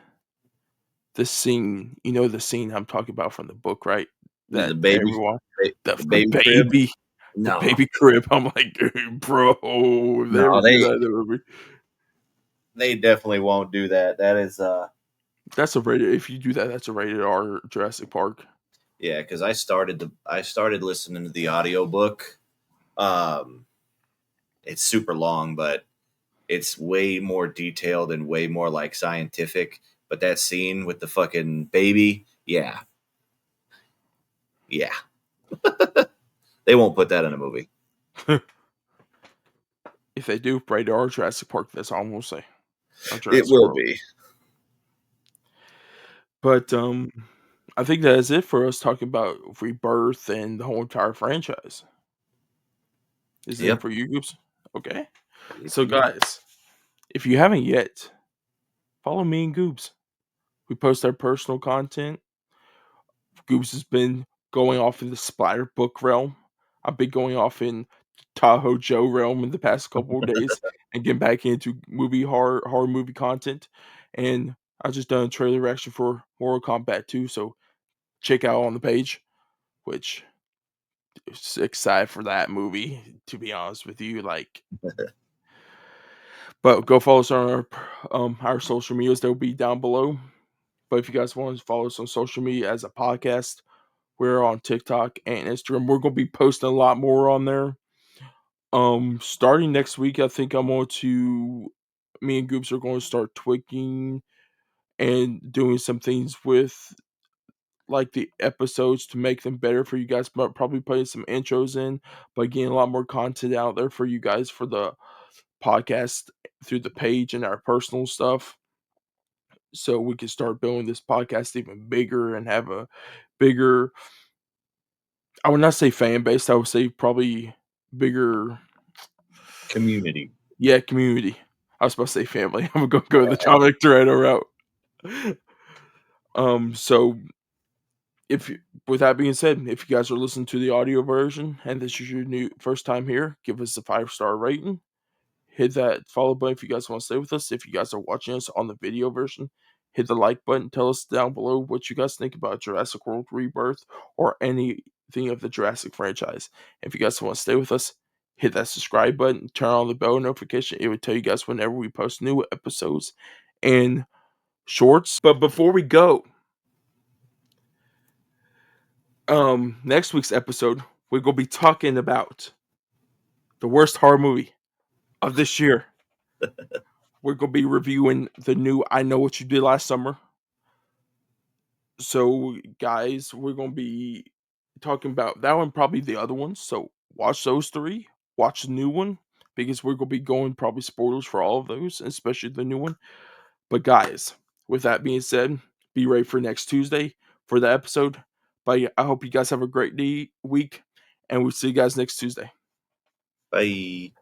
the scene, the scene I'm talking about from the book, right? The That baby, everyone the the baby crib. baby the No, baby crib, I'm like, "Dude, bro, if they no, ever do that in the movie." they definitely won't do that. That is That's a rated if you do that, that's a rated R Jurassic Park. yeah, because I started listening to the audiobook. Um, it's super long, but it's way more detailed and way more like scientific. But that scene with the fucking baby, yeah, yeah, they won't put that in a movie. If they do rated R Jurassic Park, that's all I'm gonna say on It Jurassic will World. be. But, I think that is it for us talking about Rebirth and the whole entire franchise. Is it Yep. for you, Goops? Okay. If So, you guys, if you haven't yet, follow me and Goobs. We post our personal content. Goobs has been going off in the splatter book realm. I've been going off in Tahoe Joe realm in the past couple of days and getting back into movie horror movie content. And I just done a trailer reaction for Mortal Kombat 2, so check out on the page, which excited for that movie, to be honest with you. Like, but go follow us on our social medias. They'll be down below. But if you guys want to follow us on social media as a podcast, we're on TikTok and Instagram. We're gonna be posting a lot more on there. Starting next week, I think I'm going to me and Goops are going to start tweaking and doing some things with like the episodes to make them better for you guys. But probably putting some intros in, but getting a lot more content out there for you guys for the podcast through the page and our personal stuff. So we can start building this podcast even bigger and have a bigger, I would not say fan base, I would say probably bigger, community. yeah, community. I was supposed to say family. I'm gonna go the Dominic Toretto route. So if with that being said, if you guys are listening to the audio version and this is your new first time here, give us a 5-star rating. Hit that follow button if you guys want to stay with us. If you guys are watching us on the video version, hit the like button. Tell us down below what you guys think about Jurassic World Rebirth or anything of the Jurassic franchise. If you guys want to stay with us, hit that subscribe button, turn on the bell notification. It would tell you guys whenever we post new episodes and shorts. But before we go, next week's episode, we're gonna be talking about the worst horror movie of this year. We're gonna be reviewing the new I Know What You Did Last Summer. So, guys, we're gonna be talking about that one, probably the other ones. So, watch those three. Watch the new one because we're gonna be going probably spoilers for all of those, especially the new one. But, guys, with that being said, be ready for next Tuesday for the episode. But I hope you guys have a great week, and we'll see you guys next Tuesday. Bye.